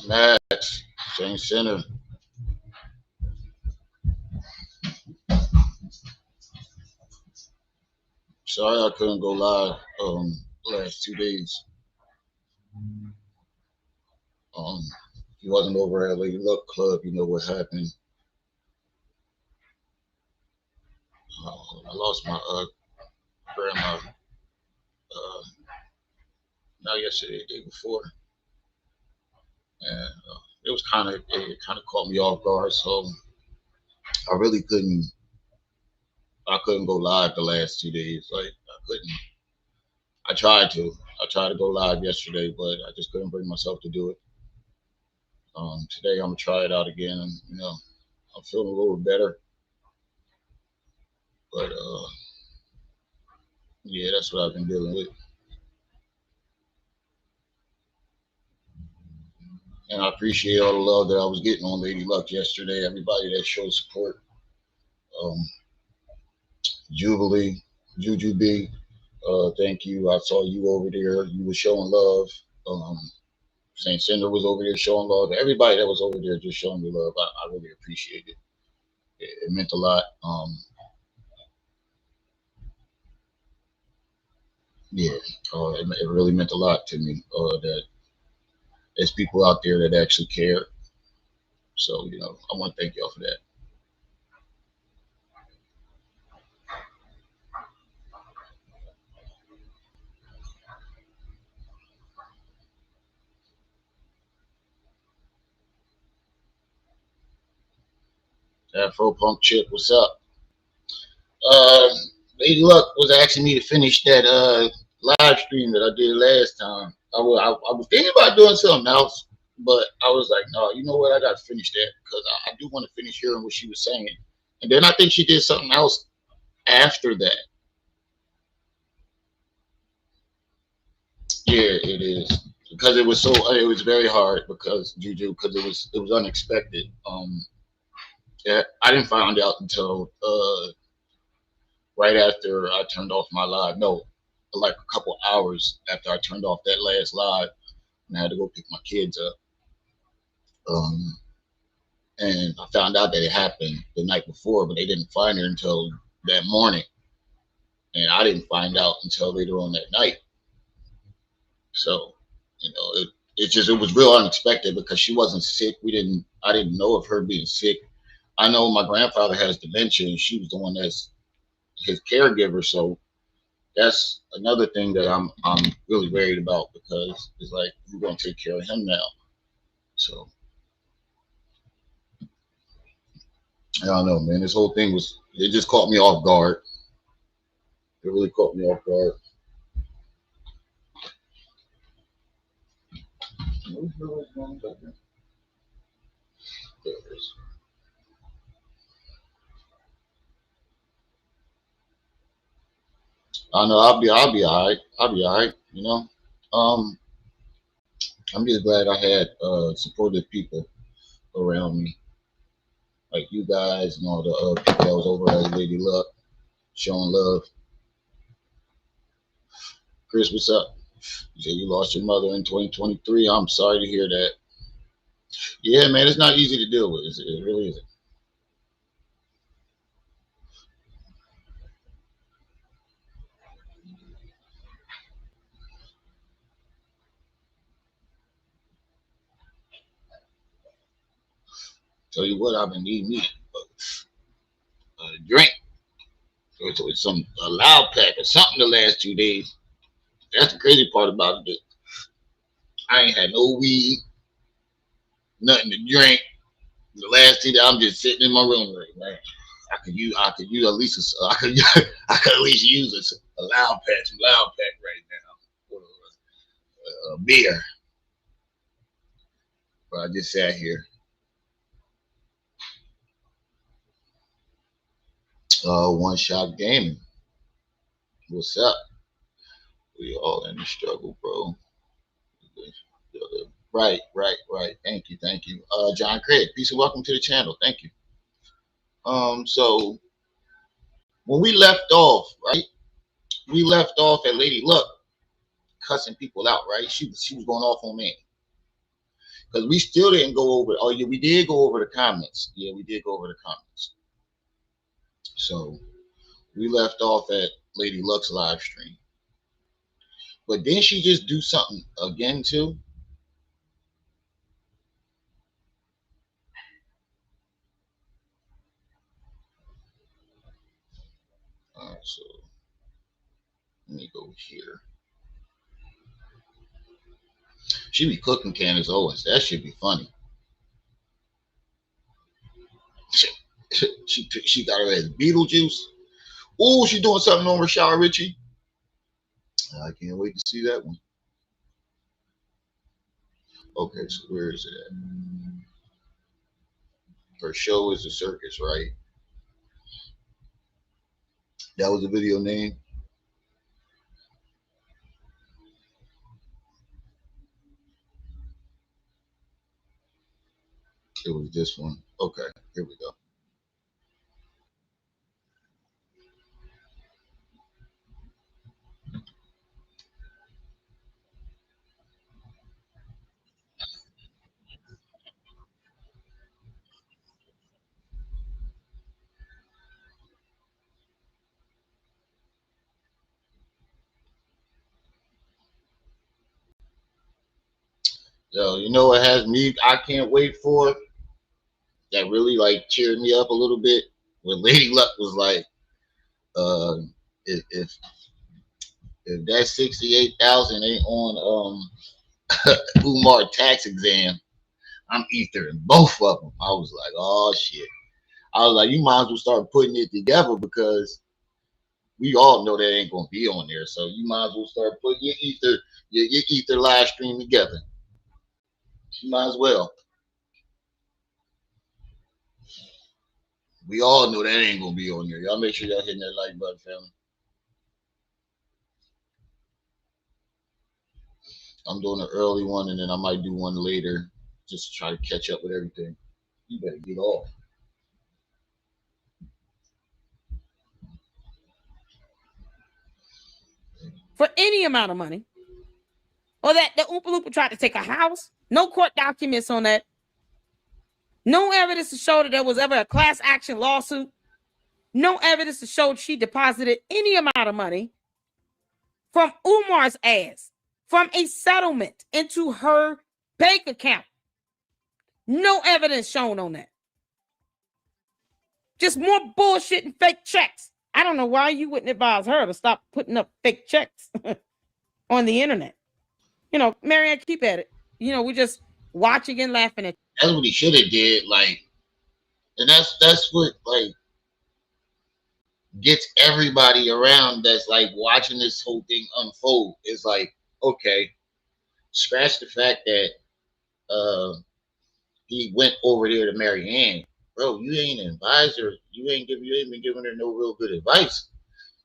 Max, same center. Sorry I couldn't go live last 2 days. Um he wasn't over at Lady Luck Club, you know what happened. I lost my grandma uh not yesterday, the day before. And it was kind of caught me off guard, so I really couldn't go live the last 2 days. Like I couldn't. I tried to. I tried to go live yesterday, but I just couldn't bring myself to do it. Today I'm gonna try it out again, and I'm feeling a little better. But yeah, that's what I've been dealing with, and I appreciate all the love that I was getting on Lady Luck yesterday. Everybody that showed support, um, Jubilee, Juju B, thank you. I saw you over there. You were showing love. Um, Saint Cinder was over there showing love. Everybody that was over there just showing me love. I really appreciate it. It meant a lot. Yeah, it really meant a lot to me that there's people out there that actually care. So I want to thank y'all for that. Afro Punk Chick, what's up? Uh, Lady Luck was asking me to finish that live stream that I did last time. I was thinking about doing something else, but I was like, no, you know what? I got to finish that because I do want to finish hearing what she was saying. And then I think she did something else after that. Yeah, it is because it was very hard because Juju because it was unexpected. Yeah, I didn't find out until right after I turned off my live. No, like a couple hours after I turned off that last live, and I had to go pick my kids up. Um, and I found out that it happened the night before, but they didn't find her until that morning, and I didn't find out until later on that night. So, it was real unexpected because she wasn't sick. I didn't know of her being sick. I know my grandfather has dementia, and she was the one that's his caregiver. So that's another thing that I'm really worried about because it's like we're gonna take care of him now. So I don't know, man. This whole thing was it just caught me off guard. It really caught me off guard. I know I'll be all right. I'll be all right. Um, I'm just glad I had supportive people around me, like you guys and all the people that was over at Lady Luck showing love. Chris, what's up? You said you lost your mother in 2023. I'm sorry to hear that. Yeah, man, it's not easy to deal with. It really isn't. Tell you what, I've been needing me a drink or some a loud pack or something the last 2 days. That's the crazy part about it. I ain't had no weed, nothing to drink. The last 2 days, I'm just sitting in my room like, man. I could use at least I could I could at least use a loud pack, some loud pack right now, or a beer. But I just sat here. One shot gaming. What's up? We all in the struggle, bro. Right, right, right. Thank you, thank you. John Craig, peace and welcome to the channel. Thank you. So when we left off, right? We left off at Lady Luck cussing people out, right? She was going off on me because we still didn't go over. Oh yeah, we did go over the comments. Yeah, we did go over the comments. So we left off at Lady Luck's live stream. But didn't she just do something again too? All right, so let me go here. She be cooking Candace Owens. That should be funny. She got her as Beetlejuice. Oh, she doing something on Rashad Richie. I can't wait to see that one. Okay, so where is it at? Her show is the circus, right? That was the video name. It was this one. Okay, here we go. Yo, you know what has me? I can't wait for that. Really like cheered me up a little bit when Lady Luck was like, uh, if that 68,000 ain't on Umar tax exam, I'm ethering both of them. I was like, oh shit. I was like, you might as well start putting it together because we all know that ain't gonna be on there. So you might as well start putting your ether live stream together. You might as well. We all know that ain't gonna be on there. Y'all make sure y'all hitting that like button, family. I'm doing an early one and then I might do one later just to try to catch up with everything. You better get off. For any amount of money, or that the Oompa Loompa tried to take a house. No court documents on that. No evidence to show that there was ever a class action lawsuit. No evidence to show she deposited any amount of money from Umar's ass, from a settlement into her bank account. No evidence shown on that. Just more bullshit and fake checks. I don't know why you wouldn't advise her to stop putting up fake checks on the internet. You know, Marianne, keep at it. You know, we're just watching and laughing at. That's what he should have did. Like, and that's what like gets everybody around that's like watching this whole thing unfold. Is like, okay, scratch the fact that he went over there to Marianne. Bro, you ain't advised her. You ain't been giving her no real good advice.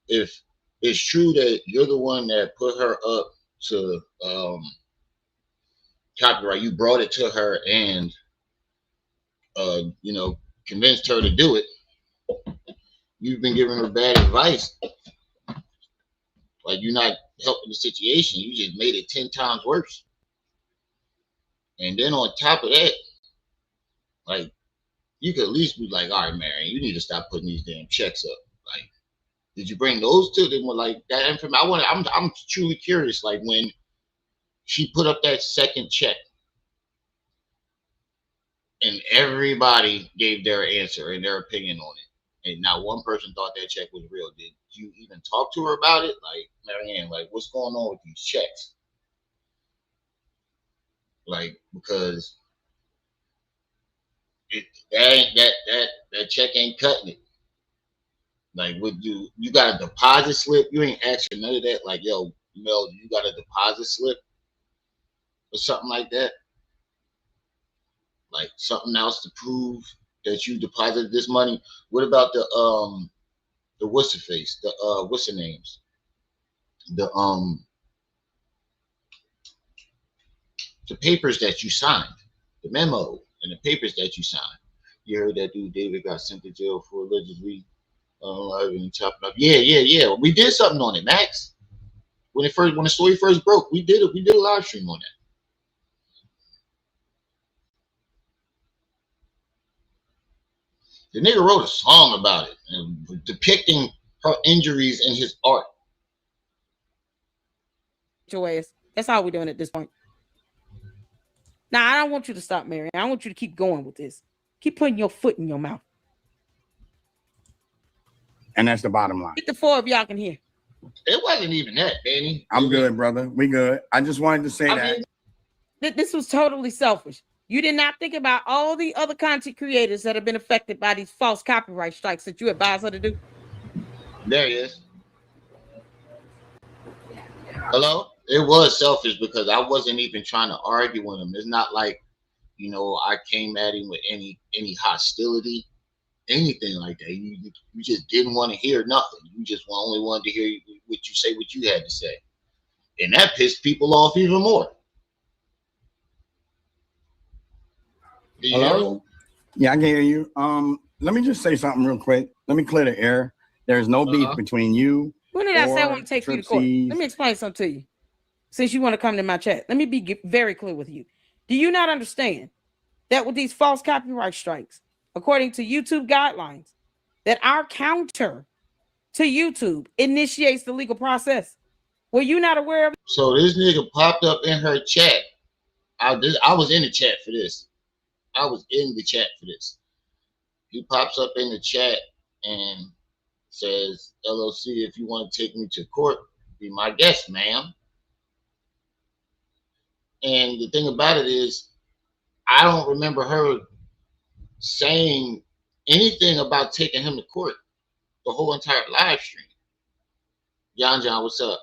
If it's true that you're the one that put her up to copyright, you brought it to her and you know, convinced her to do it. You've been giving her bad advice. Like you're not helping the situation. You just made it 10 times worse. And then on top of that, like you could at least be like, all right, Marion, you need to stop putting these damn checks up. Like, did you bring those to them? Like that information? I'm truly curious. Like when she put up that second check, and everybody gave their answer and their opinion on it, and not one person thought that check was real. Did you even talk to her about it? Like, Marianne, like what's going on with these checks? Like, because that check ain't cutting it. Like, would you got a deposit slip? You ain't asking none of that. Like, yo, Mel, you got a deposit slip or something like that? Like something else to prove that you deposited this money? What about the what's the face? The what's the names? The papers that you signed, the memo and the papers that you signed. You heard that dude David got sent to jail for allegedly chopping up. Yeah. We did something on it, Max. When the story first broke, we did a live stream on that. The nigga wrote a song about it, depicting her injuries in his art. Your ass. That's all we're doing at this point. Now, I don't want you to stop, Mary. I want you to keep going with this. Keep putting your foot in your mouth. And that's the bottom line. Get the four of y'all can hear. It wasn't even that, Manny. I'm good, brother. We good. I just wanted to say that. This was totally selfish. You did not think about all the other content creators that have been affected by these false copyright strikes that you advise her to do. There he is. Hello? It was selfish because I wasn't even trying to argue with him. It's not like, I came at him with any hostility, anything like that. You just didn't want to hear nothing. You just only wanted to hear what you had to say. And that pissed people off even more. Hello? Yeah, I can hear you. Let me just say something real quick. Let me clear the air. There's no beef between you. When did I say I want to take you to court? Let me explain something to you. Since you want to come to my chat, let me be very clear with you. Do you not understand that with these false copyright strikes, according to YouTube guidelines, that our counter to YouTube initiates the legal process? Were you not aware of it? So this nigga popped up in her chat. I was in the chat for this. I was in the chat for this. He pops up in the chat and says, LLC, if you want to take me to court, be my guest, ma'am. And the thing about it is, I don't remember her saying anything about taking him to court the whole entire live stream. John, what's up?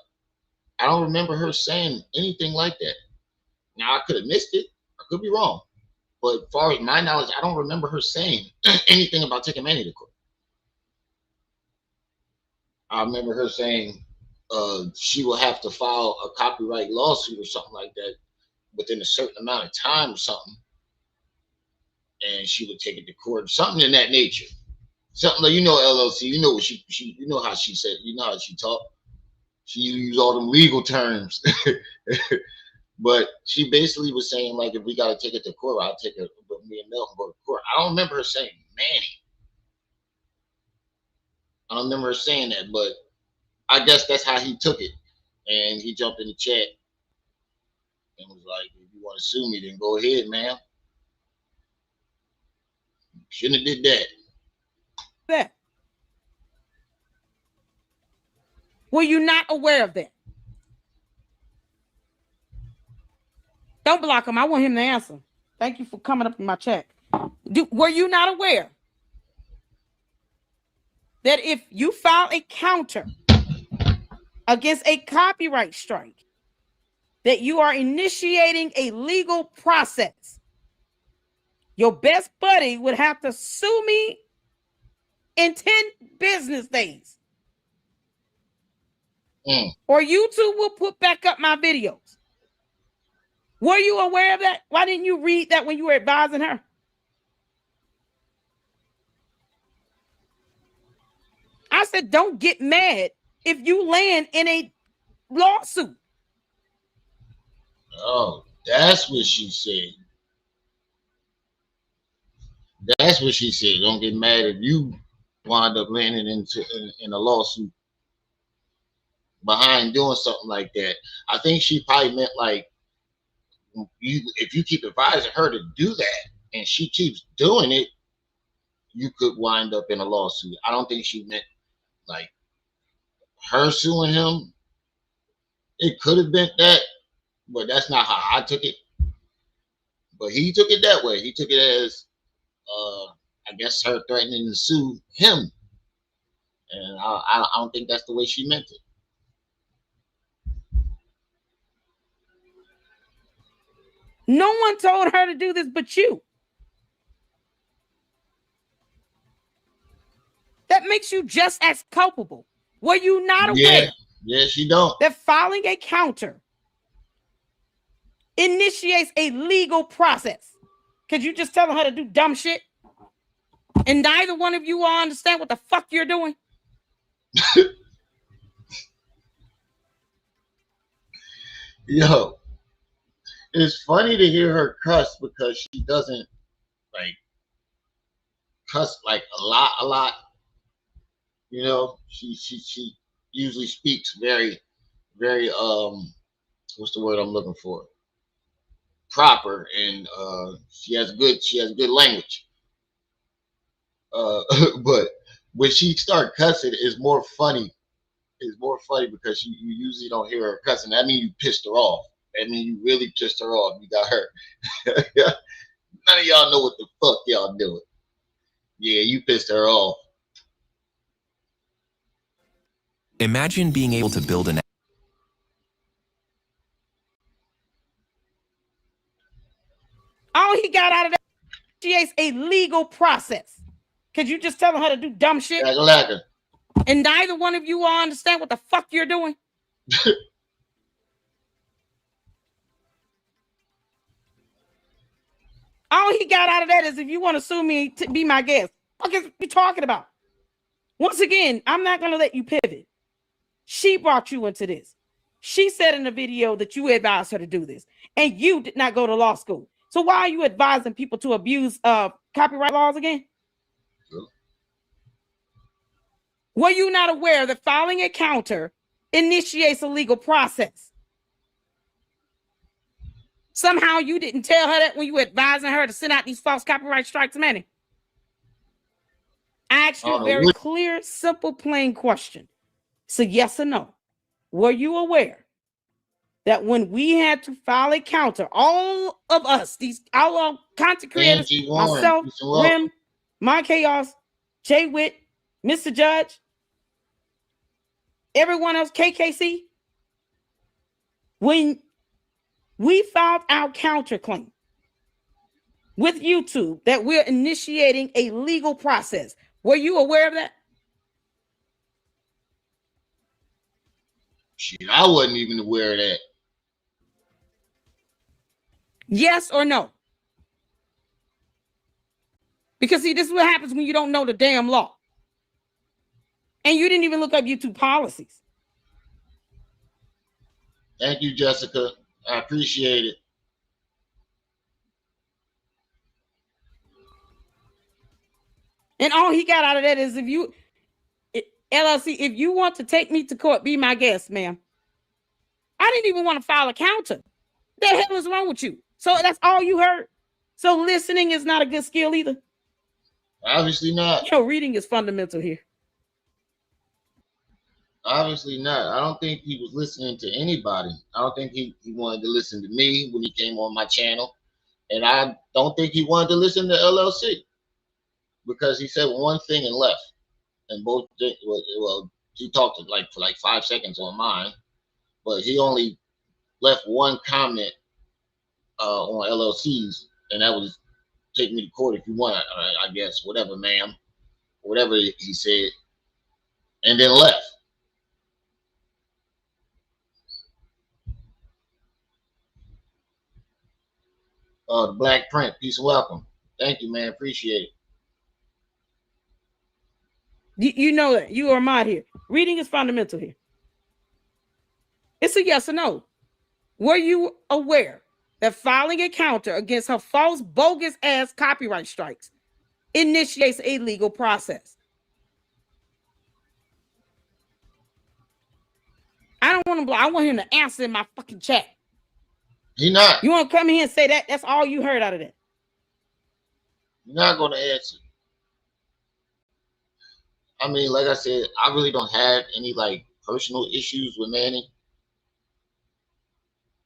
I don't remember her saying anything like that. Now, I could have missed it. I could be wrong. But as far as my knowledge, I don't remember her saying anything about taking Manny to court. I remember her saying she will have to file a copyright lawsuit or something like that within a certain amount of time or something. And she would take it to court, something in that nature. Something like, LLC, you know what she you know how she said, you know how she talked. She used all them legal terms. But she basically was saying, like, if we got to take it to court, I'll take it, but me and Mel can go to court. I don't remember her saying Manny. I don't remember her saying that, but I guess that's how he took it. And he jumped in the chat and was like, if you want to sue me, then go ahead, man. Shouldn't have did that. That. Were you not aware of that? Don't block him. I want him to answer. Thank you for coming up in my chat. Were you not aware that if you file a counter against a copyright strike, that you are initiating a legal process? Your best buddy would have to sue me in 10 business days. Or YouTube will put back up my videos. Were you aware of that? Why didn't you read that when you were advising her? I said, don't get mad if you land in a lawsuit. Oh, that's what she said. That's what she said. Don't get mad if you wind up landing in a lawsuit behind doing something like that. I think she probably meant like, if you keep advising her to do that and she keeps doing it, you could wind up in a lawsuit. I don't think she meant like her suing him. It could have been that, but that's not how I took it. But he took it that way. He took it as, I guess, her threatening to sue him. And I don't think that's the way she meant it. No one told her to do this but you. That makes you just as culpable. Were you not aware? Yeah, she don't. That filing a counter initiates a legal process. Because you just telling her to do dumb shit? And neither one of you all understand what the fuck you're doing? Yo, it's funny to hear her cuss because she doesn't like cuss like a lot. You know, she usually speaks very what's the word I'm looking for? Proper, and she has good language. But when she start cussing, it's more funny because you usually don't hear her cussing. That means you pissed her off. That means you really pissed her off. You got her. None of y'all know what the fuck y'all doing. Yeah, you pissed her off. Imagine being able to build an All he got out of that initiates a legal process. Cause you just telling her to do dumb shit, Lacka. and neither one of you all understand what the fuck you're doing. All he got out of that is if you want to sue me to be my guest. What is you talking about? Once again, I'm not going to let you pivot. She brought you into this. She said in the video that you advised her to do this, and you did not go to law school. So why are you advising people to abuse copyright laws again? Were you not aware that filing a counter initiates a legal process? Somehow you didn't tell her that when you were advising her to send out these false copyright strikes, Manny. I asked you a very clear, simple, plain question. So yes or no. Were you aware that when we had to file a counter, all of us, our content creators, myself, Rim, My Chaos, Jay Witt, Mr. Judge, everyone else, KKC, when we filed our counterclaim with YouTube that we're initiating a legal process, were you aware of that? Shit, I wasn't even aware of that. Yes or no? Because see, this is what happens when you don't know the damn law. And you didn't even look up YouTube policies. Thank you, Jessica. I appreciate it. And all he got out of that is LLC, if you want to take me to court, be my guest, ma'am. I didn't even want to file a counter. The hell is wrong with you? So that's all you heard. So listening is not a good skill either. Obviously not. You know, reading is fundamental here. Obviously not. I don't think he was listening to anybody. I don't think he wanted to listen to me when he came on my channel. And I don't think he wanted to listen to LLC because he said one thing and left. And both, well, he talked for 5 seconds on mine, but he only left one comment on LLC's, and that was take me to court if you want, I guess, whatever, ma'am, whatever he said, and then left. The Black Print, peace and welcome. Thank you, man. Appreciate it. You know that you are mod here. Reading is fundamental here. It's a yes or no. Were you aware that filing a counter against her false, bogus ass copyright strikes initiates a legal process? I don't want him. I want him to answer in my fucking chat. He not. You want to come here and say that? That's all you heard out of that. You're not going to answer. I mean, like I said, I really don't have any personal issues with Manny.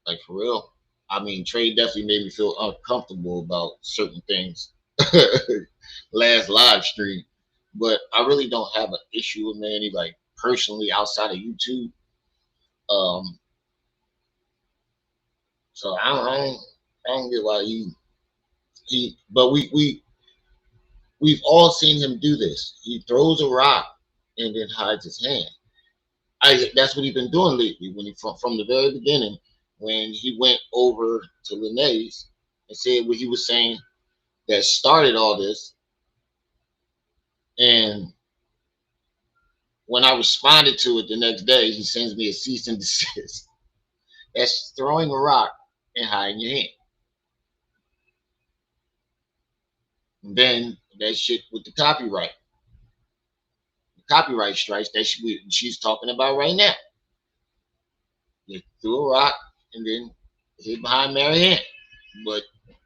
Like for real. I mean, Trey definitely made me feel uncomfortable about certain things last live stream, but I really don't have an issue with Manny personally outside of YouTube. So I don't get why but we've all seen him do this. He throws a rock and then hides his hand. That's what he's been doing lately. When he from the very beginning, when he went over to Lene's and said what he was saying that started all this, and when I responded to it the next day, he sends me a cease and desist. That's throwing a rock and hiding your hand. And then that shit with the copyright strikes that she's talking about right now. They threw a rock and then hid behind Marianne. But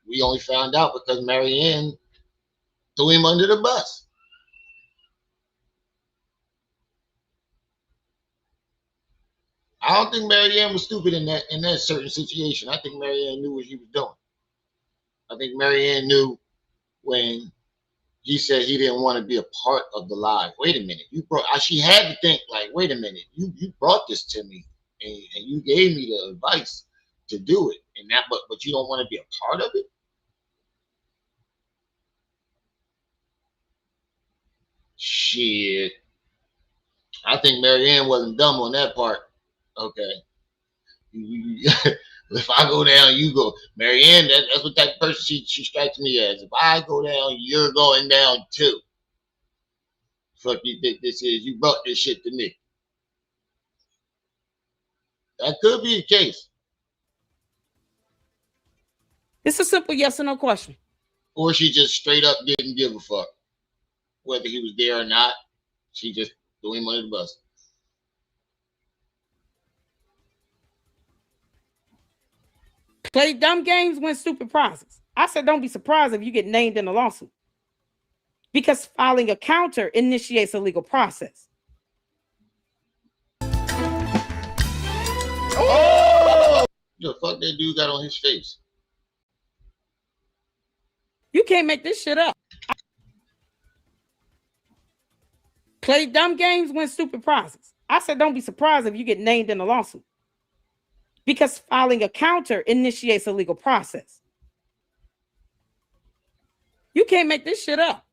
we only found out because Marianne threw him under the bus. I don't think Marianne was stupid in that certain situation. I think Marianne knew what she was doing. I think Marianne knew when he said he didn't want to be a part of the live. Wait a minute, she had to think like, wait a minute, you brought this to me and you gave me the advice to do it, and that, but you don't want to be a part of it. Shit, I think Marianne wasn't dumb on that part. Okay. If I go down, you go. Marianne, that's what type of person she strikes me as. If I go down, you're going down too. Fuck you think this is? You brought this shit to me. That could be the case. It's a simple yes or no question. Or she just straight up didn't give a fuck. Whether he was there or not, she just threw him under the bus. Play dumb games, win stupid prizes. I said don't be surprised if you get named in a lawsuit. Because filing a counter initiates a legal process. Oh! The fuck that dude got on his face? You can't make this shit up. Play dumb games, win stupid prizes. I said don't be surprised if you get named in a lawsuit. Because filing a counter initiates a legal process. You can't make this shit up.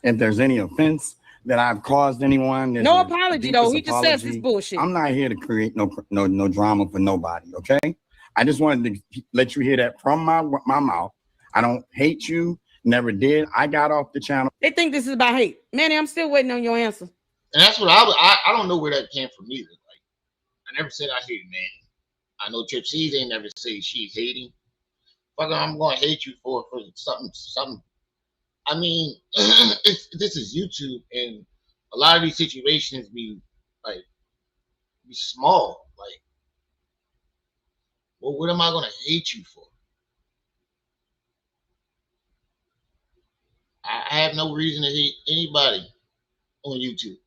If there's any offense that I've caused anyone, no apology though. He just says this bullshit. I'm not here to create no drama for nobody. Okay, I just wanted to let you hear that from my mouth. I don't hate you. Never did. I got off the channel. They think this is about hate. Manny, I'm still waiting on your answer. And that's what I don't know where that came from either. Like, I never said I hate Manny. I know Trip C's ain't never say she's hating. Fuck, I'm gonna hate you for something. I mean, this is YouTube, and a lot of these situations be small. Like, well, what am I gonna hate you for? I have no reason to hate anybody on YouTube.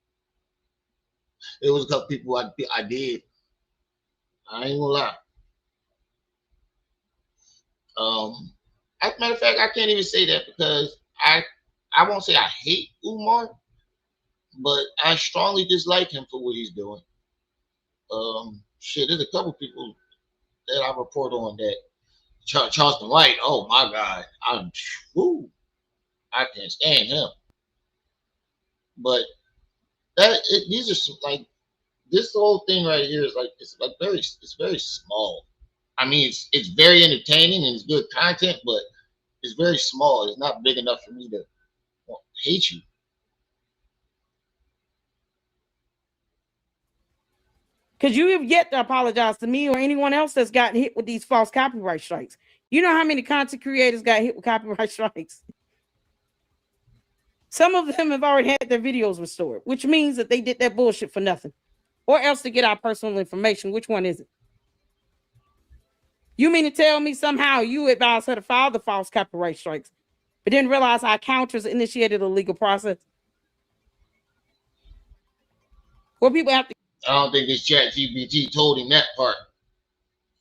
There was a couple people I did. I ain't gonna lie. As a matter of fact, I can't even say that because I won't say I hate Umar, but I strongly dislike him for what he's doing. Shit, there's a couple people that I report on that. Charleston White, oh my God, I can't stand him. But these are some, like, this whole thing right here is like it's very small. I mean, it's very entertaining and it's good content, but it's very small. It's not big enough for me to hate you. Because you have yet to apologize to me or anyone else that's gotten hit with these false copyright strikes. You know how many content creators got hit with copyright strikes? Some of them have already had their videos restored, which means that they did that bullshit for nothing. Or else to get our personal information. Which one is it? You mean to tell me somehow you advised her to file the false copyright strikes, but didn't realize our counters initiated a legal process? Where people have to. I don't think this ChatGPT told him that part.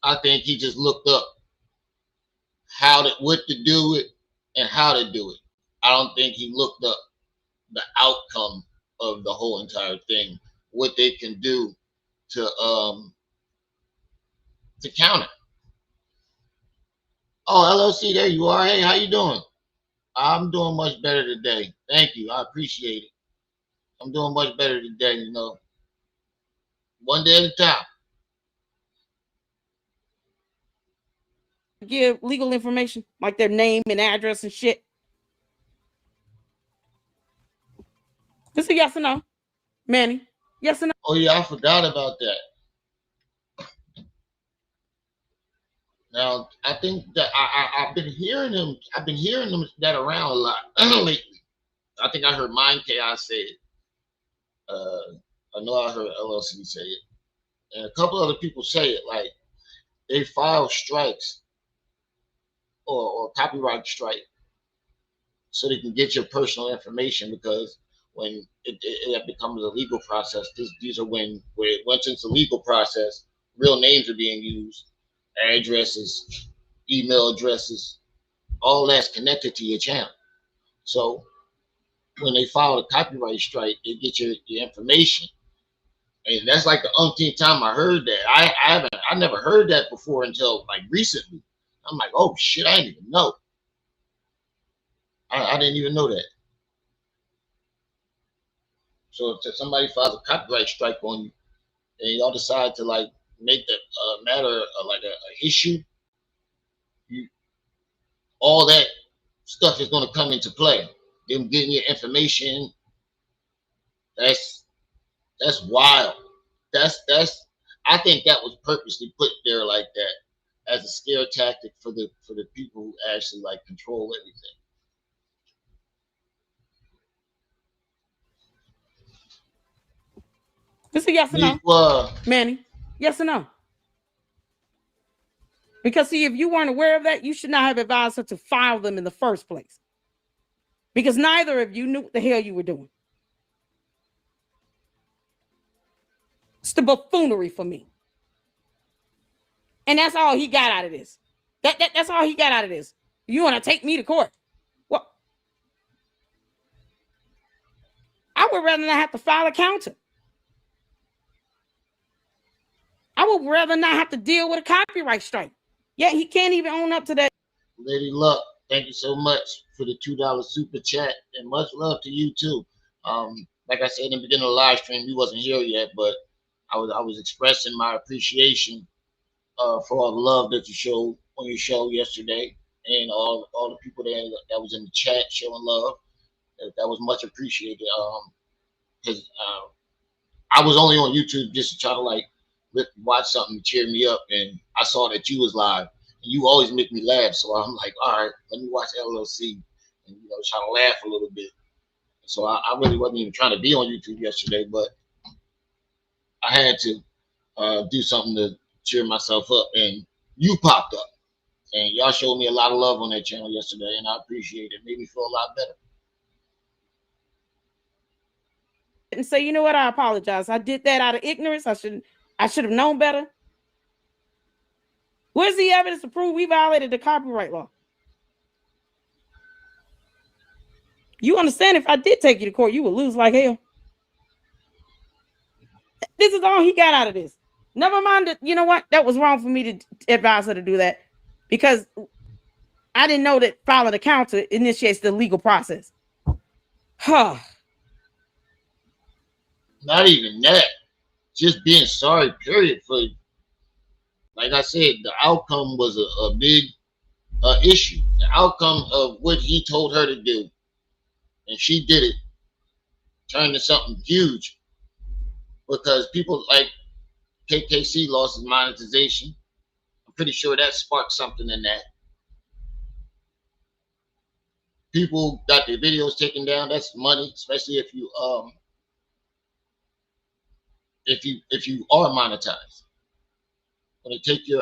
I think he just looked up what to do it and how to do it. I don't think he looked up the outcome of the whole entire thing, what they can do to counter. Oh, LLC, there you are. Hey, how you doing? I'm doing much better today. Thank you. I appreciate it. I'm doing much better today, you know. One day at a time. Give legal information like their name and address and shit. This a yes or no, Manny? Yes or no? Oh yeah, I forgot about that. Now, I think that I've been hearing them. I've been hearing them that around a lot lately. I think I heard Mind Chaos say it. I know I heard LLC say it, and a couple other people say it. Like they file strikes or copyright strike so they can get your personal information because when it becomes a legal process, these are where once it's a legal process, real names are being used, addresses, email addresses, all that's connected to your channel. So when they file a copyright strike, they get your information. And that's like the umpteenth time I heard that. I never heard that before until like recently. I'm like, oh shit, I didn't even know. I didn't even know that. So if somebody files a copyright strike on you and y'all decide to like make the matter like a issue, you, all that stuff is going to come into play. Them getting your information, that's that's wild. That's I think that was purposely put there like that as a scare tactic for the people who actually like control everything. It's a yes or no, Manny. Yes or no? Because see, if you weren't aware of that, you should not have advised her to file them in the first place. Because neither of you knew what the hell you were doing. It's the buffoonery for me. And that's all he got out of this. That's all he got out of this. You want to take me to court? Well, I would rather not have to file a counter. I would rather not have to deal with a copyright strike. Yet he can't even own up to that. Lady Luck, thank you so much for the $2 super chat, and much love to you too. Like I said in the beginning of the live stream, you wasn't here yet, but I was expressing my appreciation for all the love that you showed on your show yesterday, and all the people that was in the chat showing love. That was much appreciated. Because I was only on YouTube just to try to like watch something to cheer me up, and I saw that you was live, and you always make me laugh. So I'm like, all right, let me watch LLC, and try to laugh a little bit. So I really wasn't even trying to be on YouTube yesterday, but I had to do something to cheer myself up, and you popped up, and y'all showed me a lot of love on that channel yesterday, and I appreciate it. It made me feel a lot better. And say, you know what? I apologize. I did that out of ignorance. I should have known better. Where's the evidence to prove we violated the copyright law? You understand if I did take you to court, you would lose like hell. This is all he got out of this. Never mind that, you know what? That was wrong for me to advise her to do that because I didn't know that filing a counter initiates the legal process. Huh. Not even that. Just being sorry, period, for you. Like I said, the outcome was a big issue. The outcome of what he told her to do, and she did it, turned into something huge. Because people like KKC lost his monetization. I'm pretty sure that sparked something in that. People got their videos taken down. That's money, especially if you are monetized. When they take your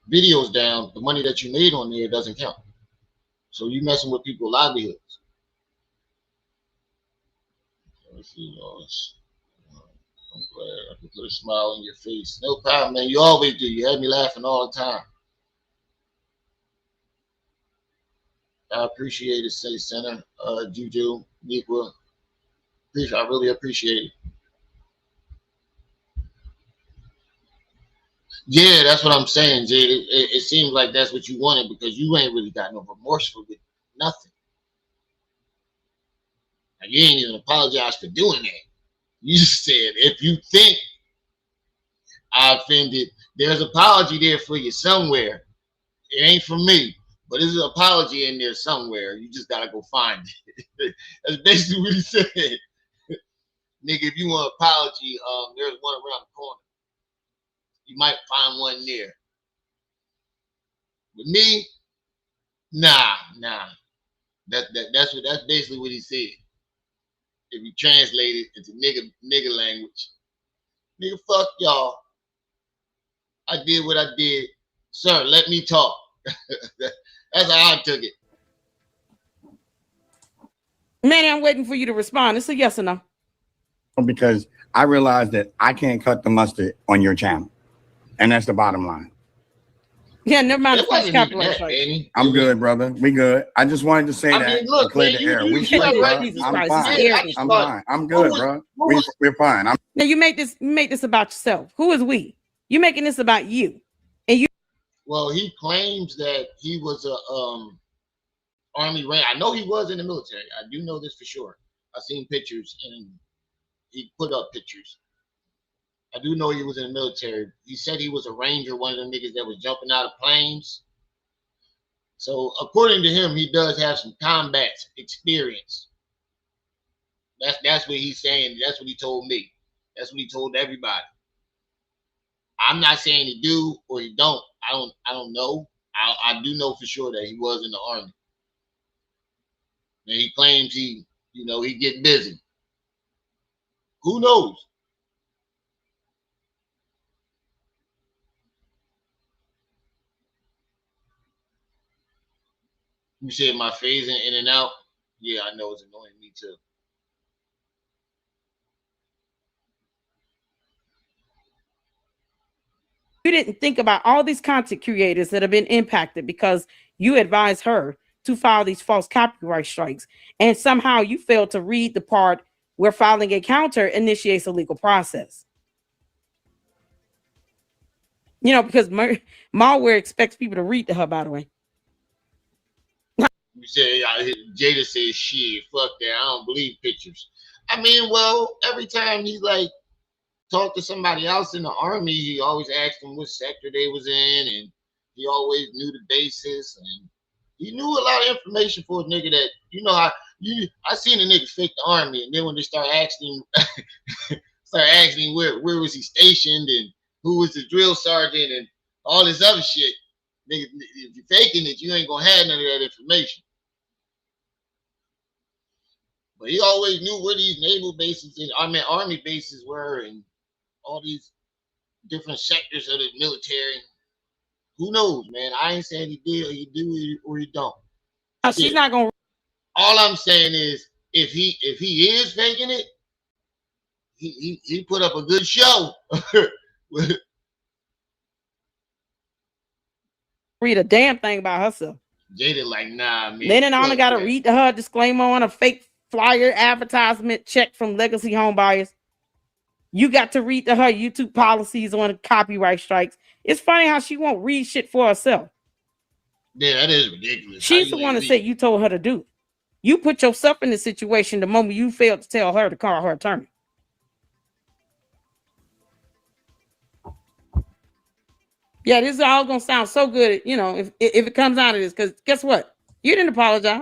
videos down, the money that you made on there doesn't count. So you messing with people's livelihoods. I'm glad I can put a smile on your face. No problem, man. You always do. You have me laughing all the time. I appreciate it, Say Center, Juju, Niqua. I really appreciate it. Yeah, that's what I'm saying, Jay. It seems like that's what you wanted because you ain't really got no remorse for it. Nothing. Like, you ain't even apologize for doing that. You just said, if you think I offended, there's an apology there for you somewhere. It ain't for me, but there's an apology in there somewhere. You just gotta go find it. That's basically what he said. Nigga, if you want an apology, there's one around the corner. You might find one there. With me, nah. That's basically what he said. If you translate it into nigga language, nigga, fuck y'all. I did what I did, sir. Let me talk. That's how I took it. Manny, I'm waiting for you to respond. It's a yes or no. Because I realized that I can't cut the mustard on your channel. And that's the bottom line. Yeah, never mind. It wasn't even that, Manny. I'm good, brother. We good. I just wanted to say I that. mean, look, clear man, the air. We you straight, bro. Jesus I'm Christ, fine. it's I just I'm thought, fine. I'm good, bro. We're fine. Now you make this about yourself. Who is we? You making this about you. And you well, he claims that he was a army rank. I know he was in the military. I do know this for sure. I've seen pictures and he put up pictures. I do know he was in the military. He said he was a ranger, one of them niggas that was jumping out of planes. So according to him, he does have some combat experience. That's what he's saying. That's what he told me. That's what he told everybody. I'm not saying he do or he don't. I don't know. I do know for sure that he was in the army. And he claims he get busy. Who knows? You said my phasing in and out. Yeah, I know it's annoying me too. didn't think about all these content creators that have been impacted because you advised her to file these false copyright strikes. And somehow you failed to read the part where filing a counter initiates a legal process. You know, because malware expects people to read to her, by the way. You said Jada says shit, fuck that. I don't believe pictures. I mean, well, every time he like talked to somebody else in the army, he always asked them what sector they was in, and he always knew the basis, and he knew a lot of information for a nigga that I seen a nigga fake the army, and then when they start asking where was he stationed and who was the drill sergeant and all this other shit, nigga, if you're faking it, you ain't gonna have none of that information. But he always knew where these naval bases and army bases were and all these different sectors of the military. Who knows, man? I ain't saying he did or he do it or he don't. She's not gonna. All I'm saying is if he is faking it, he put up a good show. Read a damn thing about herself. Jada like, nah, man. Then I got to read to her disclaimer on a fake flyer advertisement check from Legacy Home Buyers. You got to read to her YouTube policies on copyright strikes. It's funny how she won't read shit for herself. Yeah, that is ridiculous. She's the one that said you told her to do. You put yourself in the situation the moment you failed to tell her to call her attorney. Yeah, this is all gonna sound so good, you know, if it comes out of this, because guess what? You didn't apologize.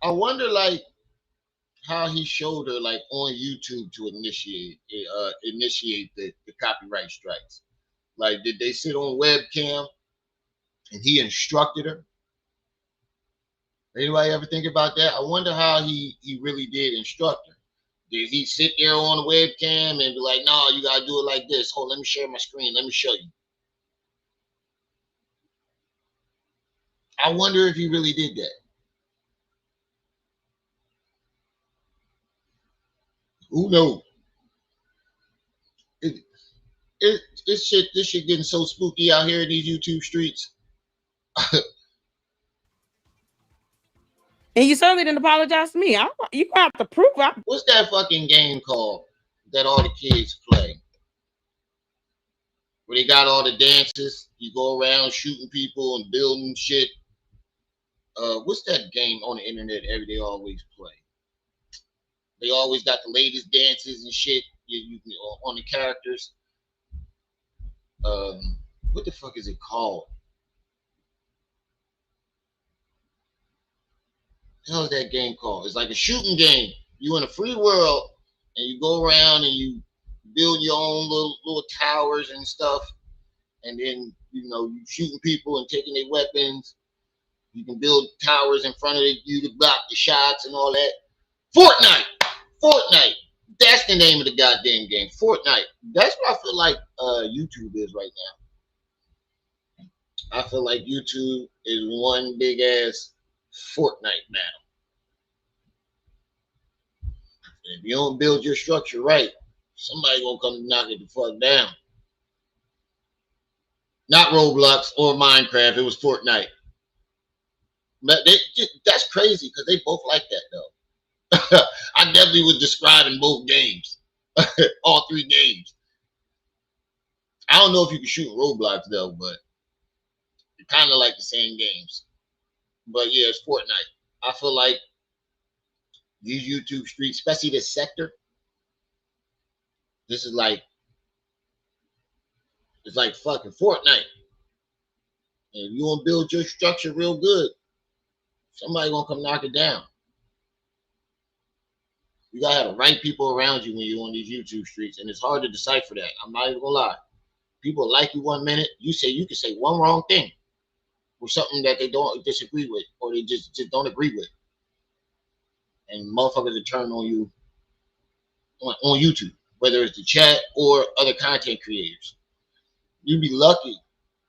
I wonder, like, how he showed her, like, on YouTube to initiate the copyright strikes. Like, did they sit on webcam and he instructed her? Anybody ever think about that? I wonder how he really did instruct her. Did he sit there on the webcam and be like, no, you gotta do it like this? Hold, let me share my screen. Let me show you. I wonder if he really did that. Who knows? This shit getting so spooky out here in these YouTube streets. And you certainly didn't apologize to me. You have to prove it. What's that fucking game called that all the kids play? Where they got all the dances, you go around shooting people and building shit. What's that game on the internet they always play? They always got the latest dances and shit on the characters. What the fuck is it called? The hell is that game called? It's like a shooting game. You in a free world and you go around and you build your own little towers and stuff, and then you shooting people and taking their weapons. You can build towers in front of you to block the shots and all that. Fortnite. That's the name of the goddamn game. Fortnite. That's what I feel like YouTube is right now. I feel like YouTube is one big ass Fortnite battle. If you don't build your structure right, somebody gonna come knock it the fuck down. Not Roblox or Minecraft. It was Fortnite. But that's crazy because they both like that though. I definitely was describing both games, all three games. I don't know if you can shoot Roblox though, but they're kind of like the same games. But yeah, it's Fortnite. I feel like these YouTube streets, especially this sector, this is like, it's like fucking Fortnite. And if you want to build your structure real good, somebody gonna come knock it down. You gotta have the right people around you when you're on these YouTube streets, and it's hard to decipher that. I'm not even gonna lie. People like you 1 minute, you can say one wrong thing or something that they don't disagree with, or they just don't agree with, and motherfuckers will turn on you on YouTube, whether it's the chat or other content creators. You'd be lucky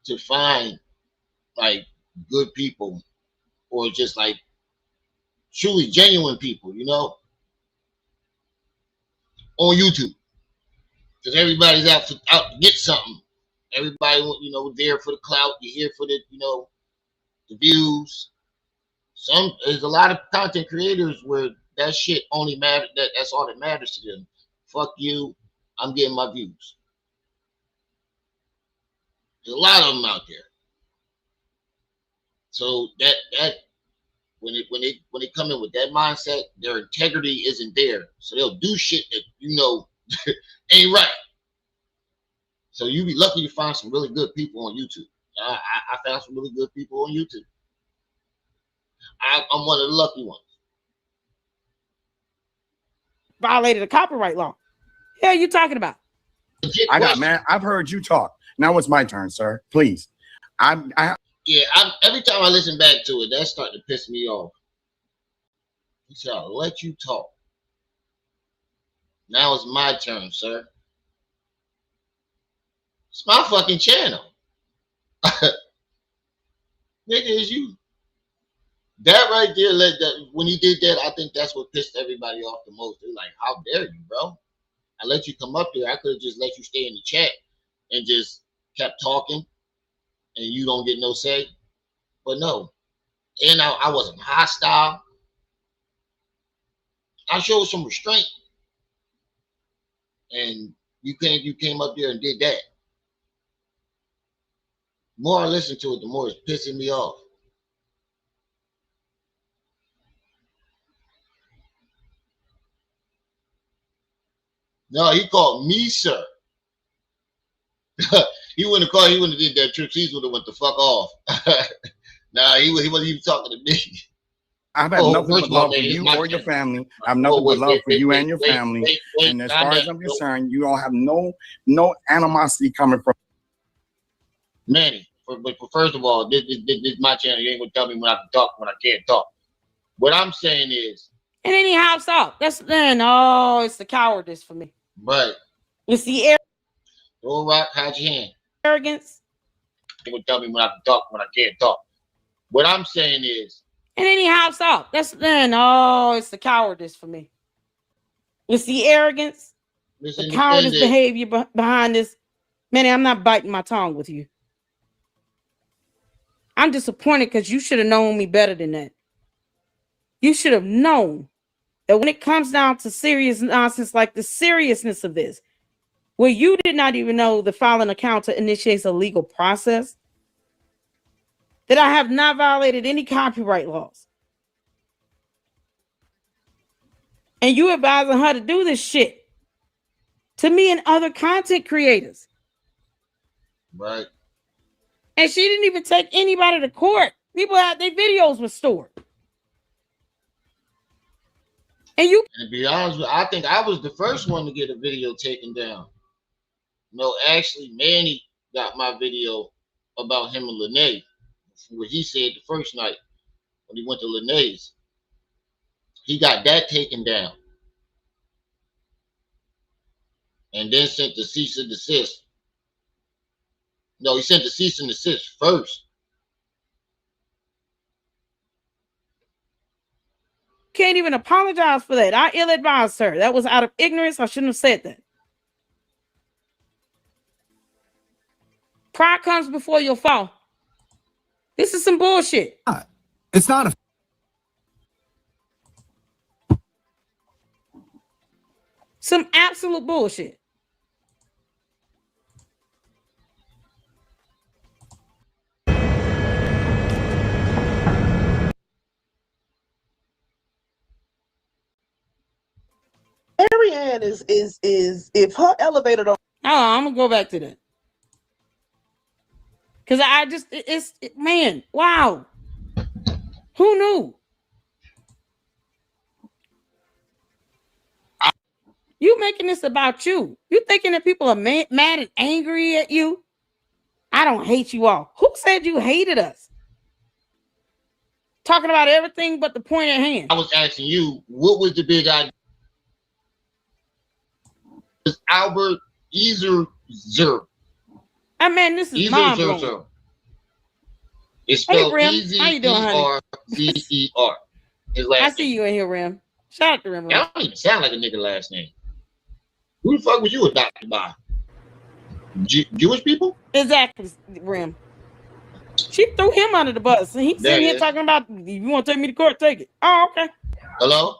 to find like good people or just like truly genuine people, on YouTube, because everybody's out to get something. Everybody, there for the clout. You're here for the, the views. There's a lot of content creators where that shit only matters. That's all that matters to them. Fuck you. I'm getting my views. There's a lot of them out there. So that when they come in with that mindset, their integrity isn't there. So they'll do shit that ain't right. So you be lucky to find some really good people on YouTube. I found some really good people on YouTube. I'm one of the lucky ones. Violated a copyright law. Hell, you talking about? I've heard you talk. Now it's my turn, sir. Please. Every time I listen back to it, that's starting to piss me off. He said, I'll let you talk. Now it's my turn, sir. It's my fucking channel. Nigga, it's you. That right there, when he did that, I think that's what pissed everybody off the most. They're like, how dare you, bro? I let you come up there. I could have just let you stay in the chat and just kept talking and you don't get no say. But no. And I wasn't hostile. I showed some restraint. And you came up there and did that. The more I listen to it, the more it's pissing me off. No, he called me sir. He wouldn't have called. He wouldn't have did that. Tripsies would have went the fuck off. Nah, he wasn't even talking to me. I've had nothing but love for you or your family. I have nothing but love for you and your family. And as far as I'm concerned, you don't have no animosity coming from Manny. But first of all, this is my channel. You ain't gonna tell me when I can talk, when I can't talk. What I'm saying is, and then he hops off. It's the cowardice for me. Right. It's the Go rock, hide your hand. Arrogance. You gonna tell me when I can talk, when I can't talk. What I'm saying is, and then he hops off. It's the cowardice for me. It's the arrogance, the cowardice behavior behind this. Manny, I'm not biting my tongue with you. I'm disappointed because you should have known me better than that. You should have known that when it comes down to serious nonsense like the seriousness of this, where you did not even know the filing account initiates a legal process, that I have not violated any copyright laws. And you advising her to do this shit to me and other content creators. Right. And she didn't even take anybody to court. People had their videos restored. And you And to be honest with you, I think I was the first one to get a video taken down. No, actually, Manny got my video about him and Lene. What he said the first night when he went to Lene's. He got that taken down. And then sent the cease and desist. No, he sent the cease and desist first. can't even apologize for that. I ill-advised her. That was out of ignorance. I shouldn't have said that. Pride comes before your fall. This is some bullshit. It's not a Some absolute bullshit. Marianne is if her elevator don't. Oh, I'm gonna go back to that. Cause I just man, wow. Who knew? You making this about you. You thinking that people are mad and angry at you? I don't hate you all. Who said you hated us? Talking about everything but the point at hand. I was asking you, what was the big idea? It's Albert Ezer. I mean, this is mind blowing. It's spelled Rim. How you doing, honey? E-Z-E-R. His last I see name. you in here, Rim. Shout out to Rim. That don't even sound like a nigga last name. Who the fuck was you adopted by? Jewish people? Exactly, Rim. She threw him under the bus, and he's sitting here talking about, you want to take me to court? Take it. Oh, okay. Hello?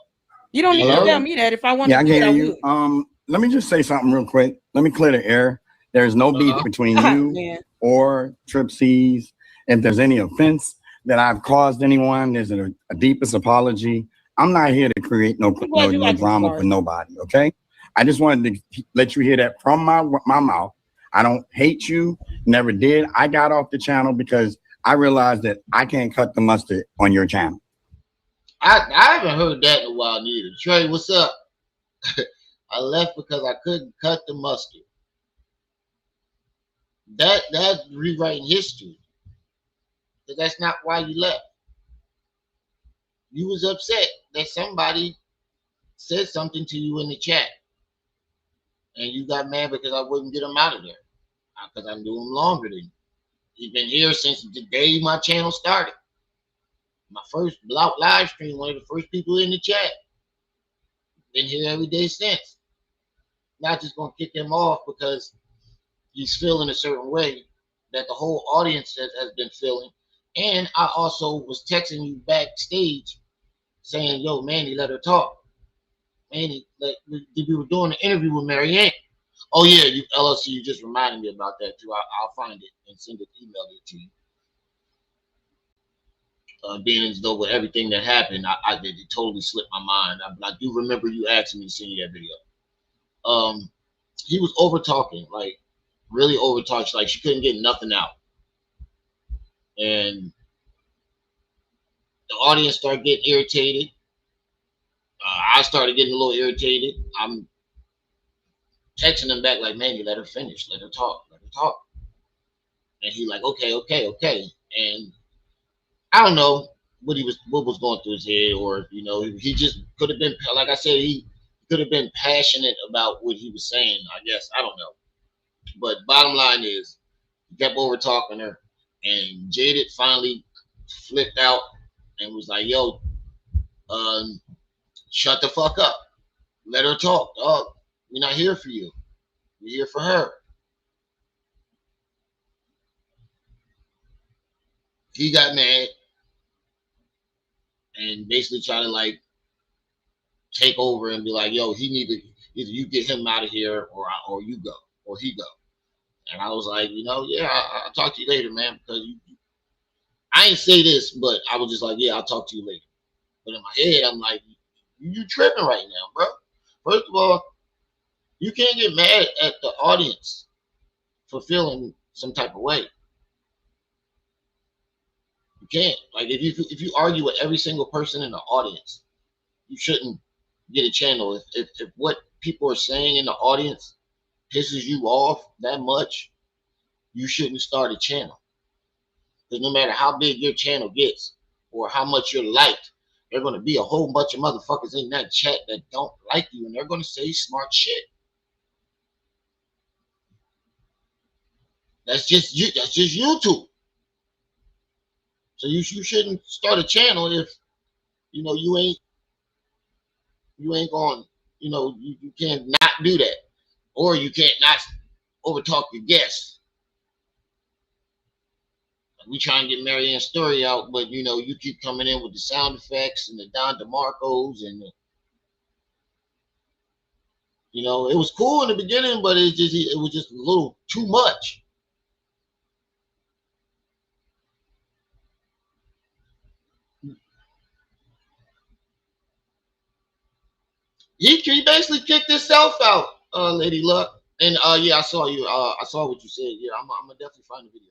You don't need to tell me that. If I want to, I can hear you. Let me just say something real quick. Let me clear the air. There's no beef between you or Trip C's. If there's any offense that I've caused anyone, there's a deepest apology. I'm not here to create no drama for nobody, okay? I just wanted to let you hear that from my mouth. I don't hate you, never did. I got off the channel because I realized that I can't cut the mustard on your channel. I haven't heard that in a while neither. Trey, what's up? I left because I couldn't cut the mustard. That's rewriting history. Because that's not why you left. You was upset that somebody said something to you in the chat. And you got mad because I wouldn't get him out of there. Because I knew him longer than you. He's been here since the day my channel started. My first live stream, one of the first people in the chat. Been here every day since. Not just going to kick him off because he's feeling a certain way that the whole audience has been feeling. And I also was texting you backstage saying, yo, Manny, let her talk. Manny, we were doing an interview with Marianne. Oh, yeah, you LLC, you just reminded me about that, too. I'll find it and send it, email it to you. Being as though with everything that happened, it totally slipped my mind. I do remember you asking me to send you that video. He was over talking, like really over talking, like she couldn't get nothing out. And the audience started getting irritated. I started getting a little irritated. I'm texting him back like, Manny, let her finish, let her talk. And he like, okay. And I don't know what was going through his head, or he just could have been, like I said, he could have been passionate about what he was saying. I guess I don't know, but bottom line is, he kept over talking her, and Jaded finally flipped out and was like, "Yo, shut the fuck up, let her talk, dog. We're not here for you. We're here for her." He got mad and basically tried to like take over and be like, yo, either you get him out of here or you go, or he go. And I was like, yeah, I'll talk to you later, man, because I ain't say this, but I was just like, yeah, I'll talk to you later. But in my head, I'm like, you tripping right now, bro. First of all, you can't get mad at the audience for feeling some type of way. You can't. Like if you argue with every single person in the audience, you shouldn't get a channel. If what people are saying in the audience pisses you off that much, you shouldn't start a channel. Because no matter how big your channel gets or how much you're liked, there's going to be a whole bunch of motherfuckers in that chat that don't like you, and they're going to say smart shit. That's just you. That's just YouTube. So you shouldn't start a channel if you ain't going. You can't not do that, or you can't not overtalk your guests. We try and get Marianne's story out, but you keep coming in with the sound effects and the Don DeMarcos and it was cool in the beginning, but it was just a little too much. He basically kicked himself out, Lady Luck. And yeah, I saw you. I saw what you said. Yeah, I'm gonna definitely find the video.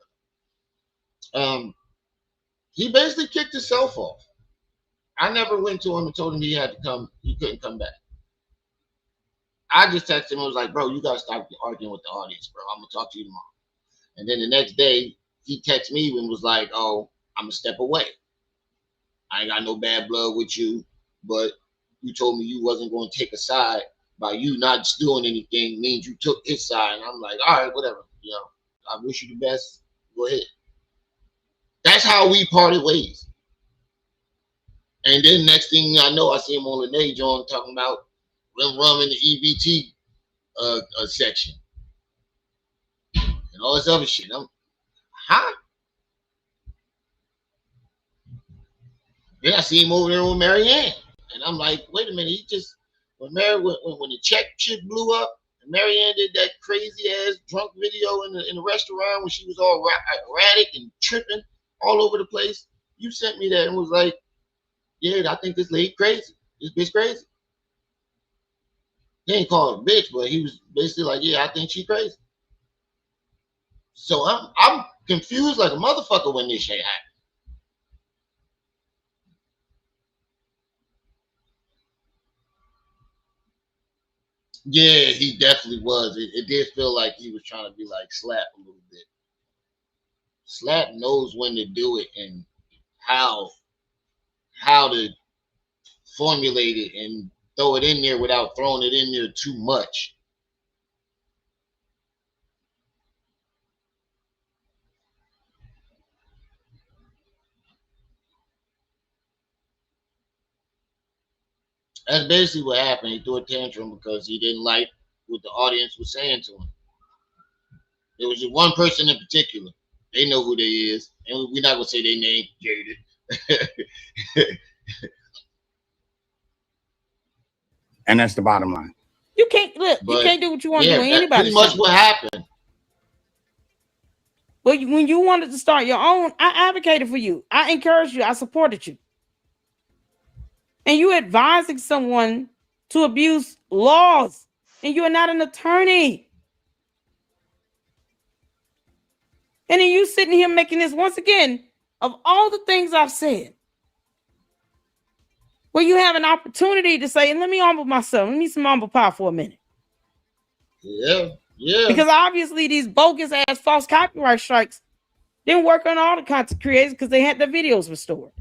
He basically kicked himself off. I never went to him and told him he had to come. He couldn't come back. I just texted him and was like, bro, you gotta stop arguing with the audience, bro. I'm gonna talk to you tomorrow. And then the next day, he texted me and was like, oh, I'm gonna step away. I ain't got no bad blood with you, but you told me you wasn't going to take a side. By you not doing anything means you took his side. And I'm like, all right, whatever. I wish you the best. Go ahead. That's how we parted ways. And then next thing I know, I see him on Lene John talking about rum in the EBT section and all this other shit. Huh? Then I see him over there with Marianne. And I'm like, wait a minute, when the check shit blew up, and Marianne did that crazy ass drunk video in the restaurant when she was all erratic and tripping all over the place, you sent me that and was like, yeah, I think this lady crazy. This bitch crazy. He ain't called her a bitch, but he was basically like, yeah, I think she crazy. So I'm confused like a motherfucker when this shit happened. Yeah, he definitely was. It did feel like he was trying to be like Slap a little bit. Slap knows when to do it and how to formulate it and throw it in there without throwing it in there too much. That's basically what happened. He threw a tantrum because he didn't like what the audience was saying to him. There was just one person in particular. They know who they is, and we're not gonna say their name, Jaded. And that's the bottom line. You can't look. You can't do what you want to do with anybody. Pretty much what happened. Well, when you wanted to start your own, I advocated for you. I encouraged you. I supported you. And you advising someone to abuse laws, and you are not an attorney. And then you sitting here making this once again of all the things I've said. Well, you have an opportunity to say, let me humble myself. Let me some humble pie for a minute. Yeah. Because obviously these bogus ass false copyright strikes didn't work on all the content creators because they had their videos restored.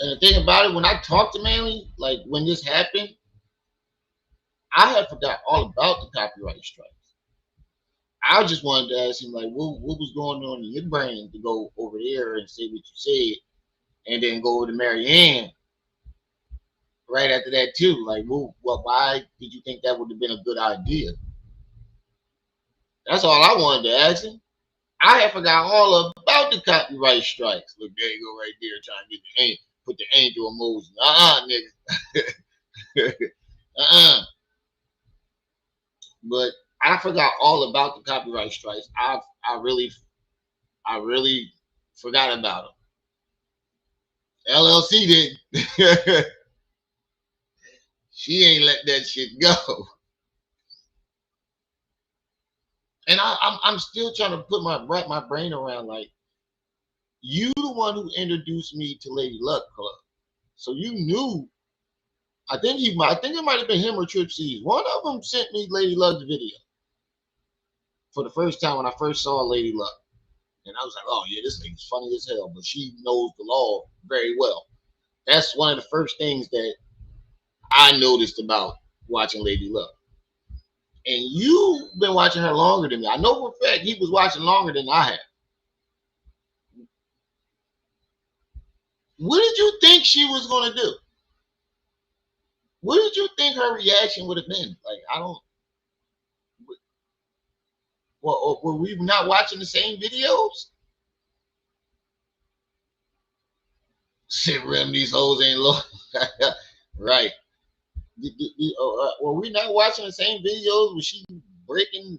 And the thing about it, when I talked to Manny, like when this happened, I had forgot all about the copyright strikes. I just wanted to ask him, like, what was going on in your brain to go over there and say what you said, and then go over to Marianne right after that too. Like, why did you think that would have been a good idea? That's all I wanted to ask him. I had forgot all about the copyright strikes. Look, there you go right there, trying to get the put the angel emoji. Nigga. But I forgot all about the copyright strikes. I really forgot about them. LLC did. She ain't let that shit go. And I'm still trying to wrap my brain around, like, you the one who introduced me to Lady Luck Club. So you knew I think it might have been him or Trip C's. One of them sent me Lady Luck's video for the first time when I first saw Lady Luck. And I was like, oh yeah, this thing's funny as hell, but she knows the law very well. That's one of the first things that I noticed about watching Lady Luck. And you've been watching her longer than me. I know for a fact he was watching longer than I have. What did you think she was going to do? What did you think her reaction would have been? Like, I don't. Well, were we not watching the same videos? Shit, Rem, these hoes ain't low. Right. Were we not watching the same videos? Was she breaking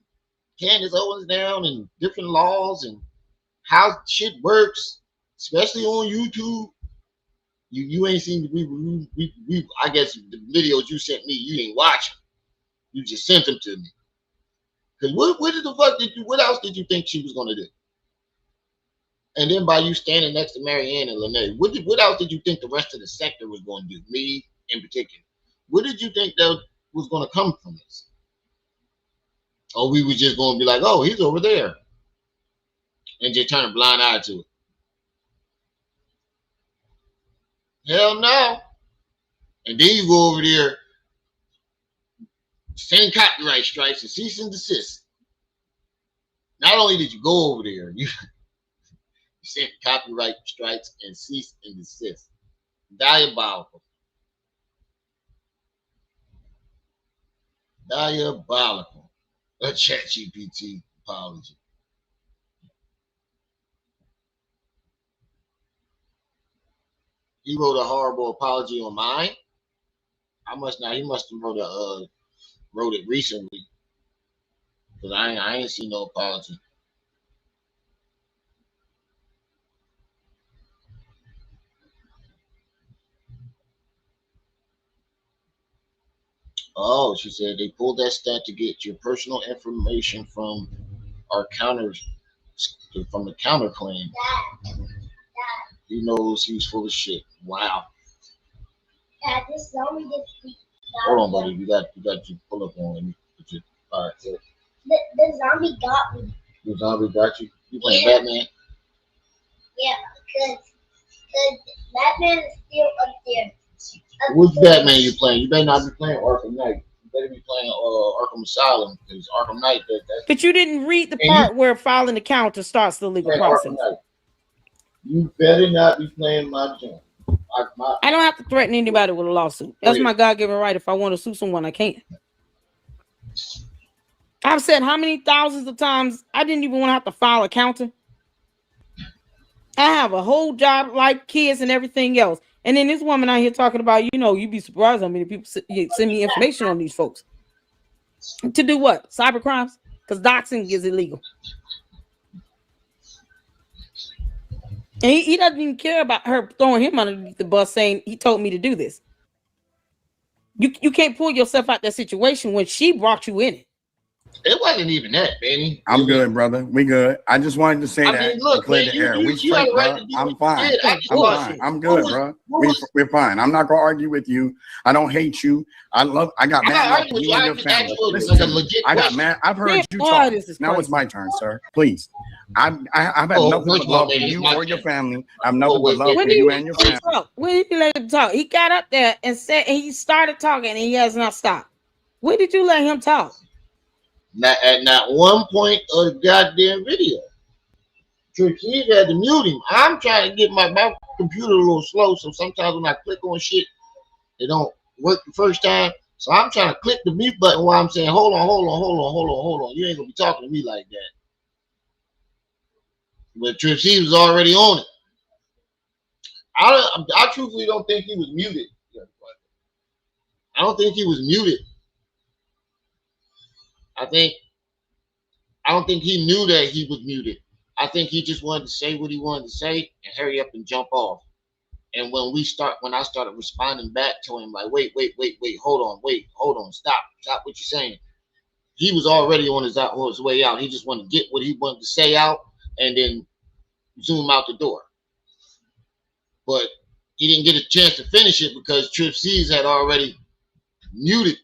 Candace Owens down and different laws and how shit works, especially on YouTube? You ain't seen we I guess the videos you sent me, you ain't watching. You just sent them to me. Because what else did you think she was gonna do? And then by you standing next to Marianne and Lene, what else did you think the rest of the sector was gonna do? Me in particular. What did you think that was gonna come from this? Or we was just gonna be like, oh, he's over there. And just turn a blind eye to it. Hell no. And then you go over there, send copyright strikes and cease and desist. Not only did you go over there, you sent copyright strikes and cease and desist. Diabolical. Diabolical. A ChatGPT apology. He wrote a horrible apology on mine. He must have wrote it recently. Because I ain't seen no apology. Oh, she said they pulled that stunt to get your personal information from our counters, from the counterclaim. He knows he's full of shit. Wow. Dad, this zombie just Hold on, buddy. You got to pull up on me. All right. So the zombie got me. the zombie got you. You playing Batman? Yeah, because Batman is still up there. Which Batman you playing? You better not be playing Arkham Knight. You better be playing Arkham Asylum because Arkham Knight. But you didn't read the part where filing the counter starts the legal process. You better not be playing my joint. I don't have to threaten anybody with a lawsuit. That's my God-given right. If I want to sue someone, I can. I've said how many thousands of times I didn't even want to have to file a counter. I have a whole job, like kids and everything else. And then this woman out here talking about, you'd be surprised how many people send me information on these folks. To do what? Cyber crimes? Because doxing is illegal. And he doesn't even care about her throwing him underneath the bus saying he told me to do this. You can't pull yourself out that situation when she brought you in it. It wasn't even that, Manny. I'm good, brother. We good. I just wanted to say that. Look, clear the air. We straight, bro. I'm fine. I'm fine. I'm good, bro. We're fine. I'm not gonna argue with you. I don't hate you. I got mad at you and your family. Listen to me. I got mad. I've heard you talk. Now it's my turn, sir. Please. I've had nothing but love for you or your family. I've nothing but love for you and your family. When did you let him talk? He got up there and he started talking and he has not stopped. When did you let him talk? Not at not one point of the goddamn video. Tricky had to mute him. I'm trying to get my computer a little slow, so sometimes when I click on shit, it don't work the first time. So I'm trying to click the mute button while I'm saying, hold on. You ain't gonna be talking to me like that. But Tricky was already on it. I truthfully don't think he was muted. I don't think he was muted. I don't think he knew that he was muted. I think he just wanted to say what he wanted to say and hurry up and jump off. And when I started responding back to him, like, wait, hold on, stop what you're saying. He was already on his way out. He just wanted to get what he wanted to say out and then zoom out the door. But he didn't get a chance to finish it because Trip C's had already muted.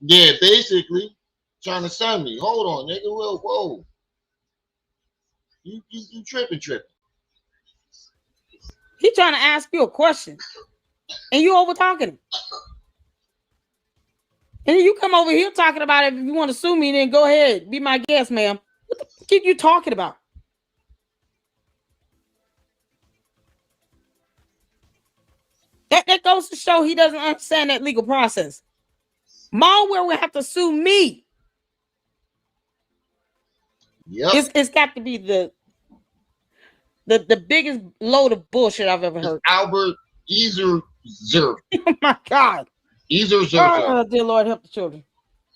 Yeah, basically trying to send me. Hold on, nigga. Whoa. You tripping. He trying to ask you a question, and you over talking him. And then you come over here talking about it. If you want to sue me, then go ahead. Be my guest, ma'am. What the fuck are you talking about? That goes to show he doesn't understand that legal process. Malware will have to sue me. Yep. It's got to be the biggest load of bullshit I've ever heard. Albert Ezer. Oh my God. Ezer. Oh, dear Lord, help the children.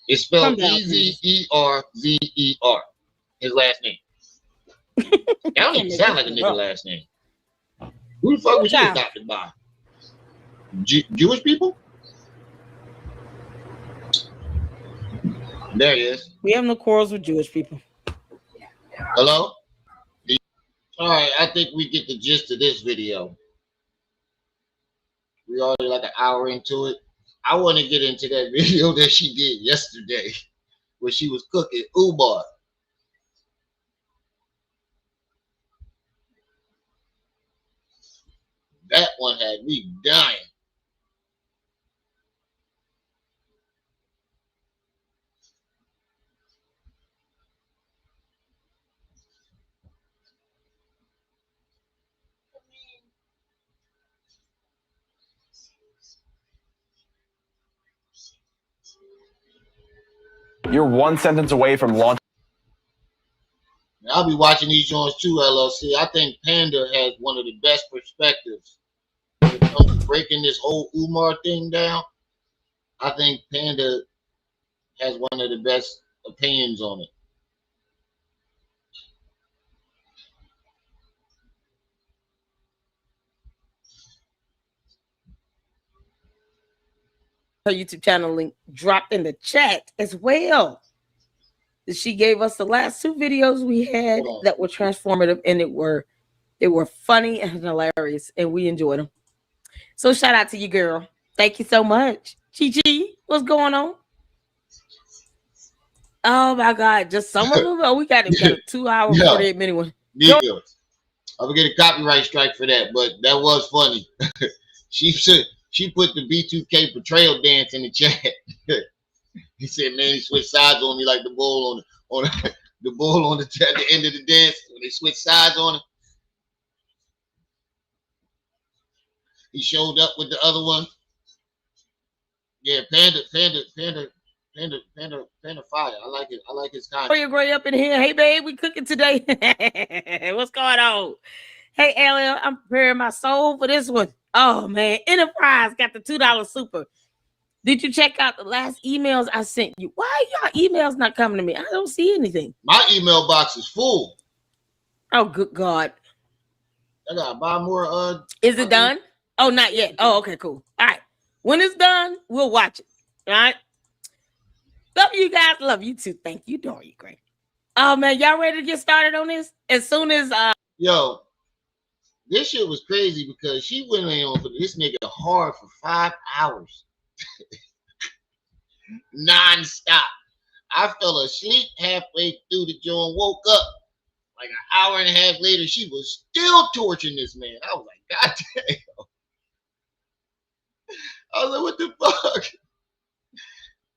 It's spelled Ezerzer. His last name. That don't even sound like a nigga last name. Who the fuck was you adopted by? Jewish people? There he is. We have no quarrels with Jewish people. Hello? All right, I think we get the gist of this video. We already like an hour into it. I want to get into that video that she did yesterday where she was cooking Umar. That one had me dying. You're one sentence away from launching. I'll be watching these joints too, LLC. I think Panda has one of the best perspectives when it comes to breaking this whole Umar thing down. I think Panda has one of the best opinions on it. Her YouTube channel link dropped in the chat as well. She gave us the last two videos we had that were transformative, and they were funny and hilarious, and we enjoyed them. So shout out to you, girl. Thank you so much. Gigi, what's going on? Oh my God, just some of them. Oh, we got a 2 hour 48-minute one. I'm gonna get a copyright strike for that, but that was funny. She put the B2K betrayal dance in the chat. He said, "Man, he switched sides on me like the bull on the bull on at the end of the dance when they switched sides on him." He showed up with the other one. Yeah, Panda fire. I like it. I like his content. Oh, you're great up in here. Hey, babe, we cooking today. What's going on? Hey, LL, I'm preparing my soul for this one. Oh man, Enterprise got the $2 super. Did you check out the last emails I sent you? Why are y'all emails not coming to me? I don't see anything. My email box is full. Oh, good God. I gotta buy more. Is it done? Oh, not yet. Oh, okay, cool. All right. When it's done, we'll watch it. All right. Love you guys. Love you too. Thank you, Dory. Great. Oh man, y'all ready to get started on this? As soon as Yo, this shit was crazy because she went in on for this nigga hard for 5 hours. Non-stop. I fell asleep halfway through the joint, woke up like an hour and a half later. She was still torturing this man. I was like, God damn. I was like, what the fuck?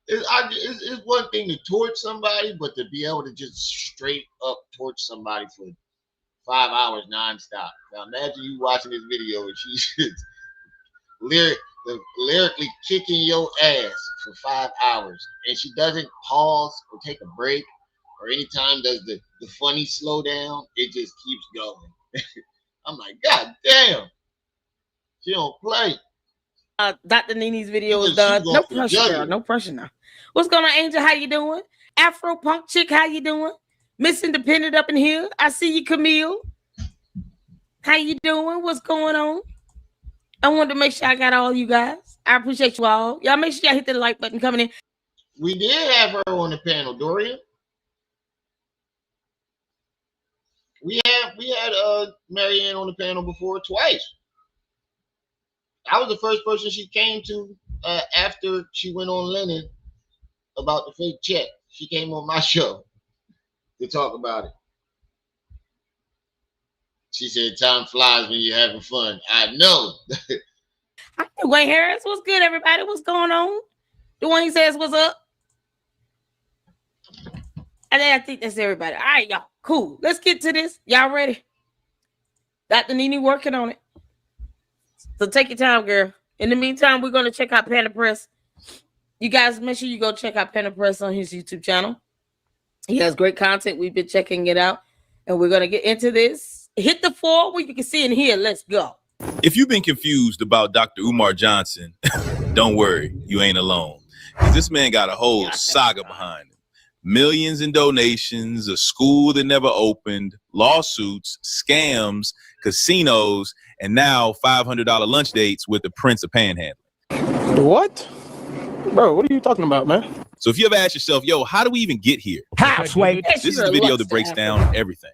It's one thing to torch somebody, but to be able to just straight up torch somebody for 5 hours nonstop. Now imagine you watching this video and she's just lyrically kicking your ass for 5 hours, and she doesn't pause or take a break or anytime does the funny slow down. It just keeps going. I'm like, God damn, she don't play. Dr. Nini's video is done. No pressure, girl. No pressure now. What's going on, Angel? How you doing? Afro Punk Chick, how you doing? Miss Independent up in here. I see you, Camille. How you doing? What's going on? I wanted to make sure I got all you guys. I appreciate you all. Y'all make sure y'all hit the like button coming in. We did have her on the panel, Dorian. We had Marianne on the panel before twice. I was the first person she came to after she went on Lennon about the fake check. She came on my show to talk about it. She said, "Time flies when you're having fun." I know. Wayne Harris, what's good, everybody? What's going on? The one he says, "What's up?" And I think that's everybody. All right, y'all. Cool. Let's get to this. Y'all ready? Dr. Nene working on it. So take your time, girl. In the meantime, we're going to check out Panda Press. You guys, make sure you go check out Panda Press on his YouTube channel. He has great content. We've been checking it out. And we're going to get into this. Hit the floor where you can see and hear. Let's go. If you've been confused about Dr. Umar Johnson, don't worry. You ain't alone. This man got a whole saga behind him. Millions in donations, a school that never opened, lawsuits, scams, casinos, and now $500 lunch dates with the Prince of Panhandling. What? Bro, what are you talking about, man? So if you ever ask yourself, yo, how do we even get here? Halfway. This is the video that breaks down everything.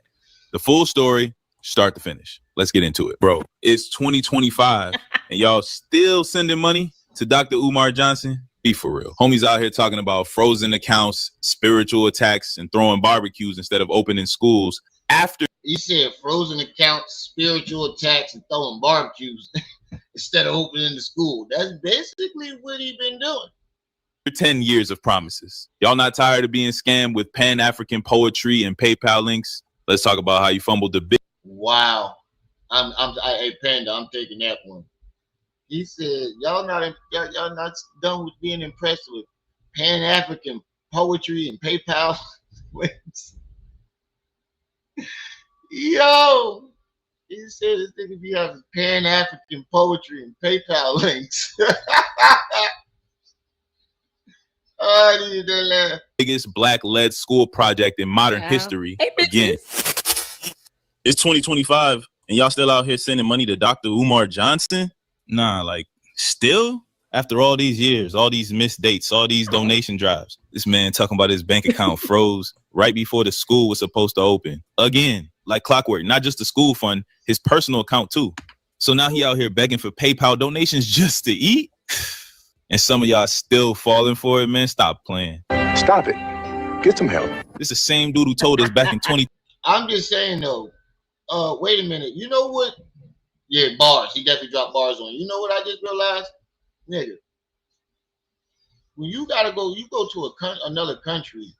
The full story, start to finish. Let's get into it. Bro, it's 2025 and y'all still sending money to Dr. Umar Johnson? Be for real. Homies out here talking about frozen accounts, spiritual attacks, and throwing barbecues instead of opening schools after. He said frozen accounts, spiritual attacks, and throwing barbecues instead of opening the school. That's basically what he been doing. 10 years of promises. Y'all not tired of being scammed with Pan-African poetry and PayPal links? Let's talk about how you fumbled the big. Wow. Hey, Panda, I'm taking that one. He said, y'all not done with being impressed with Pan-African poetry and PayPal links. Yo, he said this nigga be having Pan-African poetry and PayPal links. Oh, I need that laugh. Biggest black-led school project in modern history. Again, it's 2025 and y'all still out here sending money to Dr. Umar Johnson? Nah, like, still? After all these years, all these missed dates, all these donation drives, this man talking about his bank account froze right before the school was supposed to open. Again, like clockwork, not just the school fund, his personal account too. So now he out here begging for PayPal donations just to eat? And some of y'all still falling for it, man. Stop playing. Stop it. Get some help. This is the same dude who told us back in 20. I'm just saying though, wait a minute. You know what? Yeah, bars. He definitely dropped bars on you. You know what I just realized? Nigga, when you gotta go, you go to another country,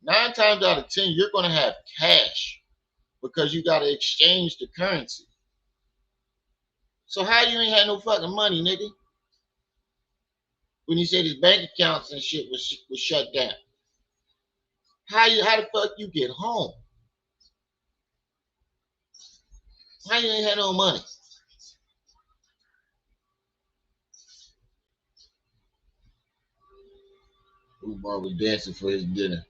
9 times out of 10, you're gonna have cash because you gotta exchange the currency. So how you ain't had no fucking money, nigga? When he said his bank accounts and shit was shut down. How the fuck you get home? How you ain't had no money? Umar was dancing for his dinner.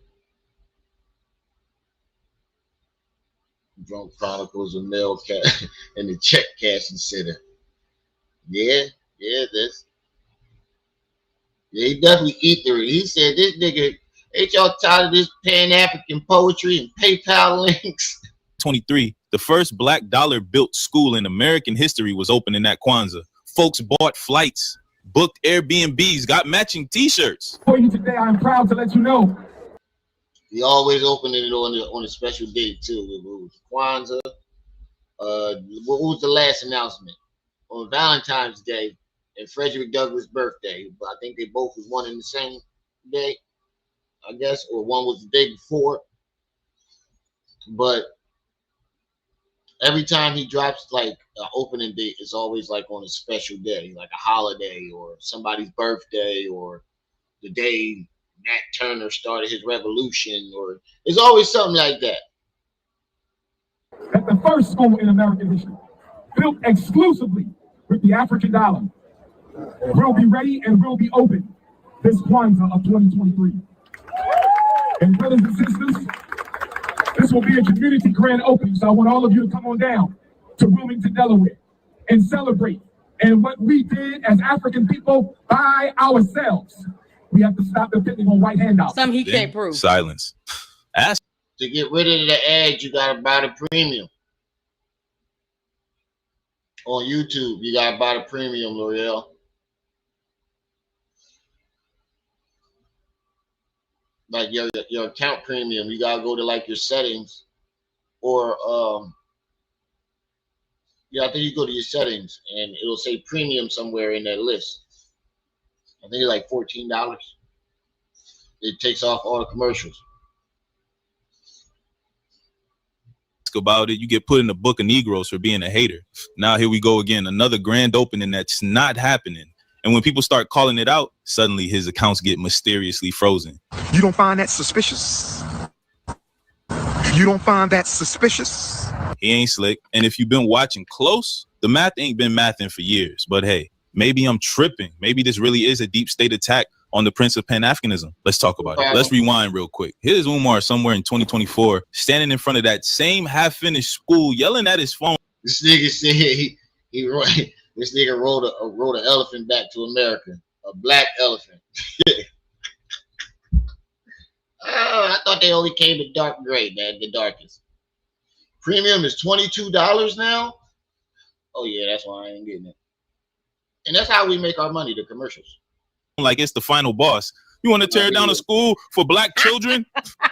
Drunk Chronicles of Mel Cat and the check cashing center. Yeah, that's. Yeah, he definitely eat through it. He said, this nigga, ain't y'all tired of this Pan-African poetry and PayPal links? 23, the first black dollar built school in American history was opening at Kwanzaa. Folks bought flights, booked Airbnbs, got matching t-shirts. For you today, I'm proud to let you know. He always opening it on a special date too. It was Kwanzaa. What was the last announcement? On Valentine's Day and Frederick Douglass' birthday. I think they both was one in the same day, I guess, or one was the day before. But every time he drops like an opening date, it's always like on a special day, like a holiday or somebody's birthday or the day Nat Turner started his revolution, or it's always something like that. At the first school in American history, built exclusively with the African dollar, will be ready and will be open this Kwanzaa of 2023. And brothers and sisters, this will be a community grand opening, so I want all of you to come on down to Wilmington, Delaware, and celebrate. And what we did as African people by ourselves, we have to stop depending on white handouts. Something he can't prove. Silence. To get rid of the ads, you gotta buy the premium. On YouTube, you gotta buy the premium, L'Oreal. Like your account premium, you gotta go to like your settings, or yeah, I think you go to your settings and it'll say premium somewhere in that list. I think it's like $14. It takes off all the commercials. About it, you get put in the book of Negroes for being a hater. Now here we go again, another grand opening that's not happening. And when people start calling it out, suddenly his accounts get mysteriously frozen. You don't find that suspicious? You don't find that suspicious? He ain't slick. And if you've been watching close, the math ain't been mathing for years. But hey, maybe I'm tripping. Maybe this really is a deep state attack on the Prince of Pan-Africanism. Let's talk about it. Let's rewind real quick. Here's Umar somewhere in 2024, standing in front of that same half-finished school, yelling at his phone. This nigga said this nigga rode an elephant back to America, a black elephant. Oh, I thought they only came in dark gray, man, the darkest. Premium is $22 now. Oh yeah, that's why I ain't getting it. And that's how we make our money, the commercials. Like it's the final boss. You want to tear down a school for black children?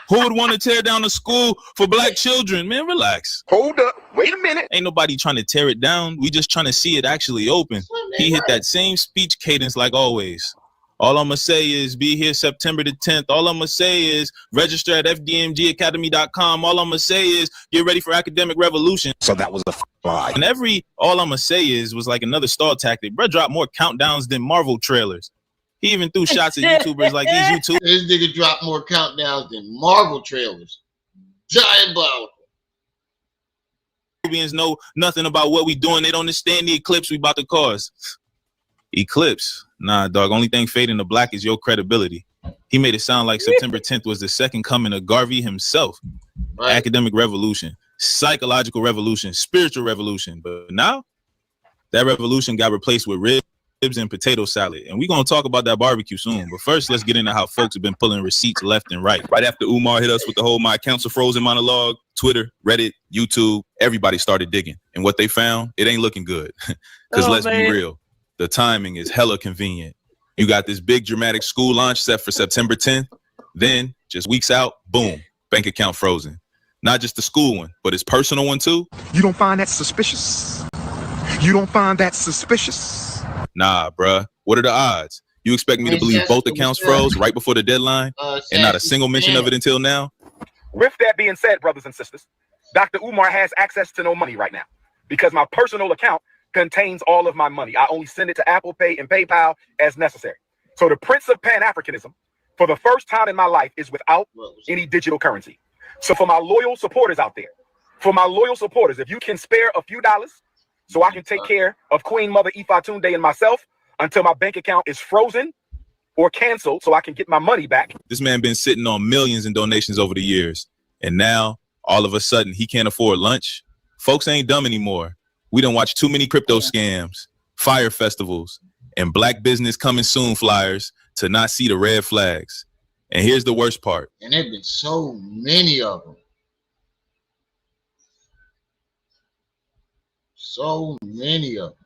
Who would want to tear down a school for black children? Man, relax. Hold up. Wait a minute. Ain't nobody trying to tear it down. We just trying to see it actually open. He hit that same speech cadence like always. All I'm going to say is be here September the 10th. All I'm going to say is register at fdmgacademy.com. All I'm going to say is get ready for academic revolution. So that was a lie. And all I'm going to say is was like another stall tactic. Bro dropped more countdowns than Marvel trailers. He even threw shots at YouTubers like these YouTubers. This nigga dropped more countdowns than Marvel trailers. Diabolical. Nubians know nothing about what we doing. They don't understand the eclipse we about to cause. Eclipse? Nah, dog. Only thing fading to black is your credibility. He made it sound like September 10th was the second coming of Garvey himself. Right. Academic revolution, psychological revolution, spiritual revolution. But now, that revolution got replaced with ribs and potato salad. And we're going to talk about that barbecue soon. But first, let's get into how folks have been pulling receipts left and right. Right after Umar hit us with the whole my accounts are frozen monologue, Twitter, Reddit, YouTube, everybody started digging. And what they found, it ain't looking good. Because let's be real, the timing is hella convenient. You got this big dramatic school launch set for September 10th. Then, just weeks out, boom, bank account frozen. Not just the school one, but his personal one too. You don't find that suspicious? You don't find that suspicious? Nah, bruh. What are the odds? You expect me to believe both accounts froze right before the deadline and not a single mention of it until now? With that being said, brothers and sisters, Dr. Umar has access to no money right now because my personal account contains all of my money. I only send it to Apple Pay and PayPal as necessary. So the Prince of Pan-Africanism, for the first time in my life, is without any digital currency. So for my loyal supporters out there, if you can spare a few dollars so I can take care of Queen Mother Ifatunde and myself until my bank account is frozen or canceled so I can get my money back. This man been sitting on millions in donations over the years. And now, all of a sudden, he can't afford lunch. Folks ain't dumb anymore. We done watched too many crypto scams, fire festivals, and black business coming soon flyers to not see the red flags. And here's the worst part. And there've been so many of them. So many of them.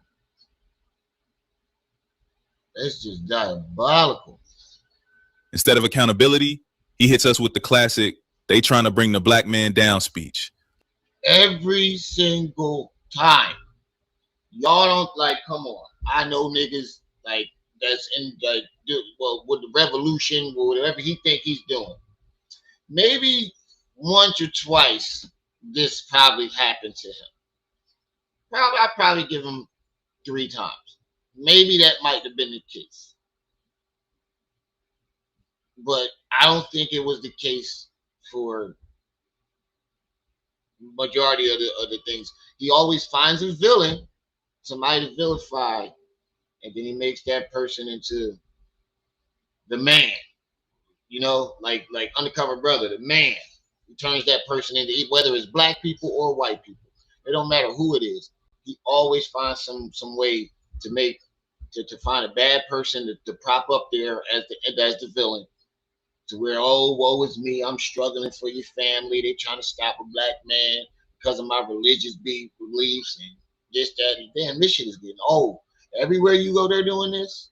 It's just diabolical. Instead of accountability, he hits us with the classic, they trying to bring the black man down speech. Every single time. Y'all don't like, come on. I know niggas like that's in like with the revolution or whatever he think he's doing. Maybe once or twice this probably happened to him. I probably give him 3 times. Maybe that might have been the case. But I don't think it was the case for majority of the things. He always finds a villain, somebody to vilify, and then he makes that person into the man. You know, like Undercover Brother, the man. He turns that person into, whether it's black people or white people. It don't matter who it is. He always finds some way to make to find a bad person to prop up there as the villain, to where, oh, woe is me, I'm struggling for your family. They're trying to stop a black man because of my religious beliefs and this, that, and damn, this shit is getting old. Everywhere you go, they're doing this.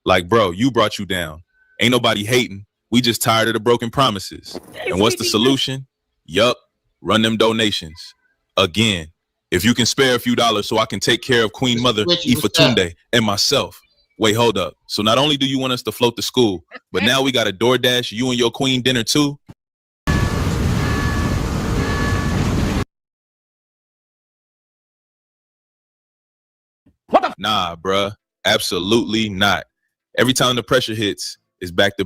Like, bro, you brought you down. Ain't nobody hating. We just tired of the broken promises. And what's the solution? Yup, run them donations. Again, if you can spare a few dollars so I can take care of Queen Mother Ifatunde and myself. Wait, hold up. So not only do you want us to float to school, but now we got a DoorDash you and your queen dinner too? What the? Nah, bruh. Absolutely not. Every time the pressure hits, it's back to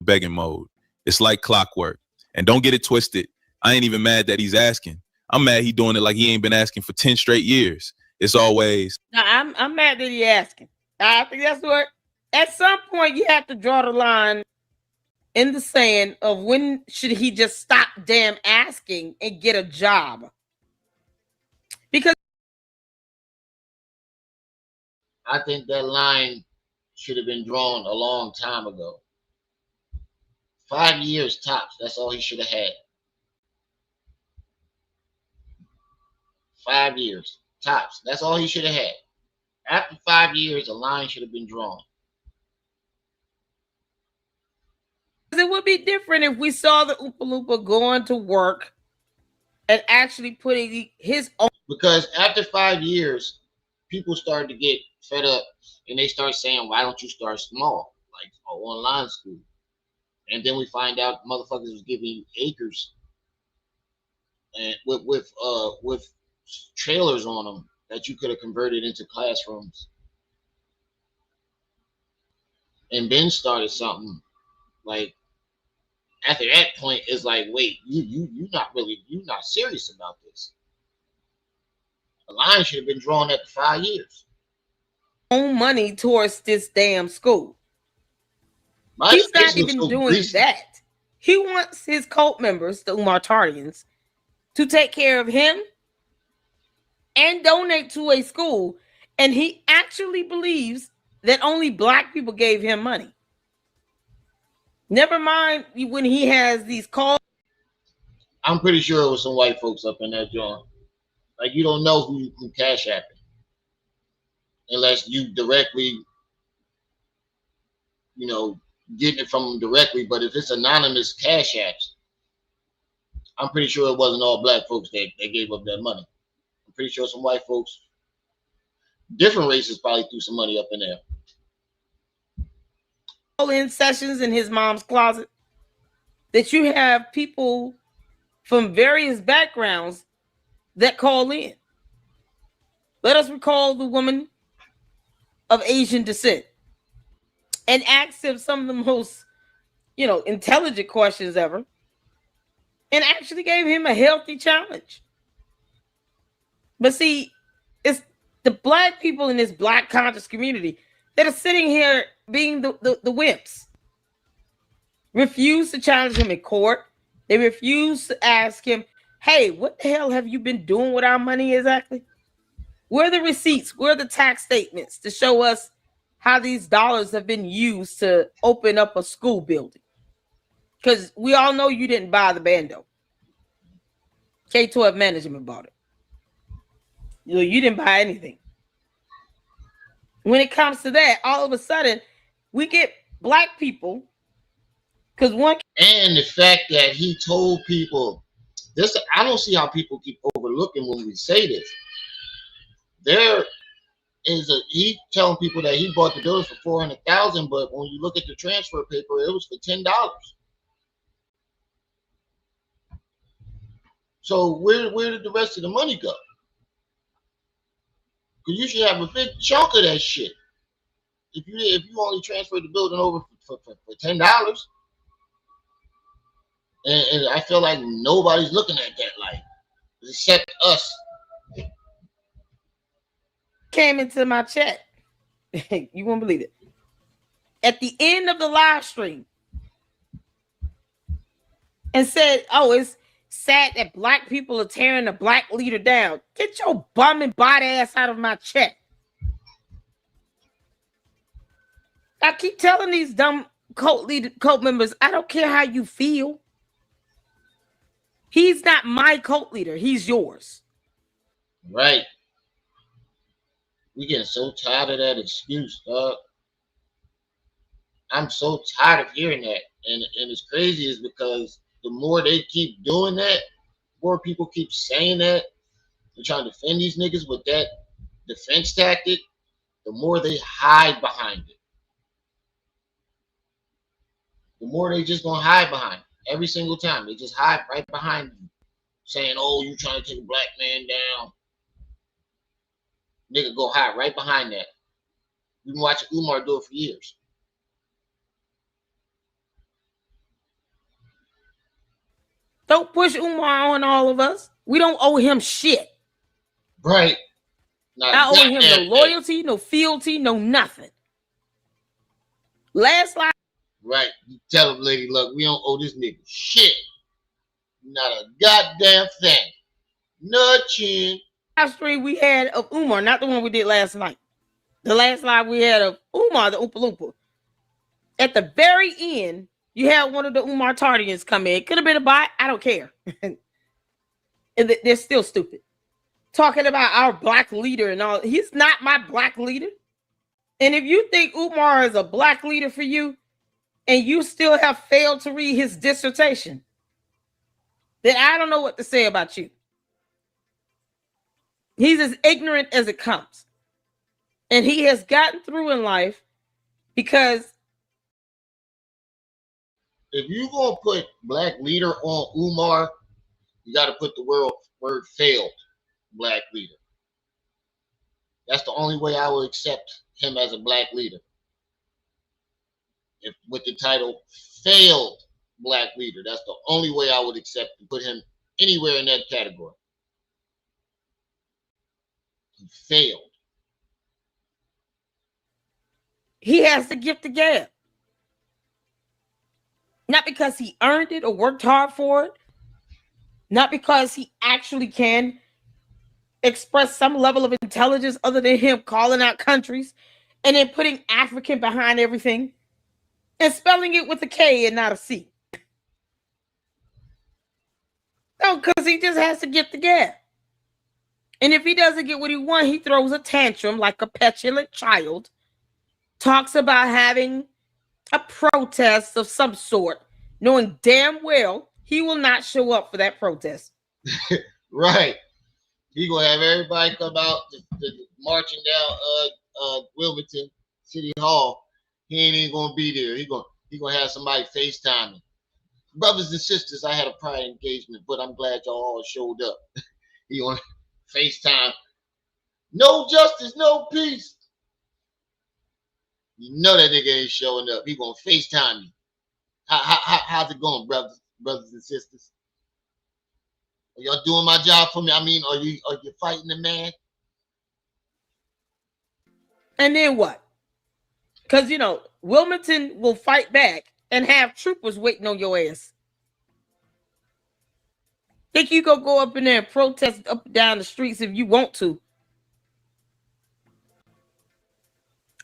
begging mode. It's like clockwork. And don't get it twisted. I ain't even mad that he's asking. I'm mad he doing it like he ain't been asking for 10 straight years. It's always. No, I'm mad that he asking. I think that's what. At some point, you have to draw the line in the sand of when should he just stop damn asking and get a job. Because I think that line should have been drawn a long time ago. 5 years tops. That's all he should have had. 5 years tops. That's all he should have had. After 5 years, a line should have been drawn. it would be different if we saw the Oompa Loompa going to work and actually putting his own. Because after 5 years, people started to get fed up and they start saying, why don't you start small? Like online school. And then we find out motherfuckers was giving you acres and with trailers on them that you could have converted into classrooms. And then started something like after that point, it's like, wait, you not serious about this. The line should have been drawn after 5 years. Own money towards this damn school. He's not even doing that. He wants his cult members, the Umar Tardians, to take care of him and donate to a school. And he actually believes that only black people gave him money. Never mind when he has these calls. I'm pretty sure it was some white folks up in that joint. Like, you don't know who cash apped unless you directly, getting it from them directly. But if it's anonymous cash apps, I'm pretty sure it wasn't all black folks that gave up that money. I'm pretty sure some white folks, different races, probably threw some money up in there. In sessions in his mom's closet, that you have people from various backgrounds that call in. Let us recall the woman of Asian descent and ask him some of the most, intelligent questions ever, and actually gave him a healthy challenge. But see, it's the black people in this black conscious community that are sitting here being the wimps. Refuse to challenge him in court. They refuse to ask him, hey, what the hell have you been doing with our money exactly? Where are the receipts? Where are the tax statements to show us how these dollars have been used to open up a school building? Because we all know you didn't buy the bando. K-12 management bought it. You didn't buy anything. When it comes to that, all of a sudden, we get black people because one. And the fact that he told people this, I don't see how people keep overlooking when we say this. There is he telling people that he bought the building for $400,000, but when you look at the transfer paper, it was for $10. So where did the rest of the money go? Because you should have a big chunk of that shit. If you only transferred the building over for $10, and I feel like nobody's looking at that like except us. came into my chat. You won't believe it. At the end of the live stream, and said, "Oh, it's sad that black people are tearing the black leader down." Get your bum and body ass out of my chat. I keep telling these dumb cult members, I don't care how you feel. He's not my cult leader. He's yours. Right. We getting so tired of that excuse, dog. I'm so tired of hearing that. And it's crazy is because the more they keep doing that, more people keep saying that, they're trying to defend these niggas with that defense tactic, the more they hide behind it. The more they just gonna hide behind it. Every single time. They just hide right behind you, saying, "Oh, you trying to take a black man down." Nigga, go hide right behind that. You've been watching Umar do it for years. Don't push Umar on all of us. We don't owe him shit. Right. I owe him no loyalty, no fealty, no nothing. Last live. Right. You tell him, lady, look, we don't owe this nigga shit. Not a goddamn thing. Nothing. Live stream we had of Umar, not the one we did last night. The last live we had of Umar, the Oompa Loompa. At the very end, you had one of the Umar Tardians come in. Could have been a bot. I don't care. And they're still stupid. Talking about our black leader and all. He's not my black leader. And if you think Umar is a black leader for you, and you still have failed to read his dissertation, then I don't know what to say about you. He's as ignorant as it comes. And he has gotten through in life because if you're going to put black leader on Umar, you got to put the word failed black leader. That's the only way I will accept him as a black leader. If with the title failed black leader, that's the only way I would accept to put him anywhere in that category. He failed. He has the gift of gab. Not because he earned it or worked hard for it. Not because he actually can express some level of intelligence other than him calling out countries and then putting African behind everything and spelling it with a K and not a C. No, because he just has to get the gab. And if he doesn't get what he wants, he throws a tantrum like a petulant child, talks about having a protest of some sort, knowing damn well he will not show up for that protest. Right. He gonna have everybody come out to marching down Wilmington City Hall. He ain't even gonna be there. He gonna have somebody FaceTiming. Brothers and sisters, I had a prior engagement, but I'm glad y'all all showed up. He gonna FaceTime. No justice, no peace. You know that nigga ain't showing up. He gonna FaceTime you. How's it going, brothers and sisters? Are y'all doing my job for me? I mean, are you fighting the man? And then what? Because, you know, Wilmington will fight back and have troopers waiting on your ass. Think you go up in there and protest up and down the streets if you want to.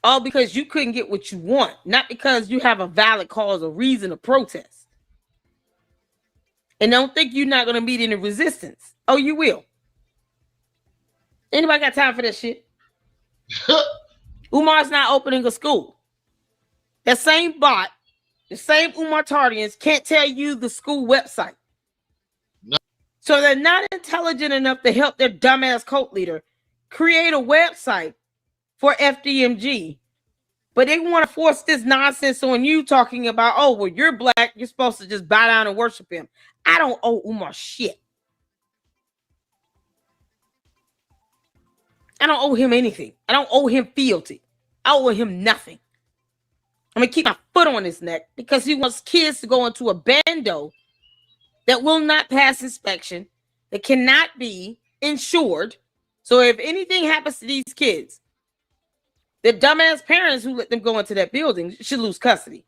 All because you couldn't get what you want, not because you have a valid cause or reason to protest. And don't think you're not going to meet any resistance. Oh, you will. Anybody got time for that shit? Umar's not opening a school. That same bot, the same Umar Tardians can't tell you the school website. No. So they're not intelligent enough to help their dumbass cult leader create a website for FDMG. But they want to force this nonsense on you talking about, oh, well, you're black. You're supposed to just bow down and worship him. I don't owe Umar shit. I don't owe him anything. I don't owe him fealty. I owe him nothing. I'm going to keep my foot on his neck because he wants kids to go into a bando that will not pass inspection, that cannot be insured, So if anything happens to these kids, the dumbass parents who let them go into that building should lose custody.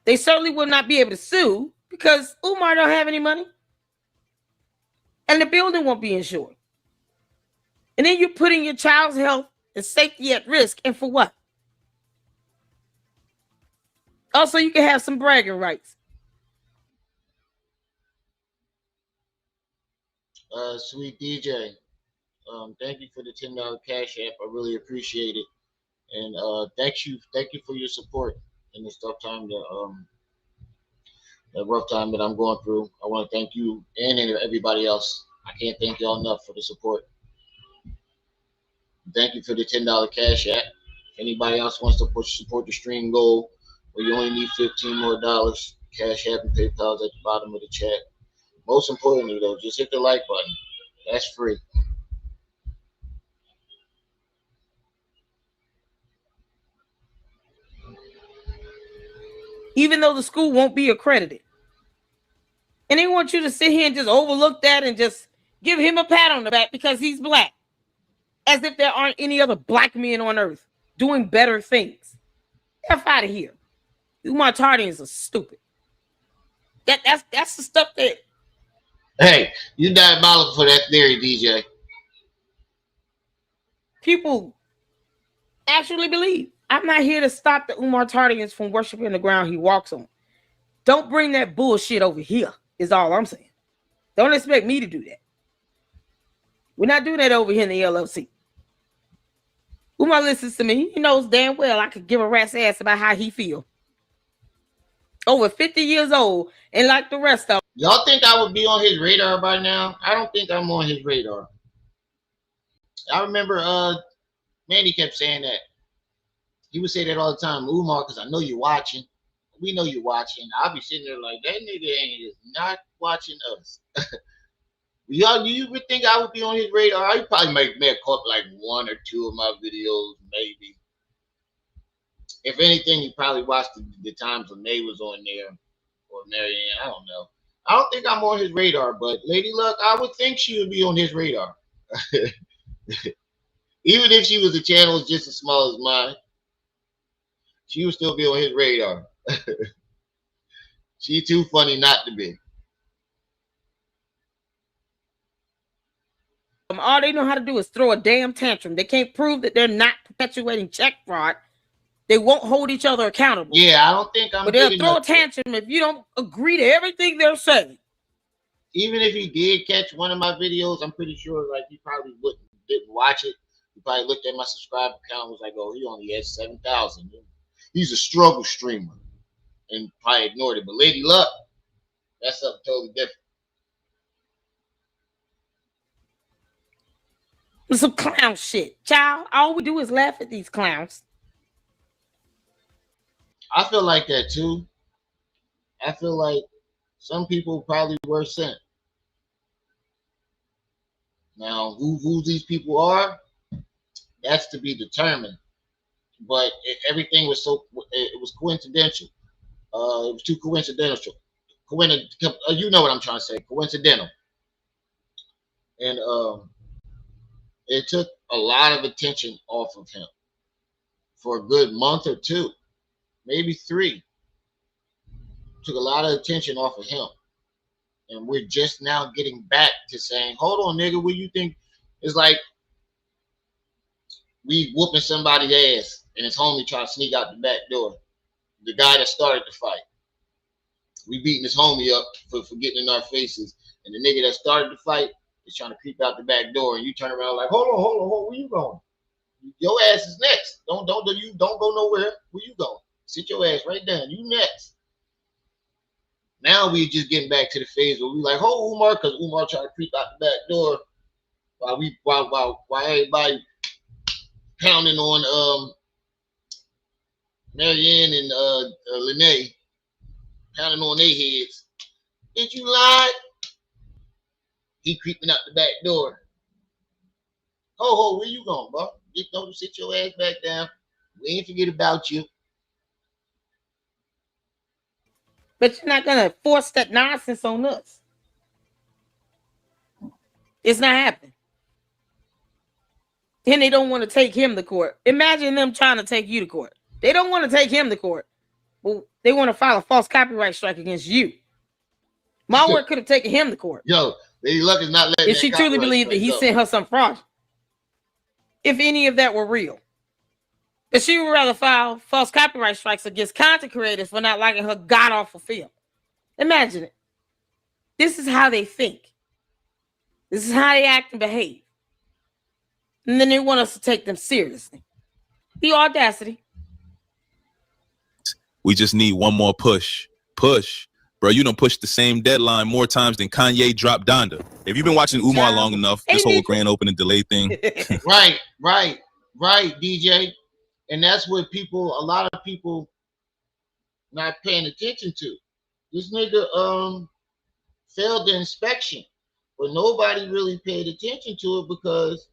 They certainly will not be able to sue because Umar don't have any money. And the building won't be insured. And then you're putting your child's health and safety at risk. And for what? Also, you can have some bragging rights. Sweet DJ, thank you for the $10 cash app. I really appreciate it. And thank you for your support in this tough time, that rough time that I'm going through. I want to thank you and everybody else. I can't thank y'all enough for the support. Thank you for the $10 cash app. If anybody else wants to support the stream goal, where you only need $15 more, cash app and PayPal's at the bottom of the chat. Most importantly, though, just hit the like button. That's free. Even though the school won't be accredited. And they want you to sit here and just overlook that and just give him a pat on the back because he's black. As if there aren't any other black men on earth doing better things. F out of here. Umar Tardians are stupid. That's the stuff that. Hey, you diabolical for that theory, DJ. People actually believe. I'm not here to stop the Umar Tardians from worshiping the ground he walks on. Don't bring that bullshit over here, is all I'm saying. Don't expect me to do that. We're not doing that over here in the LLC. Umar listens to me. He knows damn well I could give a rat's ass about how he feel. Over 50 years old, and like the rest of them. Y'all think I would be on his radar by now? I don't think I'm on his radar. I remember Manny kept saying that. He would say that all the time, Umar, because I know you're watching. We know you're watching. I'll be sitting there like, that nigga ain't not watching us. Y'all, you would think I would be on his radar? I probably may have caught like one or two of my videos, maybe. If anything, you probably watched the times when May was on there, or Marianne. I don't know. I don't think I'm on his radar, but Lady Luck, I would think she would be on his radar. Even if she was a channel just as small as mine, she would still be on his radar. She too funny not to be. All they know how to do is throw a damn tantrum. They can't prove that they're not perpetuating check fraud. They won't hold each other accountable. Yeah, I don't think I'm. But they'll throw a tantrum if you don't agree to everything they're saying. Even if he did catch one of my videos, I'm pretty sure like he probably didn't watch it. He probably looked at my subscribe account and was like, "Oh, he only has 7,000. He's a struggle streamer," and probably ignored it. But Lady Luck, that's something totally different. Some clown shit, child. All we do is laugh at these clowns. I feel like that too. I feel like some people probably were sent. Now, who these people are, that's to be determined. But everything was it was coincidental. It was too coincidental. You know what I'm trying to say? Coincidental. And it took a lot of attention off of him for a good month or two, maybe 3. Took a lot of attention off of him. And we're just now getting back to saying, hold on, nigga, what you think? It's like we whooping somebody's ass and his homie trying to sneak out the back door. The guy that started the fight. We beating his homie up for getting in our faces. And the nigga that started the fight is trying to creep out the back door, and you turn around like, hold on, where you going? Your ass is next. Don't go nowhere. Where you going? Sit your ass right down. You next. Now we just getting back to the phase where we like, oh, Umar, because Umar trying to creep out the back door while everybody pounding on Marianne and Lene, pounding on their heads. Did you lie? He creeping out the back door. Ho, where you going, bro? Don't sit your ass back down. We ain't forget about you. But you're not gonna force that nonsense on us. It's not happening. and they don't want to take him to court. Imagine them trying to take you to court. They don't want to take him to court. Well, they want to file a false copyright strike against you. My work could have taken him to court. Yo, Lady Luck is not letting if she truly believed that he sent her some fraud. If any of that were real. But she would rather file false copyright strikes against content creators for not liking her god-awful film. Imagine it. This is how they think. This is how they act and behave. And then they want us to take them seriously. The audacity. We just need one more push. Push. Bro, you done pushed the same deadline more times than Kanye dropped Donda. If you've been watching Umar long enough, this whole grand opening delay thing. Right, DJ. And that's what a lot of people not paying attention to. This nigga failed the inspection, but nobody really paid attention to it because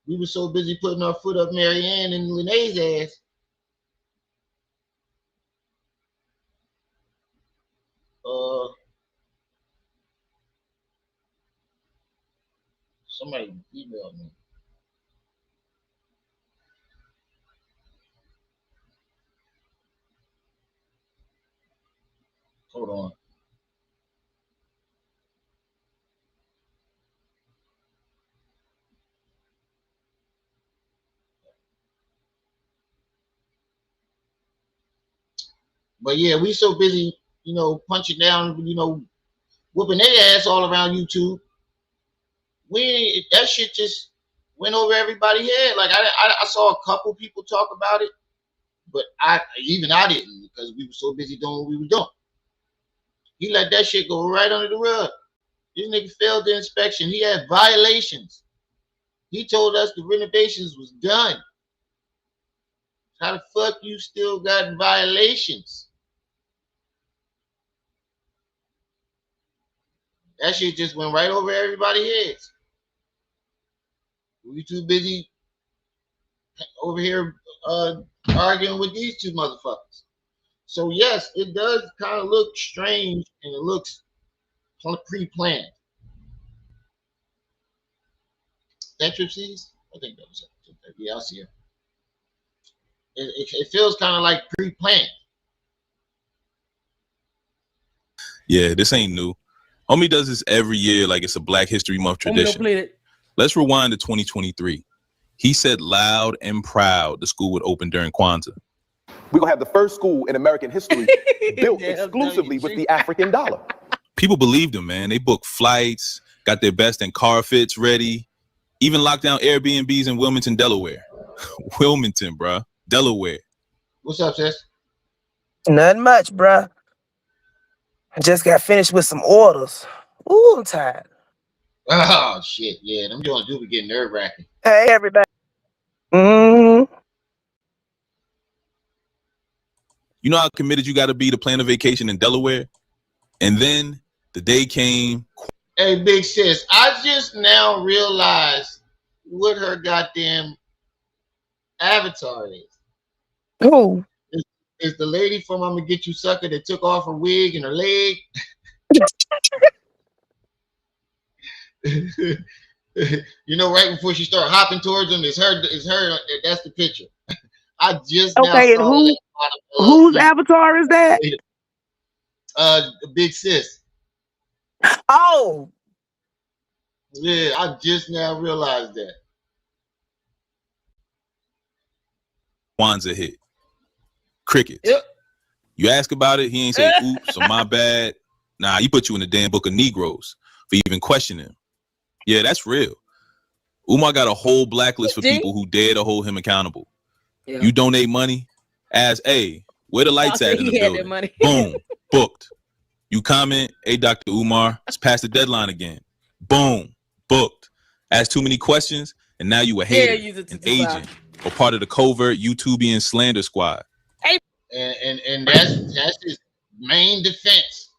we were so busy putting our foot up Marianne and Lene's ass. Somebody emailed me. Hold on. But yeah, we so busy, punching down, whooping their ass all around YouTube. That shit just went over everybody's head. Like I saw a couple people talk about it, but I didn't because we were so busy doing what we were doing. He let that shit go right under the rug. This nigga failed the inspection. He had violations. He told us the renovations was done. How the fuck you still got violations? That shit just went right over everybody's heads. We too busy over here arguing with these two motherfuckers. So yes, it does kind of look strange and it looks pre-planned. That Trip C's? I think that was it. Yeah, I see it. It feels kind of like pre-planned. Yeah, this ain't new. Homie does this every year like it's a Black History Month tradition. Let's rewind to 2023. He said loud and proud the school would open during Kwanzaa. We're going to have the first school in American history built exclusively with the African dollar. People believed him, man. They booked flights, got their best in car fits ready, even locked down Airbnbs in Wilmington, Delaware. Wilmington, bruh. Delaware. What's up, sis? Nothing much, bruh. I just got finished with some orders. Ooh, I'm tired. Oh, shit. Yeah, them joints do be getting nerve-wracking. Hey, everybody. Mm-hmm. You know how committed you got to be to plan a vacation in Delaware? And then the day came. Hey, big sis, I just now realized what her goddamn avatar is. Who? Is the lady from I'm Gonna Get You Sucker that took off her wig and her leg. Right before she started hopping towards him, it's her, that's the picture. I just okay, and whose avatar is that? Big sis. Oh. Yeah, I just now realized that. Kwanzaa hit. Crickets. Yep. You ask about it, he ain't say oops or my bad. Nah, he put you in the damn book of Negroes for even questioning him. Yeah, that's real. Umar got a whole blacklist for people who dare to hold him accountable. Yeah. You donate money, ask, hey, where the lights at in the building? Boom, booked. You comment, hey, Dr. Umar, it's past the deadline again. Boom, booked. Ask too many questions, and now you a hater, an agent, or part of the covert YouTubian slander squad. Hey. And that's his main defense.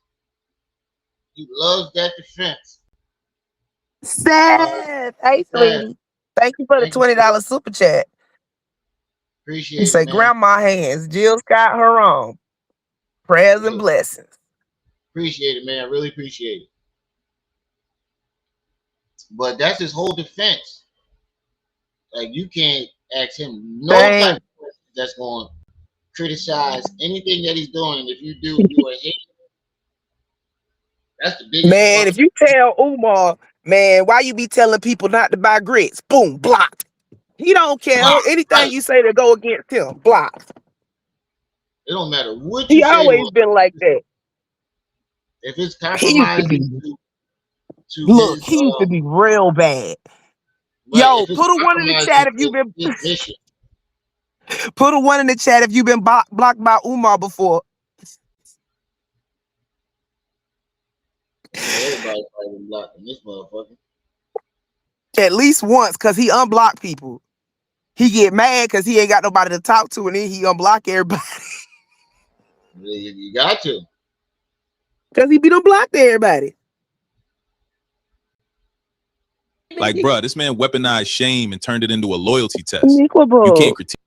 He loves that defense. Seth, hey, sweetie. Thank you for the $20 super chat. Appreciate it. He say, Grandma hands, Jill's got her own. Prayers and blessings. Appreciate it, man. I really appreciate it. But that's his whole defense. Like you can't ask him no type Man, of question that's going to criticize anything that he's doing. And if you do, you a hater. That's the biggest man, fucking. if you tell Umar, man, why you be telling people not to buy grits? Boom, blocked. He don't care. Block. Anything Right. you say to go against him, blocked. It don't matter what you He say to always him. been like that. If it's He used to be, compromising to look, his he used to be real bad. right, Yo, if it's put a one in the compromising chat if you've been, his mission, put a one in the chat if you've been blocked by Umar before. everybody probably blocking this motherfucker. At least once, cause he unblocked people. He get mad cause he ain't got nobody to talk to, and then he unblock everybody. You got to. Cause he be done blocked everybody. Like, bruh, this man weaponized shame and turned it into a loyalty test. Equable. You can't critique.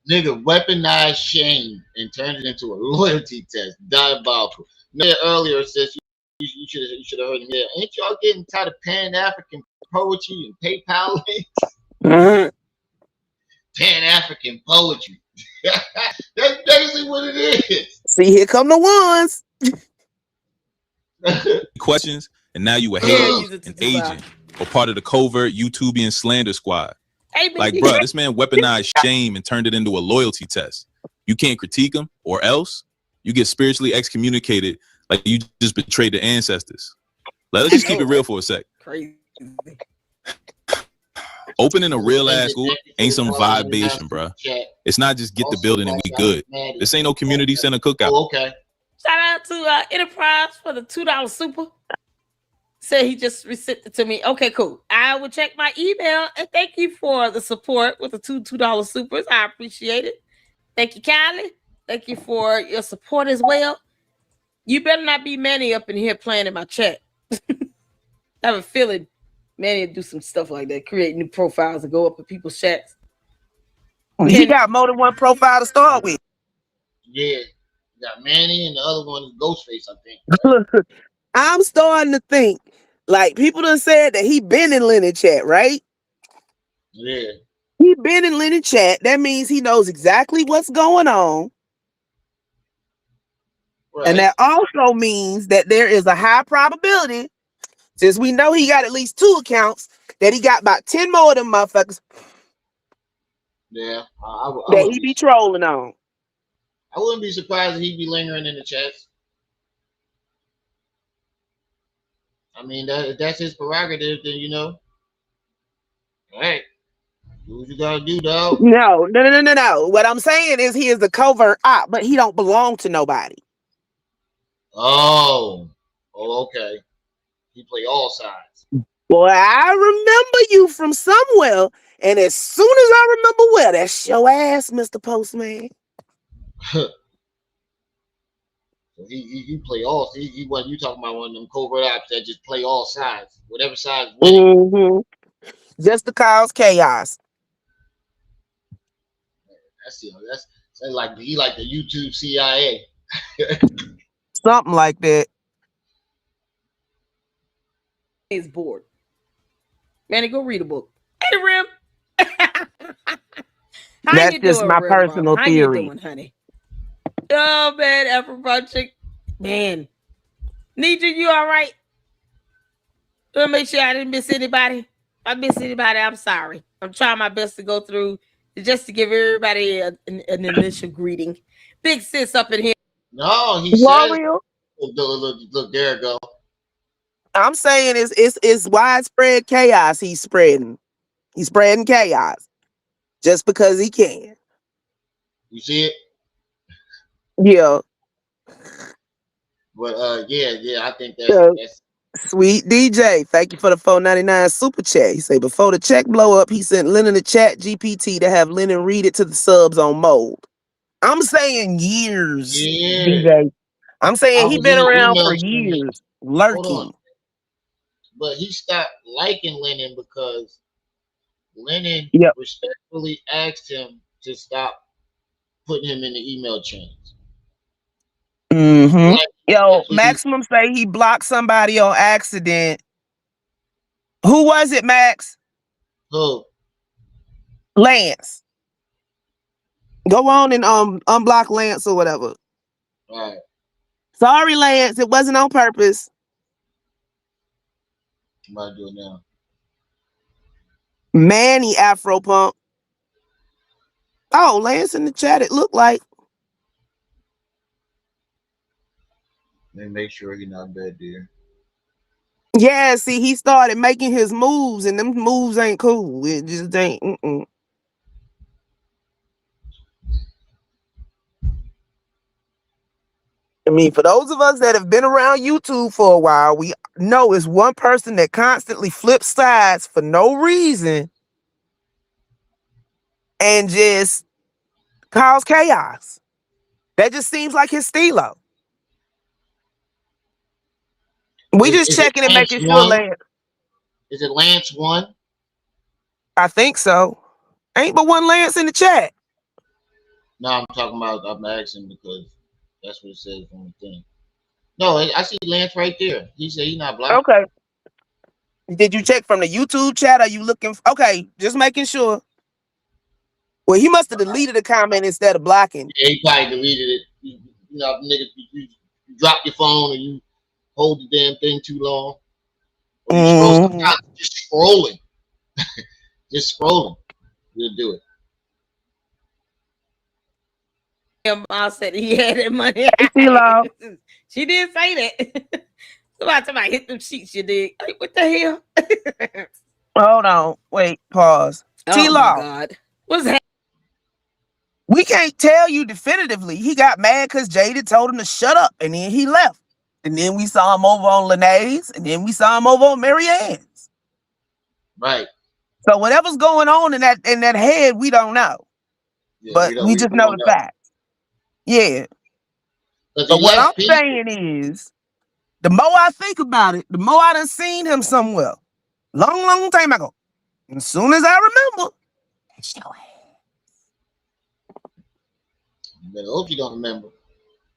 Nigga weaponized shame and turned it into a loyalty test. Diabolical. Nigga earlier says you should have heard him. Yeah, ain't y'all getting tired of Pan African poetry and PayPal links? Pan African poetry. That's basically what it is. See, here come the ones. Questions, and now you a hater, an agent, or part of the covert YouTubian slander squad. Like, bruh, this man weaponized shame and turned it into a loyalty test. You can't critique him, or else you get spiritually excommunicated like you just betrayed the ancestors. Let's just keep it real for a sec. Crazy. Opening a real ass school ain't some vibration, bruh. It's not just get the building and we good. This ain't no community center cookout. Oh, okay. Shout out to Enterprise for the $2 super. Said he just received it to me. Okay, cool. I will check my email and thank you for the support with the $2 supers. I appreciate it. Thank you, Kylie. Thank you for your support as well. You better not be Manny up in here playing in my chat. I have a feeling Manny do some stuff like that, create new profiles and go up in people's chats. He got more than one profile to start with. Yeah. You got Manny and the other one is Ghostface, I think. Look, I'm starting to think, like, people done said that he been in Lennon chat, right? Yeah. He been in Lennon chat. That means he knows exactly what's going on. Right. And that also means that there is a high probability, since we know he got at least 2 accounts, that he got about 10 more of them motherfuckers. Yeah. That he be trolling on. I wouldn't be surprised if he'd be lingering in the chats. I mean, if that's his prerogative, then, you know. All right. Do what you gotta do, dog. No. What I'm saying is he is the covert op, but he don't belong to nobody. Oh, okay. He play all sides. Boy, I remember you from somewhere, and as soon as I remember where, that's your ass, Mr. Postman. So he play all. He what you talking about? One of them covert ops that just play all sides, whatever side winning. Just to cause chaos. That's like he like the YouTube CIA. Something like that. He's bored. Manny, go read a book. Hey, Rim. That's just doing, my Rim, personal How theory. You doing, honey? Oh man, Afro Project. Man. Nidra, you all right? Let me make sure I didn't miss anybody. If I missed anybody, I'm sorry. I'm trying my best to go through just to give everybody an initial greeting. Big sis up in here. No, he said. Look, there it go. I'm saying it's widespread chaos he's spreading. He's spreading chaos just because he can. You see it? Yeah. But yeah, I think that's Sweet DJ. Thank you for the $4.99 super chat. He say before the check blow up, he sent Lennon the chat GPT to have Lennon read it to the subs on mold. I'm saying years, DJ. I'm saying he been around for years, lurking. But he stopped liking Lennon because Lennon respectfully asked him to stop putting him in the email chains. Yo, Maximum say he blocked somebody on accident Who was it, Max? Who? Lance. Go on and unblock Lance or whatever. All right. Sorry, Lance. It wasn't on purpose. I'm about to do it now. Manny Afro Pump. Oh, Lance in the chat, it looked like. Let me make sure you're not bad, dear. Yeah, see, he started making his moves, and them moves ain't cool. It just ain't. I mean, for those of us that have been around YouTube for a while, we know it's one person that constantly flips sides for no reason and just cause chaos. That just seems like his stilo. We just checking and making sure Lance. Is it Lance 1? I think so. Ain't but one Lance in the chat. No, I'm talking about, I'm asking because that's what it says on the thing. No, I see Lance right there. He said he's not black. Okay. Did you check from the YouTube chat? Are you looking? Okay, just making sure. Well, he must have deleted the comment instead of blocking. Yeah, he probably deleted it. You know, niggas, you drop your phone and you hold the damn thing too long. Or you scroll sometimes, just scrolling. Just scrolling. You'll do it. I said he had that money. She didn't say that. Somebody hit them sheets, you dig? Like, what the hell? Hold on. Wait, pause. Oh T-Law. my God. What's that? We can't tell you definitively. He got mad because Jada told him to shut up, and then he left. And then we saw him over on Lenae's, and then we saw him over on Marianne's. Right. So whatever's going on in that head, we don't know. Yeah, but we just know the facts. Yeah. But what I'm saying is, the more I think about it, the more I done seen him somewhere. Long time ago. As soon as I remember, it's your ass. I hope you don't remember.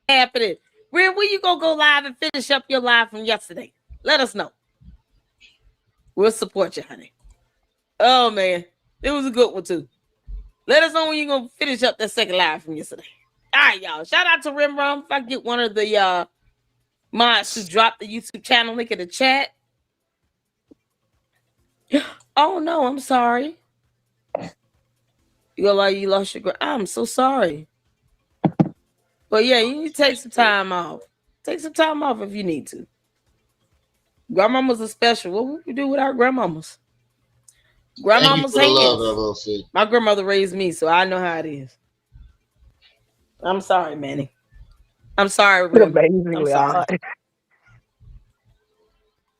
Happening. Where you go live and finish up your live from yesterday? Let us know. We'll support you, honey. Oh man, it was a good one too. Let us know when you're gonna finish up that second live from yesterday. All right, y'all. Shout out to Rimrum. If I get one of the mods to drop the YouTube channel link in the chat. Oh no, I'm sorry. You lost your I'm so sorry. But yeah, you need to take some time off. Take some time off if you need to. Grandmamas are special. What would we do without grandmamas? Grandmamas hang us. My grandmother raised me, so I know how it is. I'm sorry, Manny. I'm sorry, Rim. I'm sorry.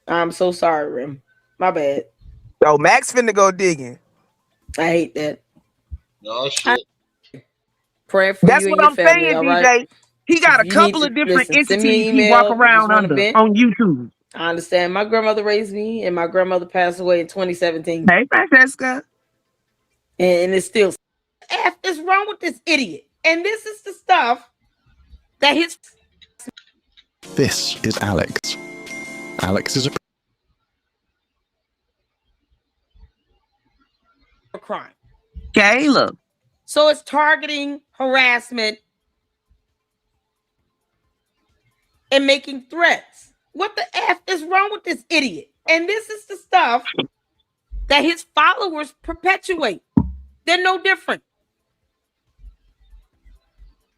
I'm so sorry, Rim. My bad. Oh, Max finna go digging. I hate that. No shit. Pray for That's you what and your I'm family, saying, all DJ. Right? He got a couple of different entities he walk around under on YouTube. I understand. My grandmother raised me, and my grandmother passed away in 2017. Hey, Francesca. And it's still F is wrong with this idiot. And this is the stuff that his. This is Alex. Alex is a crime. Okay, look. So it's targeting, harassment, and making threats. What the F is wrong with this idiot? And this is the stuff that his followers perpetuate. They're no different.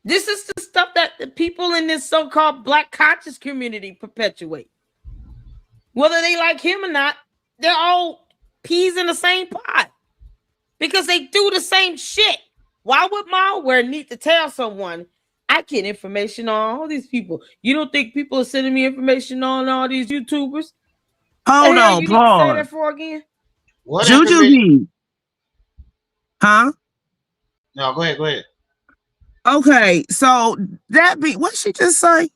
This is the stuff that the people in this so-called Black conscious community perpetuate. Whether they like him or not, they're all peas in the same pot because they do the same shit. Why would malware need to tell someone, I get information on all these people? You don't think people are sending me information on all these YouTubers? Hold on, you need to say that for again? What Juju? Huh? No, go ahead. Okay, so that be what she just say?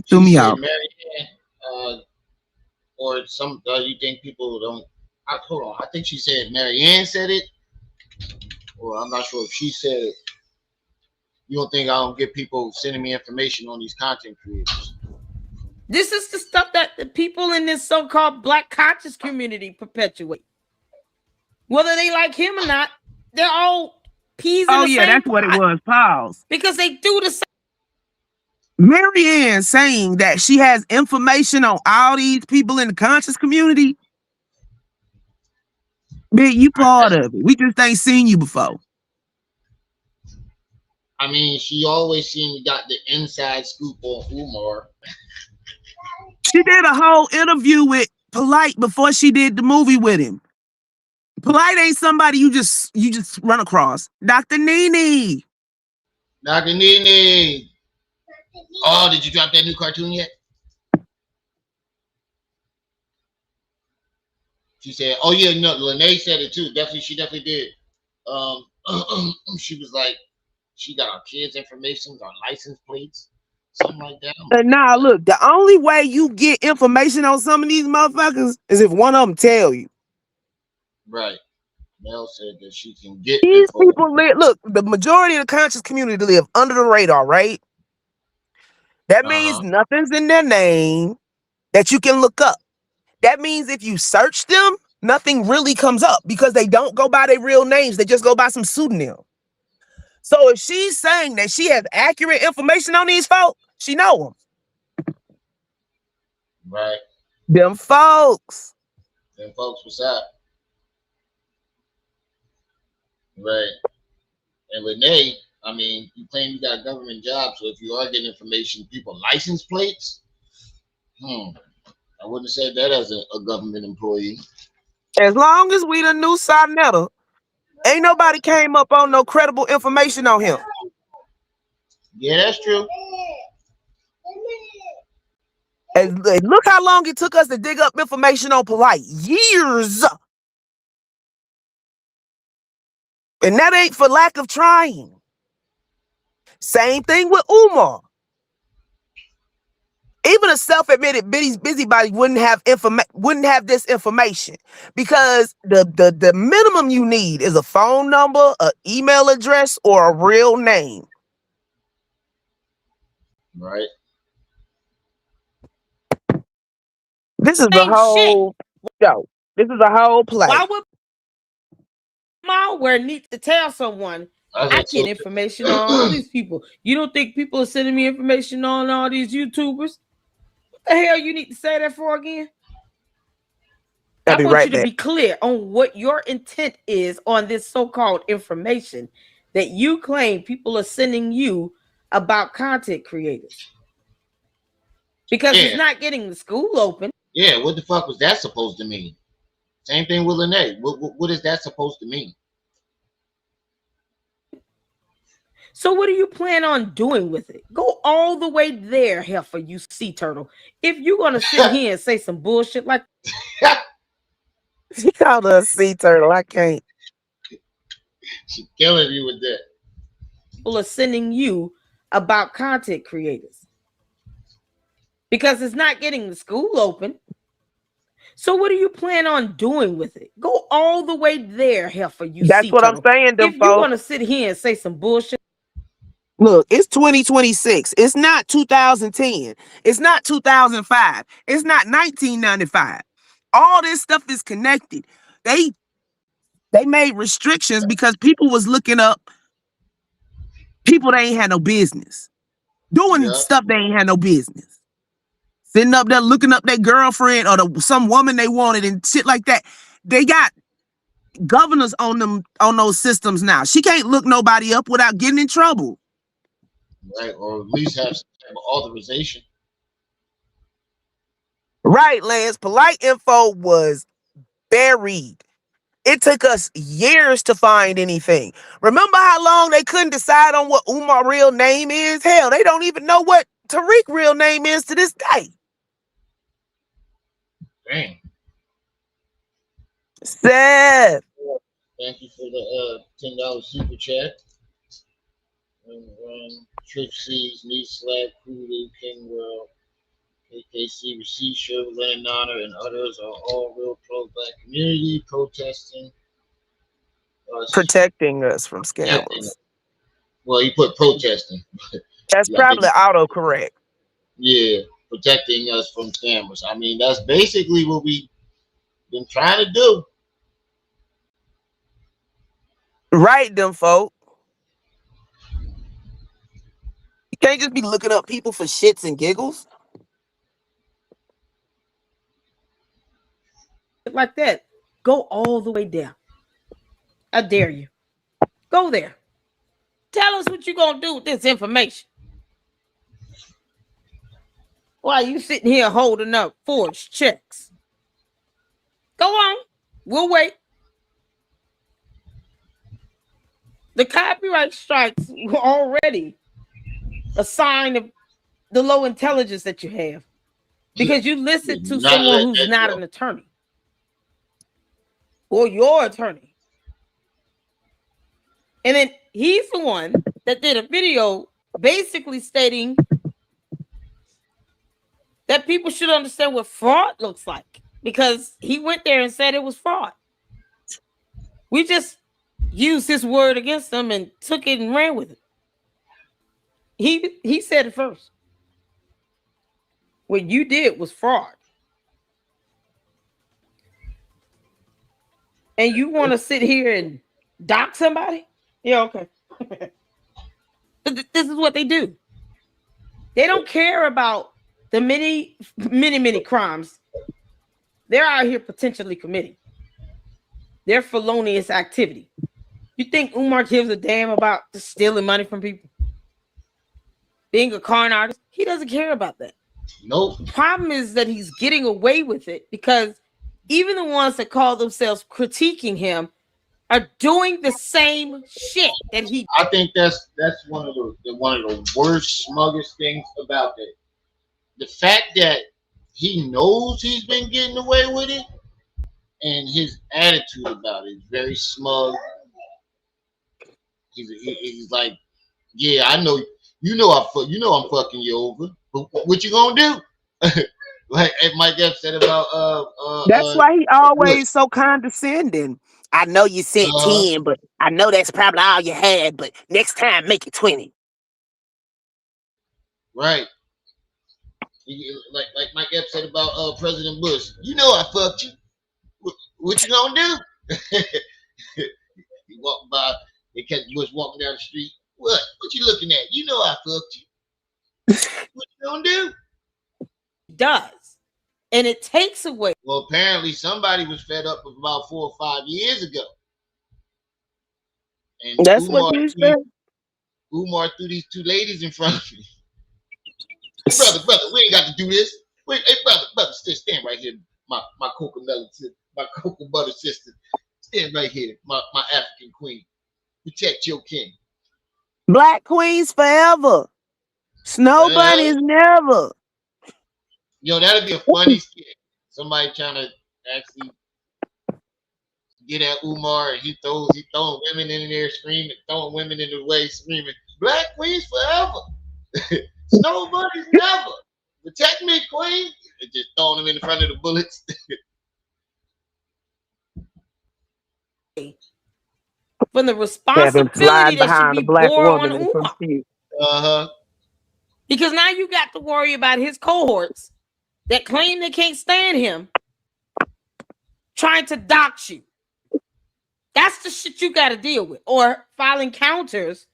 Threw me out. Or some you think people don't? Hold on, I think she said Marianne said it, or I'm not sure if she said it. You don't think I don't get people sending me information on these content creators? This is the stuff that the people in this so-called black conscious community perpetuate. Whether they like him or not, they're all peas in the same that's what it pot. was. Pause. Because they do the same. Marianne saying that she has information on all these people in the conscious community. Man, you part of it. We just ain't seen you before. I mean, she always seemed got the inside scoop on Umar. She did a whole interview with Polite before she did the movie with him. Polite ain't somebody you just run across. Dr. Nene. Dr. Nene. Oh, did you drop that new cartoon yet? She said, "Oh yeah, no." Lene said it too. Definitely, she definitely did. She was like, she got our kids' information, our license plates, something like that. Nah, look, the only way you get information on some of these motherfuckers is if one of them tell you. Right. Mel said that she can get these people live. Look, the majority of the conscious community live under the radar, right? That means nothing's in their name that you can look up. That means if you search them, nothing really comes up because they don't go by their real names. They just go by some pseudonym. So if she's saying that she has accurate information on these folks, she know them. Right. Them folks. Them folks, what's up? Right. And Lene, I mean, you claim you got a government job, so if you are getting information, people license plates, I wouldn't have said that as a government employee. As long as we the new Sonetta, ain't nobody came up on no credible information on him. Yeah, that's true. And look how long it took us to dig up information on Polite. Years. And that ain't for lack of trying. Same thing with Umar. Even a self-admitted busybody wouldn't have this information because the minimum you need is a phone number, an email address, or a real name. Right. This is the whole show. This is a whole play. Why would malware need to tell someone I get information on all these people? You don't think people are sending me information on all these YouTubers? What the hell you need to say that for again? I want you to be clear on what your intent is on this so-called information that you claim people are sending you about content creators. Because it's not getting the school open. Yeah, what the fuck was that supposed to mean? Same thing with Lene. What is that supposed to mean? So what do you plan on doing with it? Go all the way there, heifer, you sea turtle. If you're going to sit here and say some bullshit like she called her a sea turtle. I can't. She's killing you with that. People are sending you about content creators. Because it's not getting the school open. So what do you plan on doing with it? Go all the way there, heifer, you That's what I'm saying, if you're going to sit here and say some bullshit. Look, it's 2026. It's not 2010. It's not 2005. It's not 1995. All this stuff is connected. They made restrictions because people was looking up people they ain't had no business. Doing stuff they ain't had no business. Sitting up there looking up their girlfriend or some woman they wanted and shit like that. They got governors on them on those systems now. She can't look nobody up without getting in trouble. Right, or at least have some type of authorization. Right, Lance. Polite info was buried. It took us years to find anything. Remember how long they couldn't decide on what Umar's real name is? Hell, they don't even know what Tariq's real name is to this day. Dang. Seth. Thank you for the $10 super chat. Trixie's, Me Slap, Hulu, King World, KKC, Receipt Shirt, Lennon Honor, and others are all real pro-black community protesting. Protecting us from scammers. Well, you put protesting. That's probably autocorrect. Yeah. protecting us from cameras. I mean, that's basically what we've been trying to do. Right, them folk. You can't just be looking up people for shits and giggles. Like that. Go all the way down. I dare you. Go there. Tell us what you're going to do with this information. Why are you sitting here holding up forged checks? Go on. We'll wait. The copyright strikes were already a sign of the low intelligence that you have. Because you listen to someone who's not an attorney. Or your attorney. And then he's the one that did a video basically stating that people should understand what fraud looks like. Because he went there and said it was fraud. We just used his word against them and took it and ran with it. He said it first. What you did was fraud. And you want to sit here and dock somebody? Yeah, okay. This is what they do. They don't care about the many crimes they're out here potentially committing. They're felonious activity. You think Umar gives a damn about stealing money from people? Being a con artist? He doesn't care about that. Nope. The problem is that he's getting away with it because even the ones that call themselves critiquing him are doing the same shit that he. I think that's one of the worst, smuggest things about that. The fact that he knows he's been getting away with it, and his attitude about it is very smug. He's like, yeah, I know, I'm fucking you over, but what you gonna do? Like Mike F said about that's why he always so condescending. I know you said 10, but I know that's probably all you had, but next time make it 20. Right. Like Mike Epps said about President Bush. You know I fucked you. What you gonna do? He walked by, they catch Bush walking down the street. What you looking at? You know I fucked you. What you gonna do? Does. And it takes away. Well, apparently somebody was fed up with about 4 or 5 years ago. And that's what you said. Umar threw these two ladies in front of me. Hey, brother, we ain't got to do this. Wait, hey, brother, stand right here. My cocoa butter sister. Stand right here, my African queen. Protect your king. Black queens forever. Snow bunnies never. Yo, that'd be a funny skit. Somebody trying to actually get at Umar, and he throwing women in there screaming, throwing women in the way screaming, "Black queens forever, snow bunnies never, protect me, queen!" And just throwing them in front of the bullets. From the responsibility that should be borne on Umar. Because now you got to worry about his cohorts that claim they can't stand him trying to dox you. That's the shit you got to deal with. Or filing counters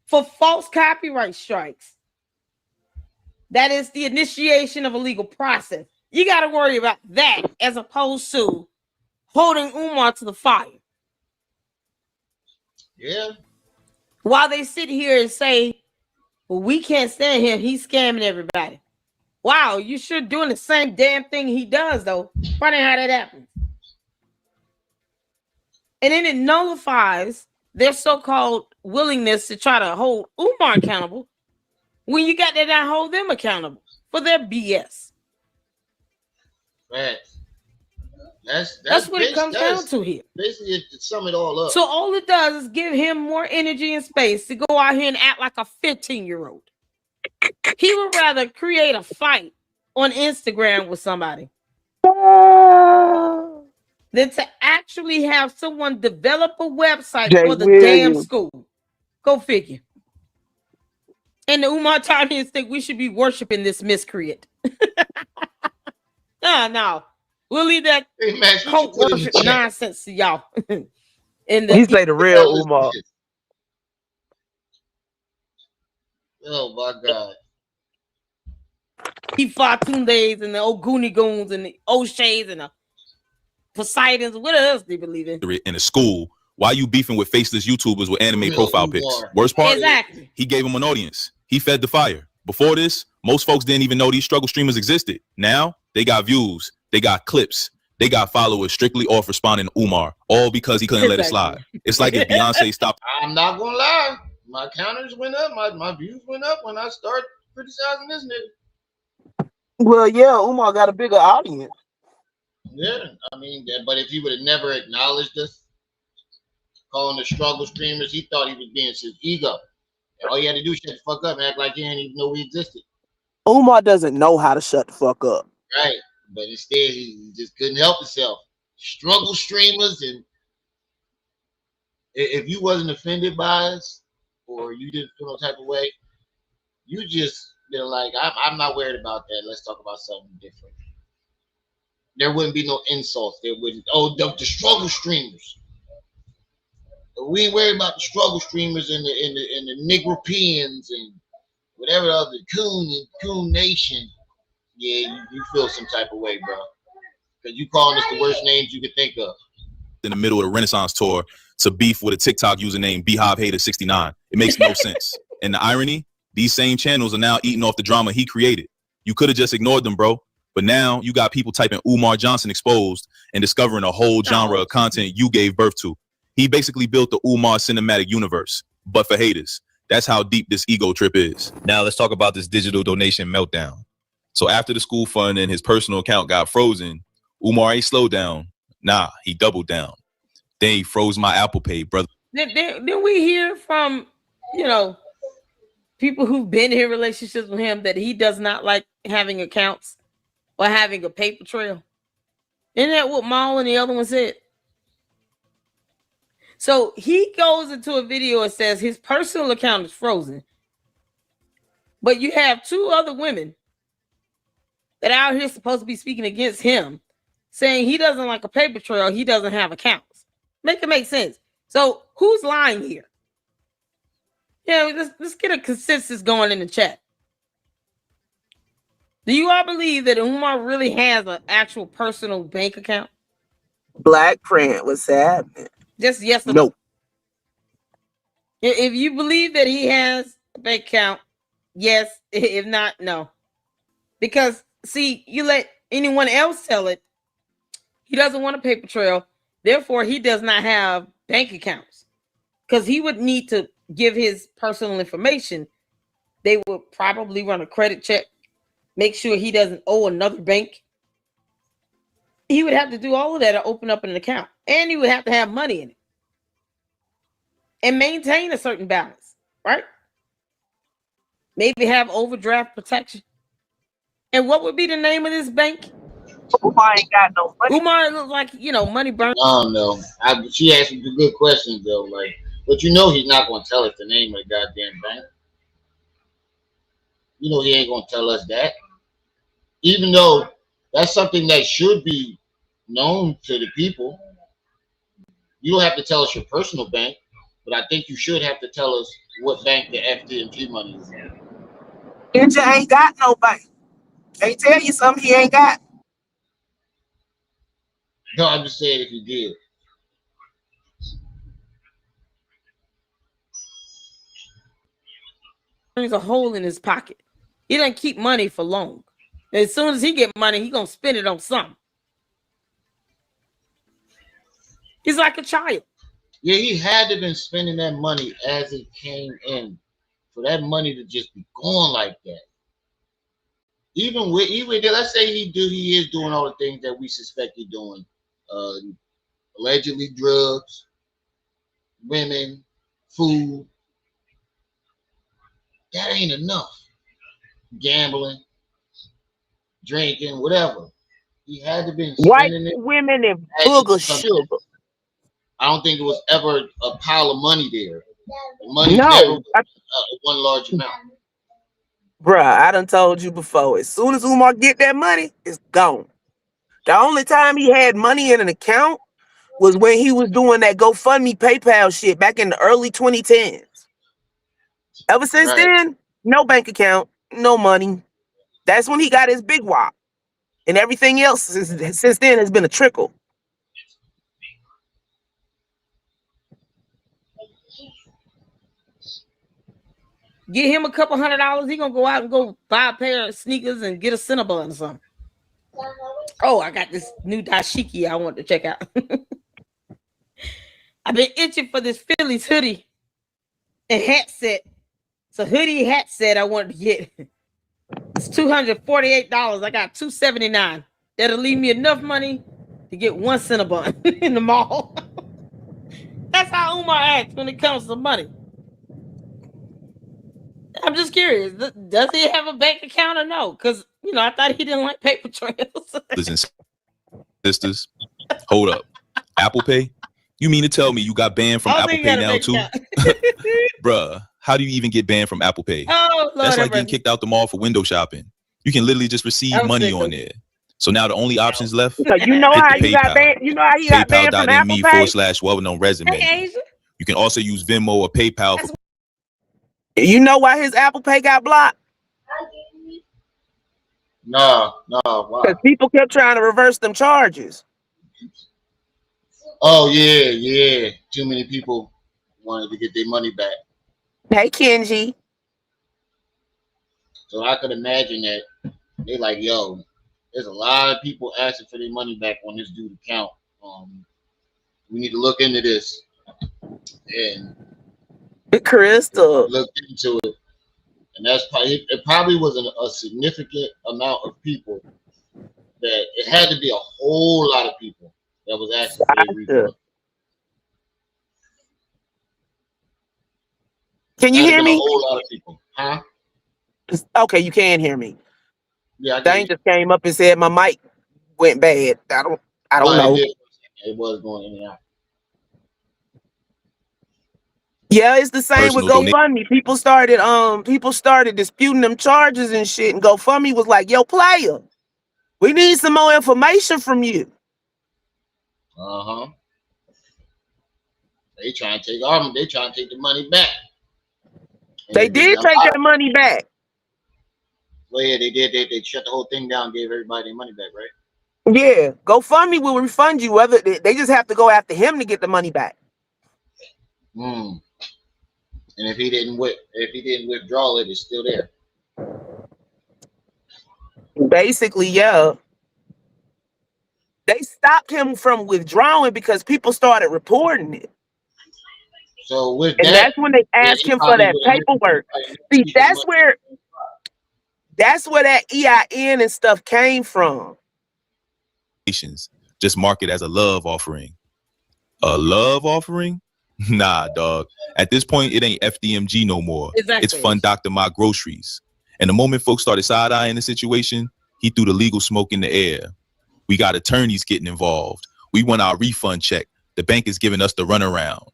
for false copyright strikes. That is the initiation of a legal process. You got to worry about that as opposed to holding Umar to the fire. Yeah. While they sit here and say, well, we can't stand him. He's scamming everybody. Wow, you sure doing the same damn thing he does, though. Funny how that happens. And then it nullifies their so-called willingness to try to hold Umar accountable when you got to not hold them accountable for their BS. Right. That's what it comes down to here. Basically, to sum it all up. So all it does is give him more energy and space to go out here and act like a 15-year-old. He would rather create a fight on Instagram with somebody than to actually have someone develop a website for the damn school. Go figure. And the Umar Tardians think we should be worshiping this miscreant. No. We'll leave that cult worship nonsense to y'all. He say the real Umar. Oh my God. The Fatundes and the Oguni Goons and the O'Sheas and the Poseidons. What else do you believe in? In a school, why you beefing with faceless YouTubers with anime profile pics? Worst part, exactly. He gave them an audience. He fed the fire. Before this, most folks didn't even know these struggle streamers existed. Now, they got views. They got clips. They got followers strictly off responding to Umar, all because he couldn't let it slide. It's like if Beyonce stopped. I'm not gonna lie. My counters went up. My views went up when I started criticizing this nigga. Well, yeah, Umar got a bigger audience. Yeah, I mean, but if he would have never acknowledged us, calling the struggle streamers, he thought he was being his ego. And all he had to do was shut the fuck up and act like he didn't even know we existed. Umar doesn't know how to shut the fuck up. Right, but instead he just couldn't help himself. Struggle streamers, and if you wasn't offended by us or you didn't feel no type of way, you just been like, I'm not worried about that. Let's talk about something different. There wouldn't be no insults. There wouldn't. Oh, the struggle streamers. We ain't worried about the struggle streamers and the Negropeans and whatever other coon nation. Yeah, you feel some type of way, bro. Because you calling us the worst names you could think of. In the middle of the Renaissance tour to beef with a TikTok username BeehiveHater69. It makes no sense. And the irony, these same channels are now eating off the drama he created. You could have just ignored them, bro. But now you got people typing Umar Johnson exposed and discovering a whole genre of content you gave birth to. He basically built the Umar cinematic universe, but for haters. That's how deep this ego trip is. Now let's talk about this digital donation meltdown. So after the school fund and his personal account got frozen, Umar ain't slowed down. Nah, he doubled down. Then he froze my Apple Pay, brother. Then we hear from, people who've been in relationships with him that he does not like having accounts or having a paper trail. Isn't that what Maul and the other one said? So he goes into a video and says his personal account is frozen. But you have two other women that are out here supposed to be speaking against him, saying he doesn't like a paper trail, he doesn't have accounts. Make it make sense. So who's lying here? Let's get a consensus going in the chat. Do you all believe that Umar really has an actual personal bank account? Black Print, what's happening? Just yes or no. If you believe that he has a bank account, yes. If not, no. Because, see, you let anyone else tell it, he doesn't want a paper trail. Therefore, he does not have bank accounts. Because he would need to give his personal information. They would probably run a credit check, make sure he doesn't owe another bank. He would have to do all of that to open up an account. And he would have to have money in it. And maintain a certain balance, right? Maybe have overdraft protection. And what would be the name of this bank? Umar ain't got no money. Umar looks like, money burns. I don't know. She asked me the good questions, though. But he's not going to tell us the name of the goddamn bank. He ain't going to tell us that. Even though that's something that should be known to the people. You don't have to tell us your personal bank, but I think you should have to tell us what bank the FDMG money is in. NJ ain't got no bank. They tell you something he ain't got. No, I'm just saying if he did. There's a hole in his pocket. He doesn't keep money for long. As soon as he get money, he gonna spend it on something. He's like a child. Yeah, he had to been spending that money as it came in for that money to just be going like that. Even let's say he is doing all the things that we suspect he's doing. Allegedly drugs, women, food. That ain't enough. Gambling, drinking, whatever. He had to be white spending it. Women and booger sugar. I don't think it was ever a pile of money there. The money never was one large amount. Bruh, I done told you before. As soon as Umar get that money, it's gone. The only time he had money in an account was when he was doing that GoFundMe PayPal shit back in the early 2010s. Ever since then, no bank account, no money. That's when he got his big wop. And everything else since then has been a trickle. Get him a couple $100, he gonna go out and go buy a pair of sneakers and get a Cinnabon or something. Oh, I got this new dashiki I want to check out. I've been itching for this Phillies hoodie and hat set. It's a hoodie hat set I wanted to get. It's $248. I got $279. That'll leave me enough money to get one Cinnabon in the mall. That's how Umar acts when it comes to money. I'm just curious. Does he have a bank account or no? Because, I thought he didn't like paper trails. Listen, sisters, hold up. Apple Pay? You mean to tell me you got banned from Apple Pay now too? Bruh, how do you even get banned from Apple Pay? Oh, Lord, that's like getting kicked out the mall for window shopping. You can literally just receive money on there. So now the only options left. So you know how you got banned? You know how you got banned from Apple Pay? PayPal.me/well-known resume. Hey, you can also use Venmo or PayPal. You know why his Apple Pay got blocked? No, why? Because people kept trying to reverse them charges. Oh, yeah. Too many people wanted to get their money back. Hey, Kenji. So I could imagine that they like, yo, there's a lot of people asking for their money back on this dude account. We need to look into this. And Crystal looked into it. And that's probably, it probably was a significant amount of people that it had to be a whole lot of people that was asking for their refund. Can you hear me? A whole lot of people, huh? Okay, you can hear me. Yeah, Dane just came up and said my mic went bad. I don't know. It was going in and out. Yeah, it's the same with GoFundMe. People started disputing them charges and shit, and GoFundMe was like, "Yo, player, we need some more information from you." They trying to take the money back. And they did take that money back. Well, yeah, they did. They shut the whole thing down, gave everybody their money back, right? Yeah, GoFundMe will refund you. Whether they just have to go after him to get the money back. And if he didn't withdraw it, it's still there. Basically, yeah. They stopped him from withdrawing because people started reporting it. So that's when they asked him for that paperwork. See, that's where that EIN and stuff came from. Just mark it as a love offering. A love offering? Nah, dog. At this point, it ain't FDMG no more. Exactly. It's Fund Dr. My Groceries. And the moment folks started side-eyeing the situation, he threw the legal smoke in the air. We got attorneys getting involved. We want our refund check. The bank is giving us the runaround.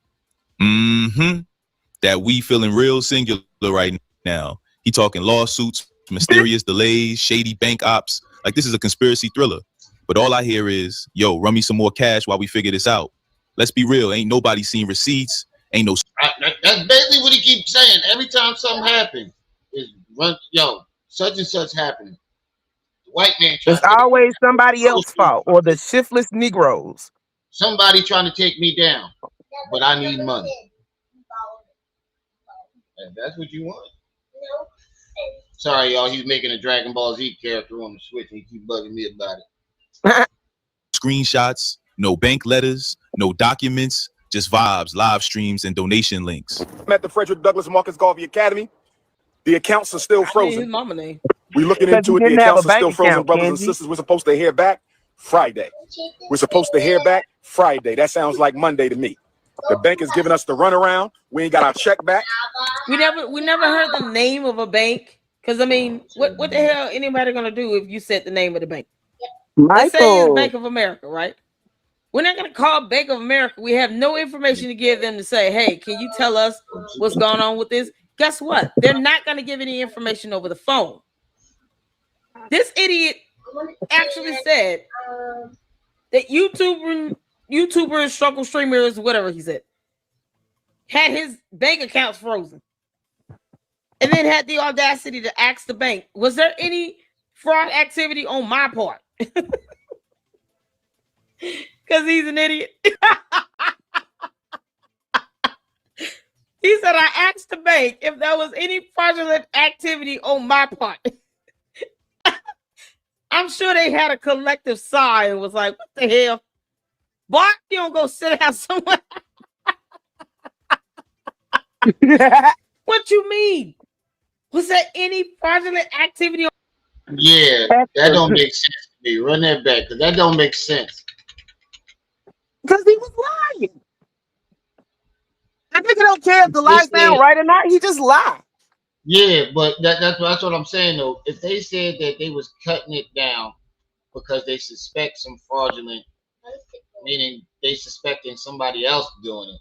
That we feeling real singular right now. He talking lawsuits, mysterious delays, shady bank ops. Like this is a conspiracy thriller. But all I hear is, yo, run me some more cash while we figure this out. Let's be real. Ain't nobody seen receipts. Ain't no. That's basically what he keeps saying. Every time something happens, is such and such happening. The white man. It's always somebody else's fault or the shiftless Negroes. Somebody trying to take me down, but I need money. And that's what you want. Sorry, y'all. He's making a Dragon Ball Z character on the Switch, and he keep bugging me about it. Screenshots, no bank letters, no documents, just vibes, live streams, and donation links. I'm at the Frederick Douglass Marcus Garvey Academy. The accounts are still frozen. His mama name. We're looking into it. The accounts are still frozen, brothers and sisters. We're supposed to hear back Friday. We're supposed to hear back Friday. That sounds like Monday to me. The bank is giving us the runaround. We ain't got our check back. We never heard the name of a bank. Because I mean, what the hell anybody gonna do if you said the name of the bank? Let's say it's Bank of America, right? We're not gonna call Bank of America. We have no information to give them to say, hey, can you tell us what's going on with this? guess what? They're not going to give any information over the phone. This idiot actually said that YouTubers, struggle streamers, whatever he said, had his bank accounts frozen. And then had the audacity to ask the bank, was there any fraud activity on my part? Because he's an idiot. He said, I asked the bank if there was any fraudulent activity on my part. I'm sure they had a collective sigh and was like, what the hell? Boy, you don't go sit down somewhere. What you mean? Was there any fraudulent activity? Yeah, that don't make sense to me. Run that back, because that don't make sense. Because he was lying. That nigga don't care if the lie sound right or not. He just lied. Yeah, but that's what I'm saying, though. If they said that they was cutting it down because they suspect some fraudulent, meaning they suspecting somebody else doing it,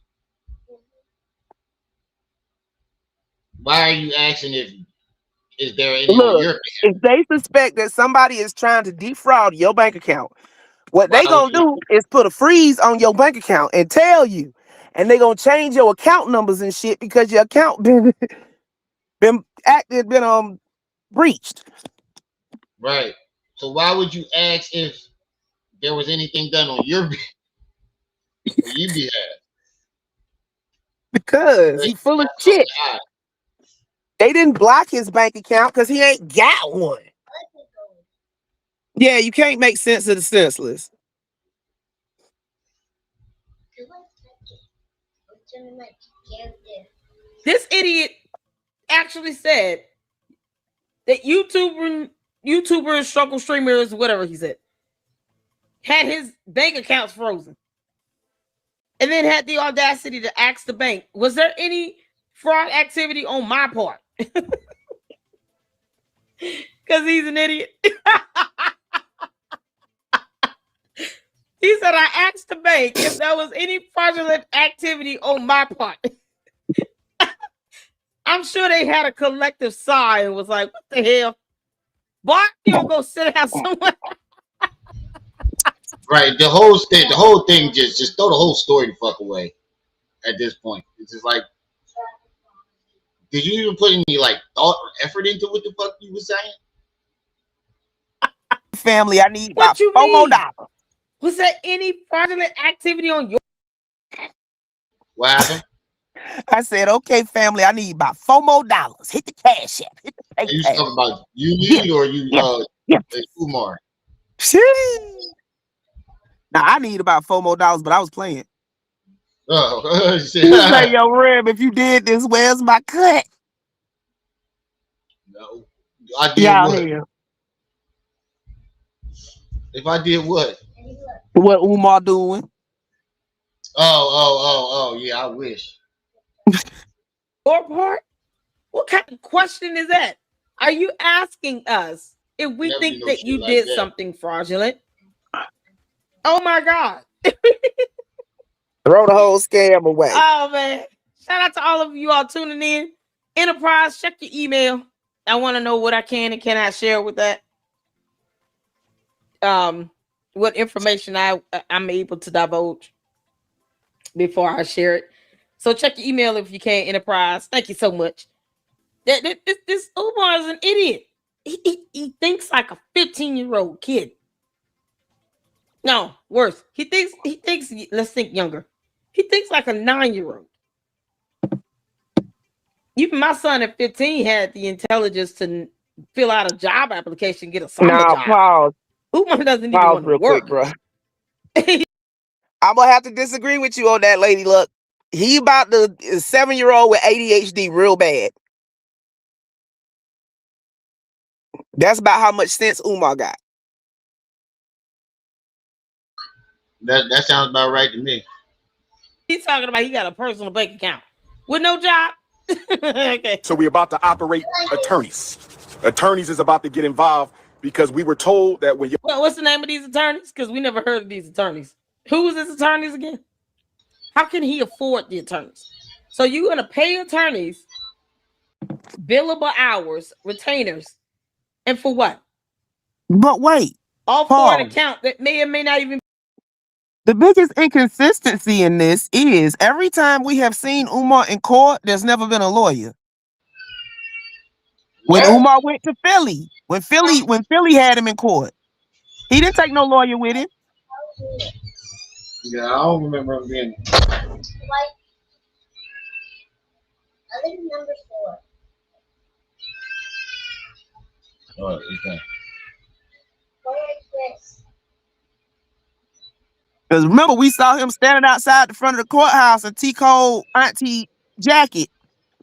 why are you asking is there any on your behalf? If they suspect that somebody is trying to defraud your bank account, what they gonna do is put a freeze on your bank account and tell you, and they gonna change your account numbers and shit because your account been breached. Right. So why would you ask if there was anything done on your behalf? Because he full of shit. They didn't block his bank account because he ain't got one. Yeah, you can't make sense of the senseless. This idiot actually said that YouTubers, struggle streamers, whatever he said, had his bank accounts frozen. And then had the audacity to ask the bank, was there any fraud activity on my part? Because he's an idiot. He said, I asked the bank if there was any fraudulent activity on my part. I'm sure they had a collective sigh and was like, what the hell? Boy, you don't go sit down somewhere. Right. The whole thing just throw the whole story the fuck away at this point. It's just like, did you even put any like thought or effort into what the fuck you were saying? Family, I need about $4 more. Was there any fraudulent activity on your? What happened? I said, okay, family, I need about $4 more. Hit the cash app. Hit the PayPal. Are you talking about you or you Umar? Now I need about $4 more, but I was playing. Oh, He's like, yo, Reb, if you did this, where's my cut? No, I did what? If I did what? What Umar doing? Oh, yeah, I wish. Your part? What kind of question is that? Are you asking us if we think that you did something fraudulent? Oh my God. Throw the whole scam away. Oh man. Shout out to all of you all tuning in. Enterprise, check your email. I want to know what I can and cannot share with that. What information I'm able to divulge before I share it. So check your email if you can, Enterprise. Thank you so much. This Umar is an idiot. He thinks like a 15-year-old kid. No, worse. He thinks, let's think younger. He thinks like a 9-year-old. Even my son at 15 had the intelligence to fill out a job application, get a summer job. Pause. Umar doesn't even want to work. Quick, bro. I'm gonna have to disagree with you on that, lady. Look, he about the 7-year-old with ADHD real bad. That's about how much sense Umar got. That sounds about right to me. He's talking about he got a personal bank account with no job. Okay. So we're about to operate attorneys. Attorneys is about to get involved because we were told that when you. Well, what's the name of these attorneys? Because we never heard of these attorneys. Who is his attorneys again? How can he afford the attorneys? So you're gonna pay attorneys billable hours, retainers, and for what? But wait, all for an account that may or may not even. The biggest inconsistency in this is every time we have seen Umar in court, there's never been a lawyer. When Umar went to Philly, when Philly had him in court, he didn't take no lawyer with him. Yeah, I don't remember him being. Like, I think number 4. What is that? Go like this. Because remember, we saw him standing outside the front of the courthouse in T. Cole auntie jacket,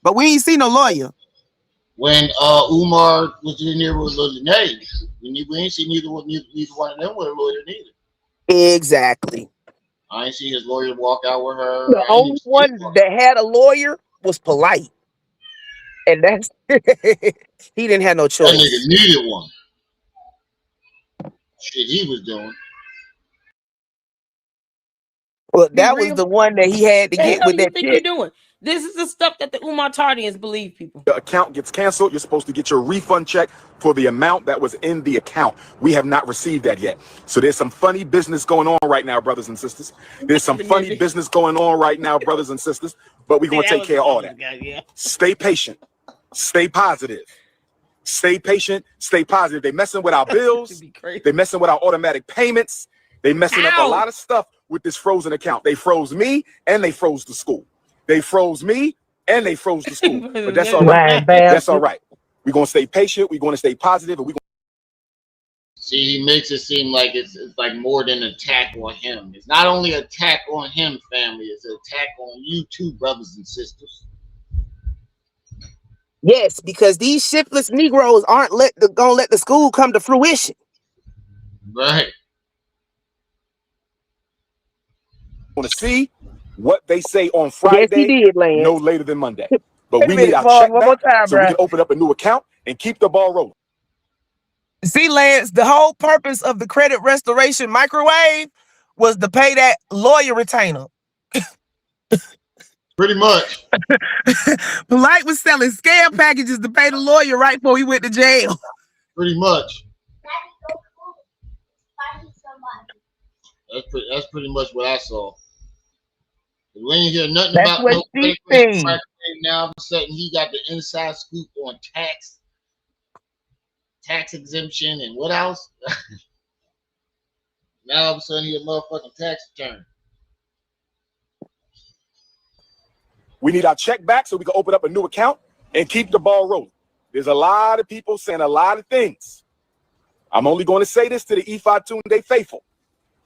but we ain't see no lawyer. When Umar was in there with Lil Nate, we ain't see neither one of them with a lawyer neither. Exactly. I ain't see his lawyer walk out with her. The only one that had a lawyer was Polite. And that's he didn't have no choice. That nigga needed one. Shit he was doing. Well, that was the one that he had to get with that thing you're doing. This is the stuff that the Umar Tardians believe, people. The account gets canceled. You're supposed to get your refund check for the amount that was in the account. We have not received that yet. So there's some funny business going on right now, brothers and sisters. There's some funny business going on right now, brothers and sisters. But we're going to take care of all that. Stay patient. Stay positive. Stay patient. Stay positive. They messing with our bills. They messing with our automatic payments. They messing up a lot of stuff with this frozen account. They froze me and they froze the school. They froze me and they froze the school. But that's all right. That's all right. We're going to stay patient. We're going to stay positive. And See, he makes it seem like it's like more than an attack on him. It's not only an attack on him, family. It's an attack on you too, brothers and sisters. Yes, because these shiftless Negroes aren't gonna let the school come to fruition. Right. want to see what they say on Friday. Yes, he did, Lance. No later than Monday. But we need our check back so we can open up a new account and keep the ball rolling. See, Lance, the whole purpose of the credit restoration microwave was to pay that lawyer retainer. Pretty much. Polite was selling scam packages to pay the lawyer right before he went to jail. Pretty much. That's pretty much what I saw. We ain't hear nothing about no credit microwave. Now all of a sudden he got the inside scoop on tax exemption, and what else? Now all of a sudden he a motherfucking tax return. We need our check back so we can open up a new account and keep the ball rolling. There's a lot of people saying a lot of things. I'm only going to say this to the Ifatunde faithful.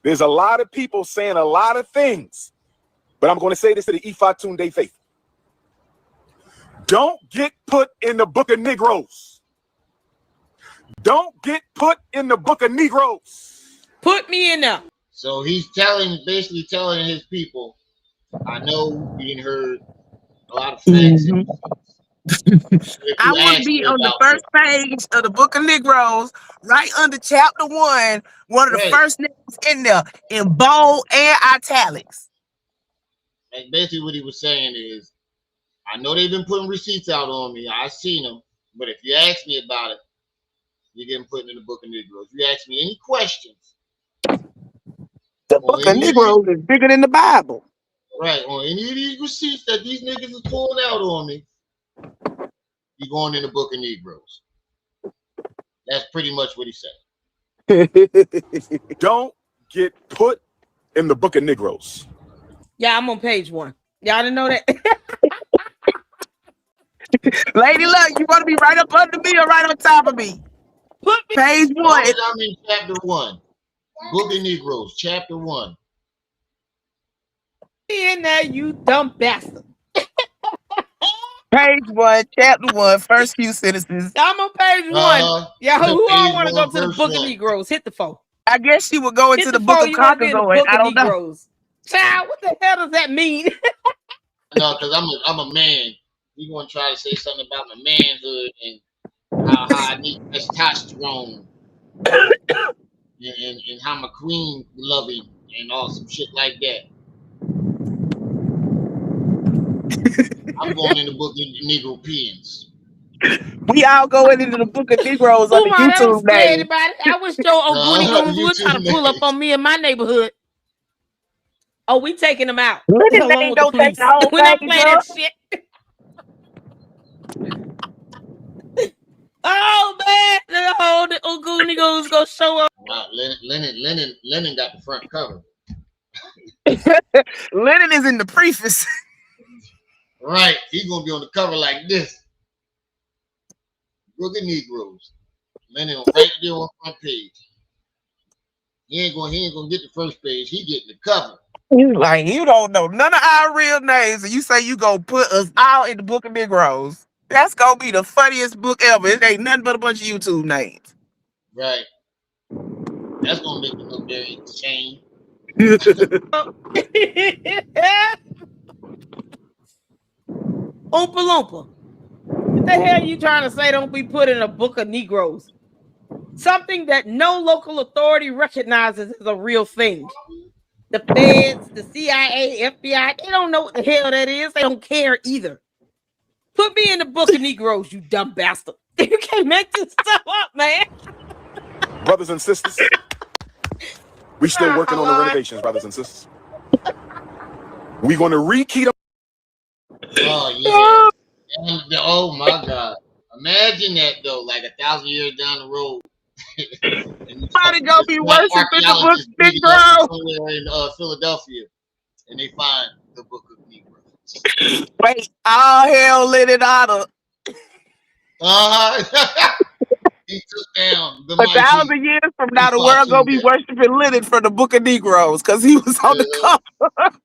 There's a lot of people saying a lot of things, but I'm going to say this to the Ifatunde faithful. Don't get put in the book of Negroes. Don't get put in the book of Negroes. Put me in there. So he's basically telling his people, I know you didn't heard a lot of facts. I want to be on the first page of the book of Negroes, right under chapter 1, one of the first names in there, in bold and italics. And basically what he was saying is, I know they've been putting receipts out on me. I seen them. But if you ask me about it, you're getting put in the book of Negroes. If you ask me any questions, the book of Negroes is bigger than the Bible. Right. On any of these receipts that these niggas is pulling out on me, you're going in the book of Negroes. That's pretty much what he said. Don't get put in the book of Negroes. Yeah, I'm on page 1. Y'all didn't know that? Lady Luck, you want to be right up under me or right on top of me? Put me page 1. I'm in chapter 1. Book of Negroes, chapter 1. In there, you dumb bastard. Page 1, chapter 1, first few sentences. I'm on page 1. Yeah, who all want to go to the book of Negroes? Hit the phone. I guess she would go into the book of Caucasoid. I don't know. Child, what the hell does that mean? No, because I'm a man. You want to try to say something about my manhood and how I need testosterone and how my queen loving and all some shit like that. I'm going in the book of Negropeans. We all going into the book of Negroes on the Umar, that was YouTube scared name. about it. I wish your Oguni Goons would try to pull up on me in my neighborhood. Oh, we taking them out along with the Don't take police. the whole We're not page playing up. that shit. Oh man, the whole Oguni Goons gonna show up. Wow, Lennon got the front cover. Lennon is in the preface. Right, he's gonna be on the cover like this. Look at Negroes. Lennon right there on the front page. He ain't gonna get the first page. He getting the cover. You like, you don't know none of our real names, and you say you gonna put us all in the book of Negroes. That's gonna be the funniest book ever. It ain't nothing but a bunch of YouTube names. Right. That's gonna make it look very shame. Oompa Loompa. What the hell are you trying to say don't be put in a book of Negroes? Something that no local authority recognizes as a real thing. The feds, the CIA, FBI, they don't know what the hell that is. They don't care either. Put me in the book of Negroes, you dumb bastard. You can't make this stuff up, man. Brothers and sisters, we still working on the renovations, brothers and sisters. We're going to rekey them. Oh yeah. Oh my God. Imagine that though, like 1,000 years down the road. Somebody gonna be worshiping the book of Negroes somewhere in Philadelphia, and they find the book of Negroes. Wait, all hell lit it out. He took down the 1,000 years from now, the world gonna be worshiping Leonard from the book of Negroes because he was on the cover.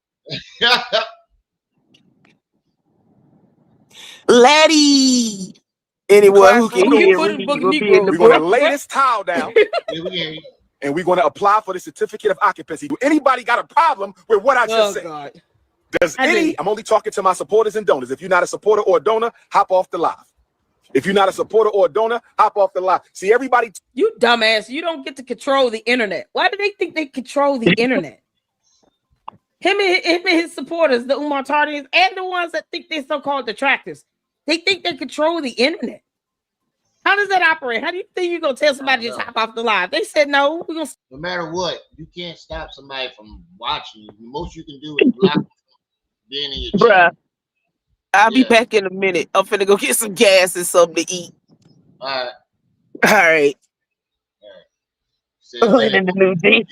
Letty. Anyone who can hear, we're going to lay this towel down. And we're going to apply for the certificate of occupancy. Do anybody got a problem with what I just said? God. I'm only talking to my supporters and donors. If you're not a supporter or a donor, hop off the live. If you're not a supporter or a donor, hop off the live. See, everybody. You dumbass. You don't get to control the internet. Why do they think they control the internet? Him and his supporters, the Umar Tardians, and the ones that think they're so-called detractors, they think they control the internet. How does that operate? How do you think you're going to tell somebody to just hop off the live? They said no. We're gonna... No matter what, you can't stop somebody from watching you. The most you can do is block them from being in your channel. Bruh, I'll be back in a minute. I'm finna go get some gas and something to eat. All right. All right. In the new day.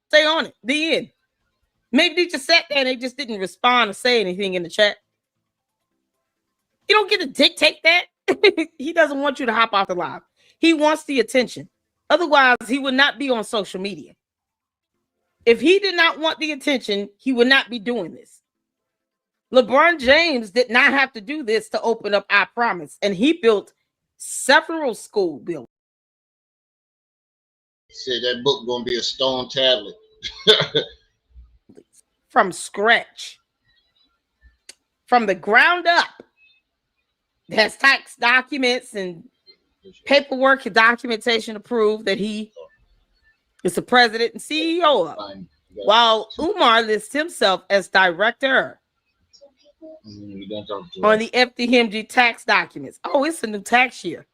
Stay on it. The end. Maybe they just sat there and they just didn't respond or say anything in the chat. You don't get to dictate that. He doesn't want you to hop off the live. He wants the attention. Otherwise, he would not be on social media. If he did not want the attention, he would not be doing this. LeBron James did not have to do this to open up I Promise, and he built several school buildings. Said that book gonna be a stone tablet. From scratch. From the ground up. It has tax documents and paperwork and documentation to prove that he is the president and CEO of. While Umar lists himself as director on the FDMG tax documents. Oh, it's a new tax year.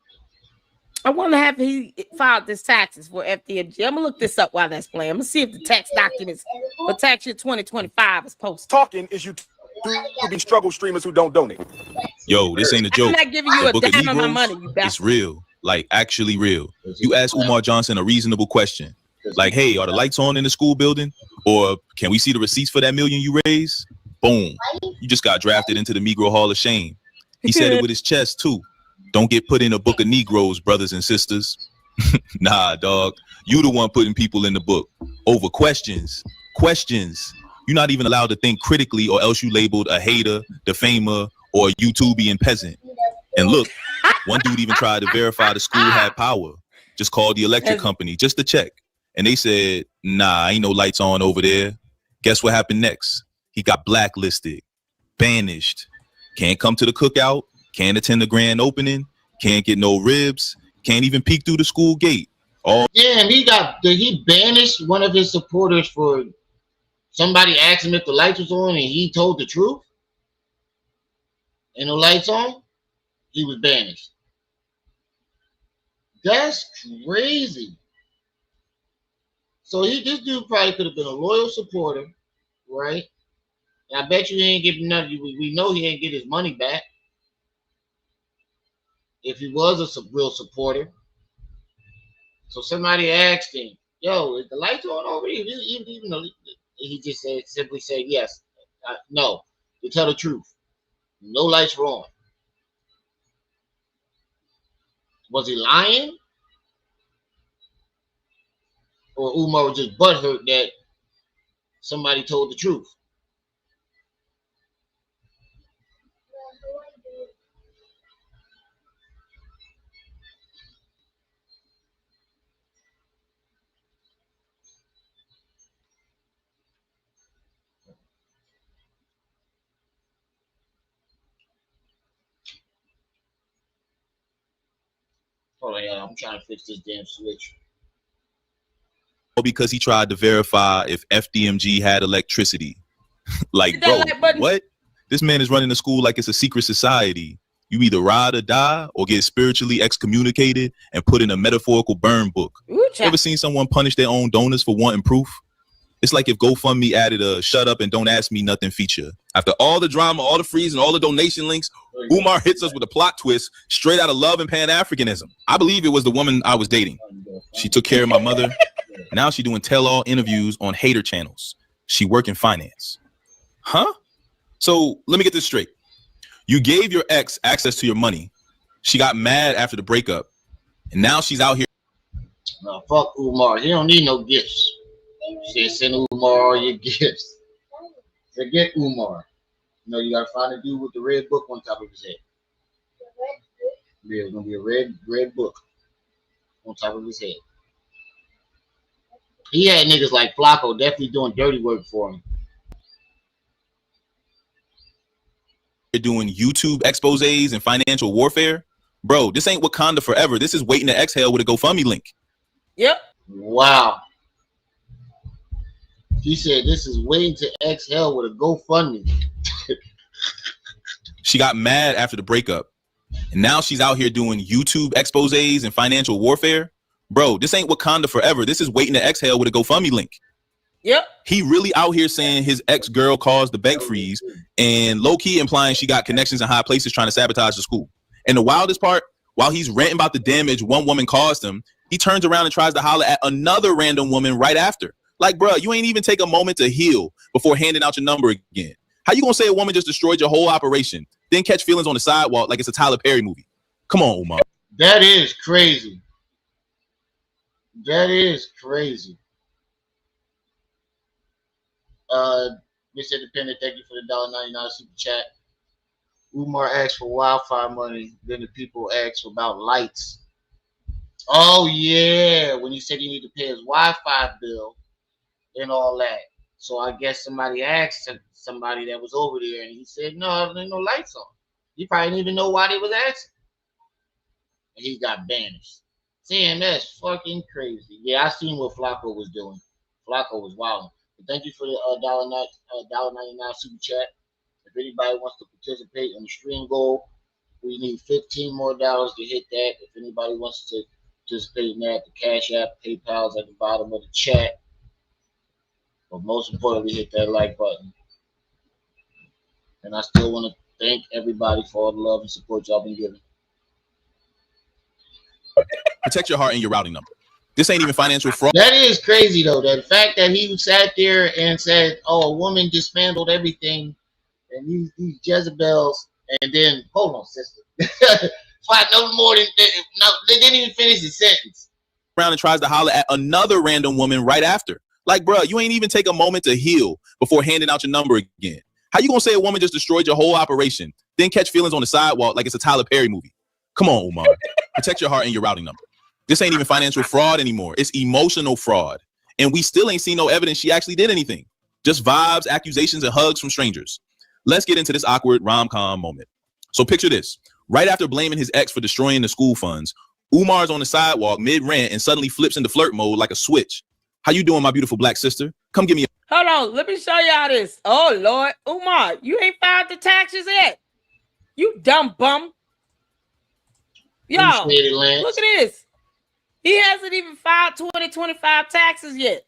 I wonder if he filed his taxes for FDMG. I'm gonna look this up while that's playing. I'm gonna see if the tax documents for tax year 2025 is posted. Talking is you be struggle streamers who don't donate. Yo, this ain't a joke. I'm not giving you the a dime of my money, you bastard. It's real, like actually real. You ask Umar Johnson a reasonable question, like, "Hey, are the lights on in the school building? Or can we see the receipts for that million you raised?" Boom, you just got drafted into the Negro Hall of Shame. He said it with his chest too. Don't get put in a book of Negroes, brothers and sisters. Nah, dog. You the one putting people in the book over questions. You're not even allowed to think critically, or else you labeled a hater, defamer, or a YouTubian peasant. And look, one dude even tried to verify the school had power. Just called the electric company just to check. And they said, nah, ain't no lights on over there. Guess what happened next? He got blacklisted, banished, can't come to the cookout, can't attend the grand opening, can't get no ribs, can't even peek through the school gate. Damn, he banished one of his supporters for somebody asked him if the lights was on and he told the truth. Ain't no lights on. He was banished. That's crazy. So this dude probably could have been a loyal supporter, right? And I bet you he ain't getting none. We know he ain't get his money back if he was a real supporter. So somebody asked him, "Yo, is the lights on over here?" Even though he just simply said yes, no. To tell the truth, no lights were on. Was he lying, or Umar was just butthurt that somebody told the truth? Oh yeah, I'm trying to fix this damn switch. Because he tried to verify if FDMG had electricity. Like, bro, what? This man is running the school like it's a secret society. You either ride or die or get spiritually excommunicated and put in a metaphorical burn book. You ever seen someone punish their own donors for wanting proof? It's like if GoFundMe added a shut up and don't ask me nothing feature. After all the drama, all the freeze, and all the donation links, Umar hits us with a plot twist straight out of Love and Pan-Africanism. I believe it was the woman I was dating. She took care of my mother. Now she doing tell-all interviews on hater channels. She work in finance. Huh? So let me get this straight. You gave your ex access to your money. She got mad after the breakup. And now she's out here. No, fuck Umar. He don't need no gifts. She said, send Umar all your gifts. Forget Umar. You know, you gotta find a dude with the red book on top of his head. Yeah, it's gonna be a red book on top of his head. He had niggas like Flacco definitely doing dirty work for him. They're doing YouTube exposés and financial warfare. Bro, this ain't Wakanda forever. This is waiting to exhale with a GoFundMe link. Yep. Wow. He said this is waiting to exhale with a GoFundMe. She got mad after the breakup. And now she's out here doing YouTube exposés and financial warfare. Bro, this ain't Wakanda forever. This is waiting to exhale with a GoFundMe link. Yep. He really out here saying his ex-girl caused the bank freeze and low-key implying she got connections in high places trying to sabotage the school. And the wildest part, while he's ranting about the damage one woman caused him, he turns around and tries to holler at another random woman right after. Like, bro, you ain't even take a moment to heal before handing out your number again. How you gonna say a woman just destroyed your whole operation, then catch feelings on the sidewalk like it's a Tyler Perry movie? Come on, Umar. That is crazy. That is crazy. Mr. Independent, thank you for the $1.99 super chat. Umar asked for Wi-Fi money, then the people asked about lights. Oh yeah, when he said he needed to pay his Wi-Fi bill and all that. So I guess somebody asked somebody that was over there, and he said, "No, there's no lights on." He probably didn't even know why they was asking, and he got banished. Damn, that's fucking crazy. Yeah, I seen what Flacco was doing. Flacco was wild. But thank you for the $1.99 super chat. If anybody wants to participate in the stream goal, we need $15 more to hit that. If anybody wants to participate in that, the Cash App, PayPal's at the bottom of the chat. But most importantly, hit that like button. And I still want to thank everybody for all the love and support y'all been giving. Protect your heart and your routing number. This ain't even financial fraud. That is crazy, though. The fact that he sat there and said, "Oh, a woman dismantled everything," and these Jezebels, and then hold on, sister. No more than no, they didn't even finish the sentence. Around and tries to holler at another random woman right after. Like, bro, you ain't even take a moment to heal before handing out your number again. How you gonna say a woman just destroyed your whole operation, then catch feelings on the sidewalk like it's a Tyler Perry movie? Come on, Umar. Protect your heart and your routing number. This ain't even financial fraud anymore. It's emotional fraud. And we still ain't seen no evidence she actually did anything. Just vibes, accusations, and hugs from strangers. Let's get into this awkward rom-com moment. So picture this. Right after blaming his ex for destroying the school funds, Umar's on the sidewalk mid-rant and suddenly flips into flirt mode like a switch. How you doing, my beautiful black sister? Come give me a... Hold on. Let me show y'all this. Oh, Lord. Umar, you ain't filed the taxes yet. You dumb bum. Y'all, look at this. He hasn't even filed 2025 taxes yet.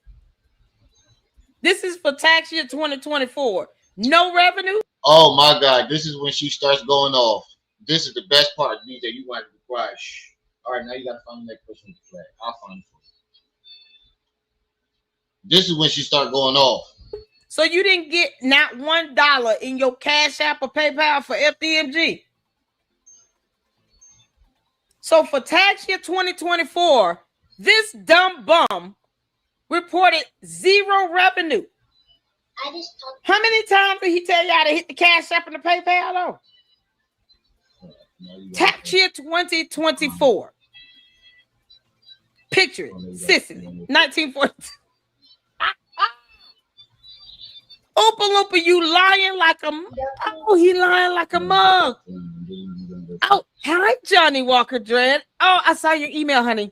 This is for tax year 2024. No revenue. Oh my God, this is when she starts going off. This is the best part, DJ. You want to be quiet. Shh. All right, now you got to find the next person with the flag. I'll find it for you. This is when she starts going off. So you didn't get not $1 in your Cash App or PayPal for FDMG. So for tax year 2024, this dumb bum reported 0 revenue. How many times did he tell y'all to hit the Cash App and the PayPal though? Tax year 2024. Picture it. Sissy, 1942. Oompa Loompa, you lying like a... Oh, he lying like a mug. Oh, hi, Johnny Walker Dread. Oh, I saw your email, honey.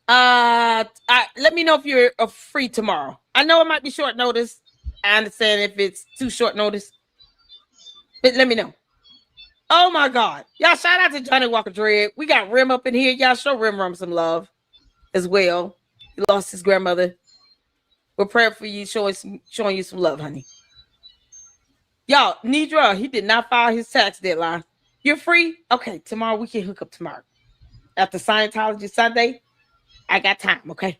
Let me know if you're free tomorrow. I know it might be short notice. I understand if it's too short notice. But let me know. Oh, my God. Y'all, shout out to Johnny Walker Dread. We got Rim up in here. Y'all show Rim some love as well. He lost his grandmother. We're praying for you, showing you some love, honey. Y'all, Nidra, he did not file his tax deadline. You're free? Okay, tomorrow we can hook up tomorrow. After Scientology Sunday, I got time, okay?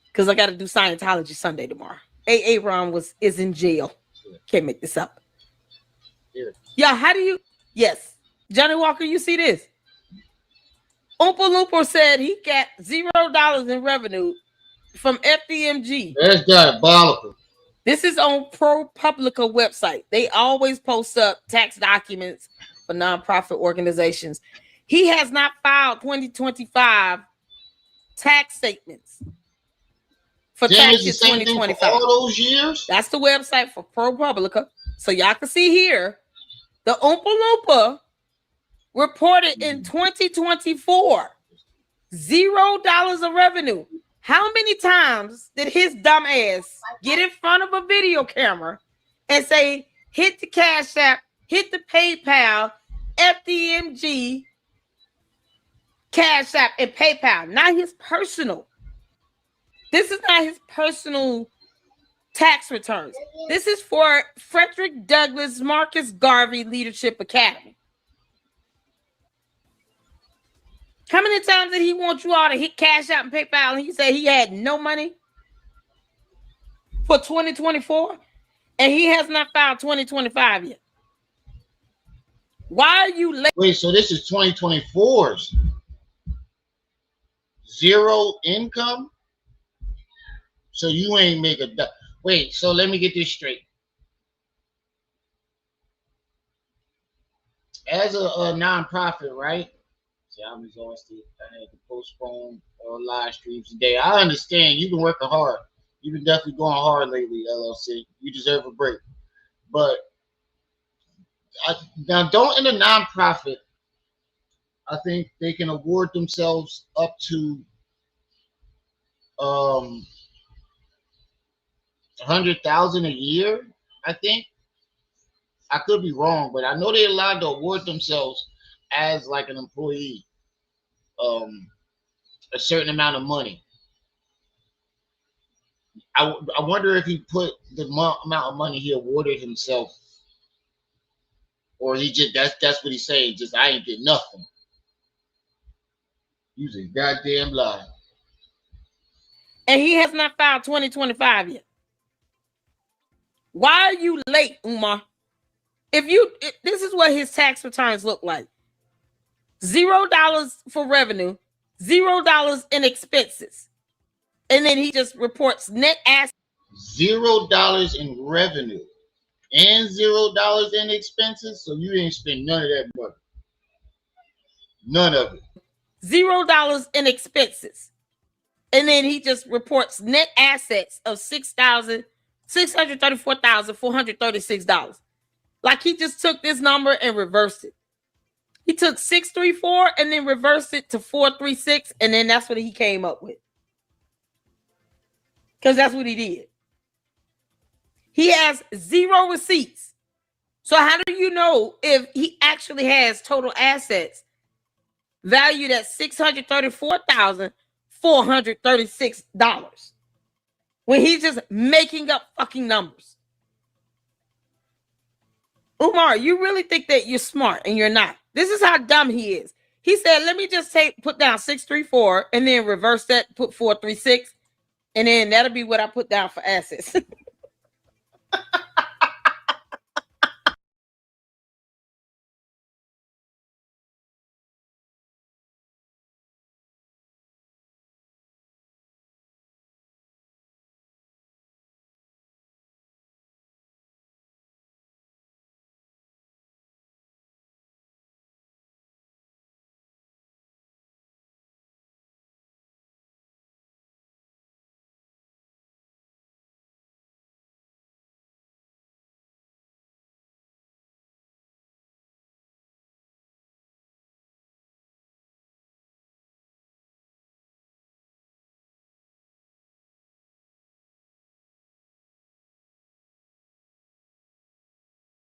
Because I got to do Scientology Sunday tomorrow. A.A. Ron is in jail. Can't make this up. Yeah, how do you... Yes. Johnny Walker, you see this? Oompa Loompa said he got $0 in revenue from FDMG. That's diabolical. This is on ProPublica website. They always post up tax documents for nonprofit organizations. He has not filed 2025 tax statements for tax year 2025. All those years? That's the website for ProPublica. So y'all can see here, the Oompa Loompa reported in 2024 $0 of revenue. How many times did his dumb ass get in front of a video camera and say, hit the Cash App, hit the PayPal, FDMG, Cash App, and PayPal? Not his personal. This is not his personal tax returns. This is for Frederick Douglass Marcus Garvey Leadership Academy. How many times did he want you all to hit Cash App and PayPal and he said he had no money for 2024 and he has not filed 2025 yet? Why are you late? Wait, so this is 2024's 0 income? So you ain't make a... Wait, so let me get this straight. As a nonprofit, right? I'm exhausted. I had to postpone live streams today. I understand you've been working hard. You've been definitely going hard lately, LLC. You deserve a break. But now, don't in a nonprofit, I think they can award themselves up to $100,000 a year. I think I could be wrong, but I know they're allowed to award themselves as like an employee. A certain amount of money. I wonder if he put the amount of money he awarded himself, or he just that's what he's saying. Just I ain't get nothing. He's a goddamn lie. And he has not filed 2025 yet. Why are you late, Umar? This is what his tax returns look like. $0 for revenue, $0 in expenses. And then he just reports net assets. $0 in revenue and $0 in expenses. So you didn't spend none of that money. None of it. $0 in expenses. And then he just reports net assets of $634,436. Like he just took this number and reversed it. He took 634 and then reversed it to 436, and then that's what he came up with. Because that's what he did. He has 0 receipts. So how do you know if he actually has total assets valued at $634,436 when he's just making up fucking numbers? Umar, you really think that you're smart and you're not. This is how dumb he is. He said, let me just put down 634 and then reverse that, put 436, and then that'll be what I put down for assets.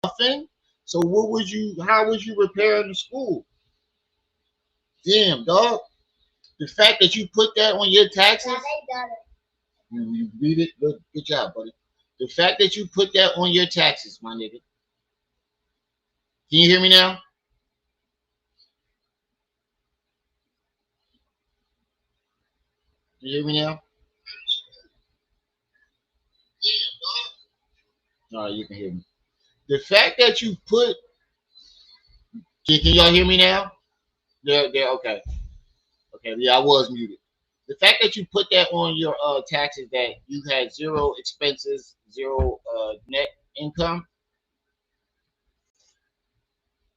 Nothing. So what would you? How would you repair the school? Damn, dog. The fact that you put that on your taxes. You read it. Good job, buddy. The fact that you put that on your taxes, my nigga. Can you hear me now? Can you hear me now? All right, you can hear me. The fact that you put, can y'all hear me now? Yeah, okay. Okay, yeah, I was muted. The fact that you put that on your taxes, that you had 0 expenses, 0 net income,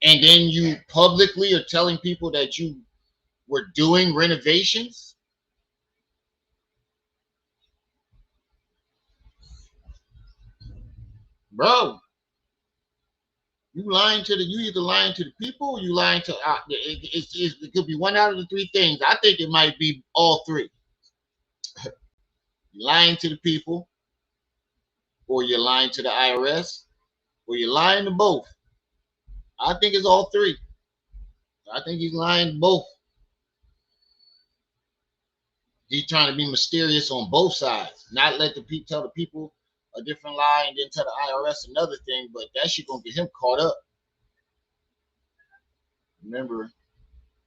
and then you publicly are telling people that you were doing renovations. Bro, you either lying to the people or you lying to it could be one out of the 3 things. I think it might be all 3. You're lying to the people, or you're lying to the IRS, or you're lying to both. I think it's all 3. I think he's lying to both. He's trying to be mysterious on both sides, not let the people tell the people a different lie and then tell the IRS another thing, but that shit gonna get him caught up. Remember,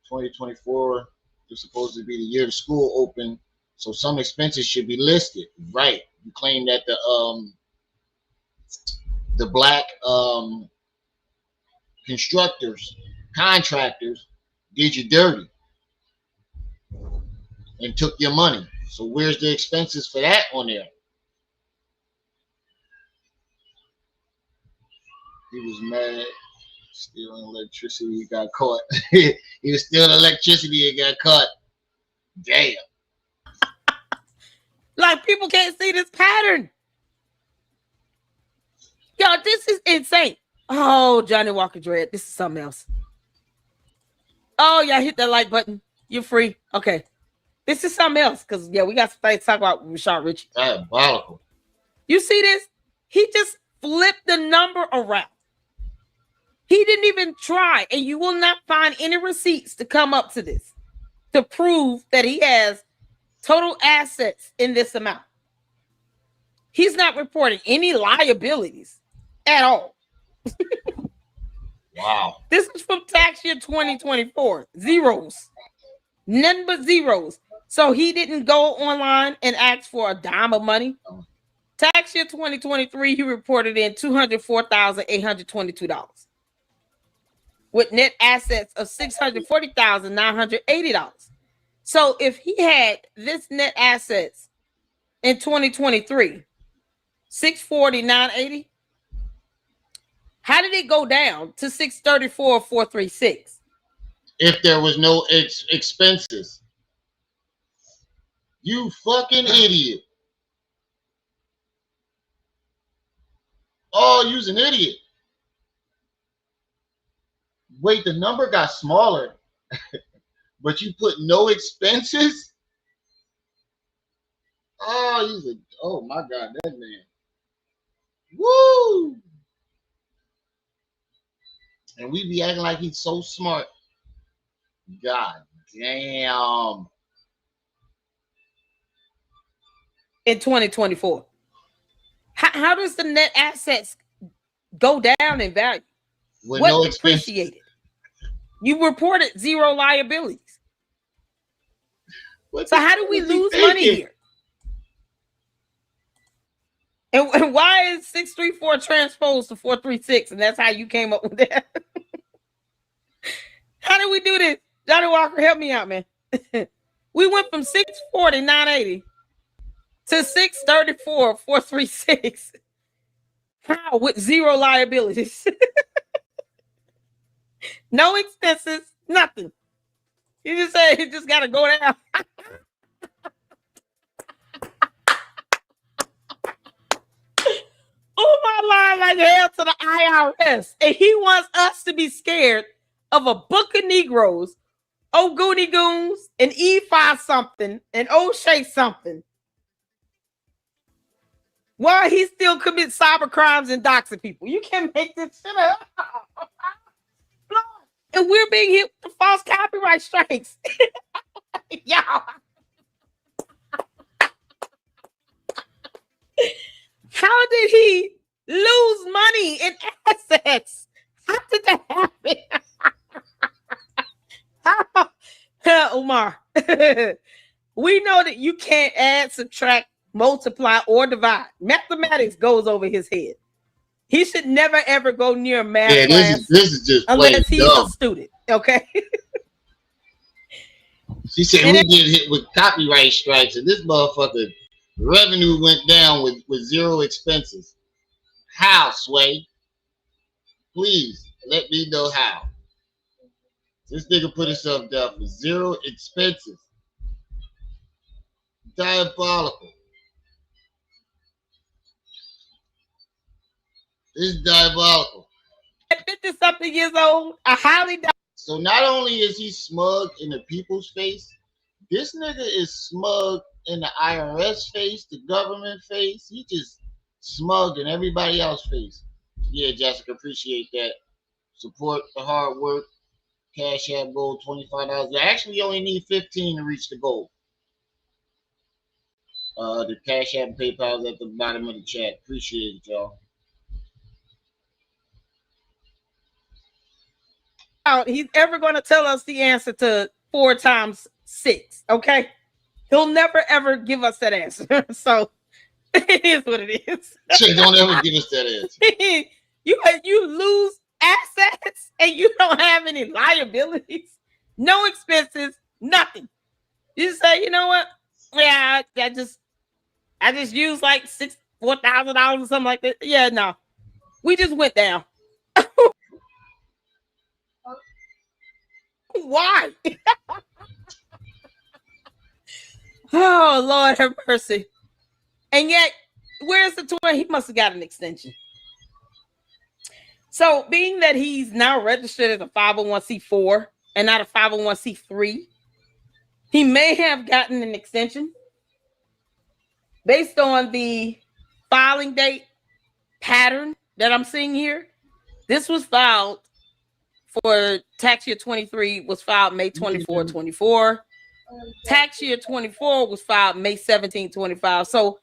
2024 is supposed to be the year the school open, so some expenses should be listed. Right. You claim that the black constructors, contractors did you dirty and took your money. So where's the expenses for that on there? He was mad, stealing electricity, he got caught. He was stealing electricity and got caught. Damn. Like, people can't see this pattern. Yo, this is insane. Oh, Johnny Walker Dread, this is something else. Oh, yeah, hit that like button. You're free. Okay. This is something else, because, yeah, we got some things to talk about with Rashad Richie. Diabolical. You see this? He just flipped the number around. He didn't even try, and you will not find any receipts to come up to this to prove that he has total assets in this amount. He's not reporting any liabilities at all. Wow. This is from tax year 2024. Zeros. None but zeros. So he didn't go online and ask for a dime of money. Tax year 2023, he reported in $204,822 with net assets of $640,980. So if he had this net assets in 2023, $640,980, how did it go down to $634,436? If there was no expenses. You fucking idiot. Oh, you's an idiot. Wait, the number got smaller, but you put no expenses? Oh, oh my God, that man. Woo! And we be acting like he's so smart. God damn. In 2024. How does the net assets go down in value? With what no depreciated? Expenses. You reported zero liabilities. So how do we lose money here? And why is 634 transposed to 436? And that's how you came up with that. How did we do this? Johnny Walker, help me out, man. We went from 640, 980 to 634, 436. How? With zero liabilities. No expenses, nothing. You just say you just got to go down. Oh, my line like hell to the IRS. And he wants us to be scared of a book of Negroes, Goony Goons, and E5 something, and O'Shea something. While he still commits cyber crimes and doxing people. You can't make this shit up. And we're being hit with the false copyright strikes. Y'all. How did he lose money in assets? How did that happen? Umar, we know that you can't add, subtract, multiply, or divide. Mathematics goes over his head. He should never ever go near a math class. This is just unless he's dumb. A student. Okay. She said we get hit with copyright strikes, and this motherfucker revenue went down with zero expenses. How, Sway? Please let me know how. This nigga put himself down for zero expenses. Diabolical. This is diabolical. At 50-something years old, a highly. So not only is he smug in the people's face, this nigga is smug in the IRS face, the government face. He just smug in everybody else's face. Yeah, Jessica, appreciate that. Support the hard work. Cash App goal $25. I actually only need 15 to reach the goal. The Cash App and PayPal is at the bottom of the chat. Appreciate it, y'all. He's ever going to tell us the answer to 4 times 6. Okay, he'll never ever give us that answer. So it is what it is. Don't ever give us that answer. You lose assets and you don't have any liabilities, no expenses, nothing. You just say, you know what? Yeah, I just used like $4,000 or something like that. Yeah, no, we just went down. Why? Oh, Lord have mercy. And yet, where's the tour? He must have got an extension. So, being that he's now registered as a 501c4 and not a 501c3, he may have gotten an extension based on the filing date pattern that I'm seeing here. This was filed for tax year 23 was filed May 24, 24. Tax year 24 was filed May 17, 25. So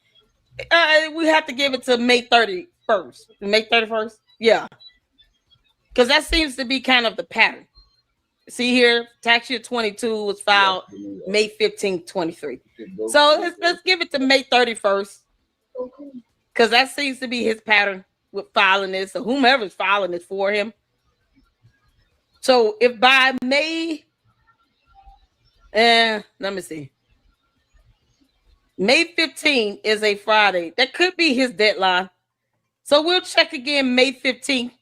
we have to give it to May 31st. May 31st? Yeah. Because that seems to be kind of the pattern. See here, tax year 22 was filed May 15, 23. So let's give it to May 31st. Because that seems to be his pattern with filing this, or whomever's filing this for him. So if by May, let me see. May 15 is a Friday. That could be his deadline. So we'll check again May 15th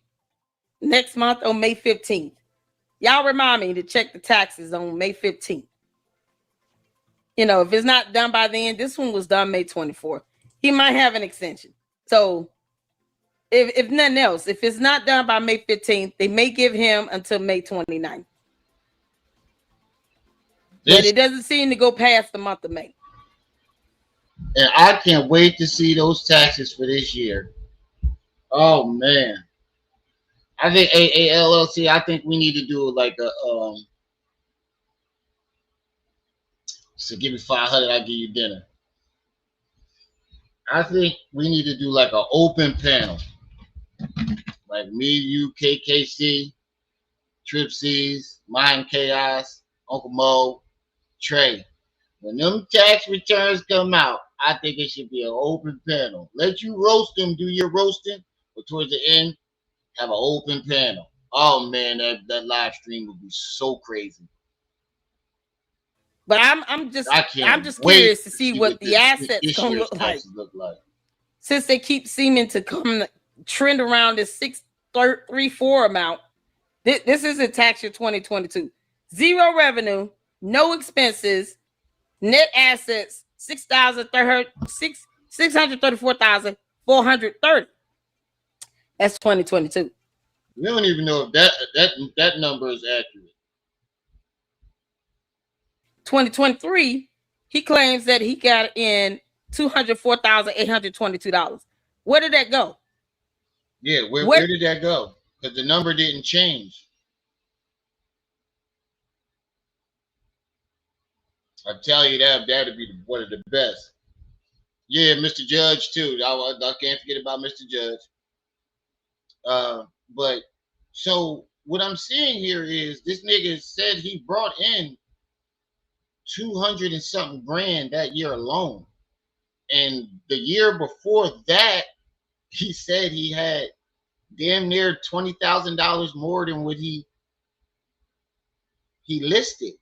next month on May 15th. Y'all remind me to check the taxes on May 15th. You know, if it's not done by then, this one was done May 24th. He might have an extension. So if nothing else, if it's not done by May 15th, they may give him until May 29th. But it doesn't seem to go past the month of May. And I can't wait to see those taxes for this year. Oh man, I think a LLC. I think we need to do like a So give me 500, I'll give you dinner. I think we need to do like an open panel, like me, you, KKC, Trip C's, Mind Chaos, Uncle Mo, Trey. When them tax returns come out, I think it should be an open panel. Let you roast them, do your roasting, but towards the end, have an open panel. Oh man, that live stream would be so crazy. But I'm just curious to see what the assets gonna look like. Since they keep seeming to trend around this 634 amount. This isn't tax year 2022. Zero revenue, no expenses, net assets $634,430. That's 2022. We don't even know if that number is accurate. 2023, he claims that he got in $204,822. Where did that go? Yeah, where did that go? Because the number didn't change. I tell you that'd be one of the best. Yeah, Mr. Judge too. I can't forget about Mr. Judge. But so what I'm seeing here is this nigga said he brought in 200 and something grand that year alone. And the year before that, he said he had damn near $20,000 more than what he listed.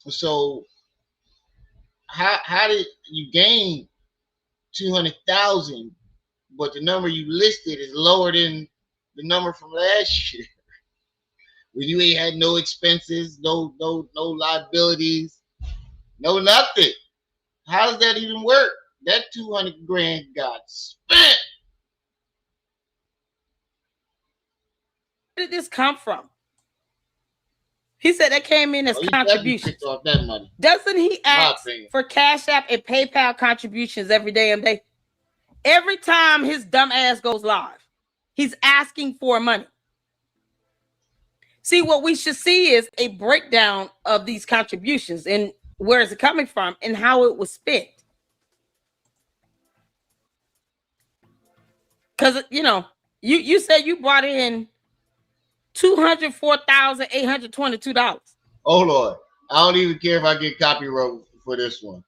So how did you gain 200,000, but the number you listed is lower than the number from last year? When you ain't had no expenses, no liabilities, no nothing. How does that even work? That 200 grand got spent. Where did this come from? He said that came in as contributions. Off that money. Doesn't he ask for Cash App and PayPal contributions every damn day? Every time his dumb ass goes live, he's asking for money. See, what we should see is a breakdown of these contributions and where is it coming from and how it was spent. Because, you said you brought in $204,822. Oh, Lord. I don't even care if I get copyright for this one.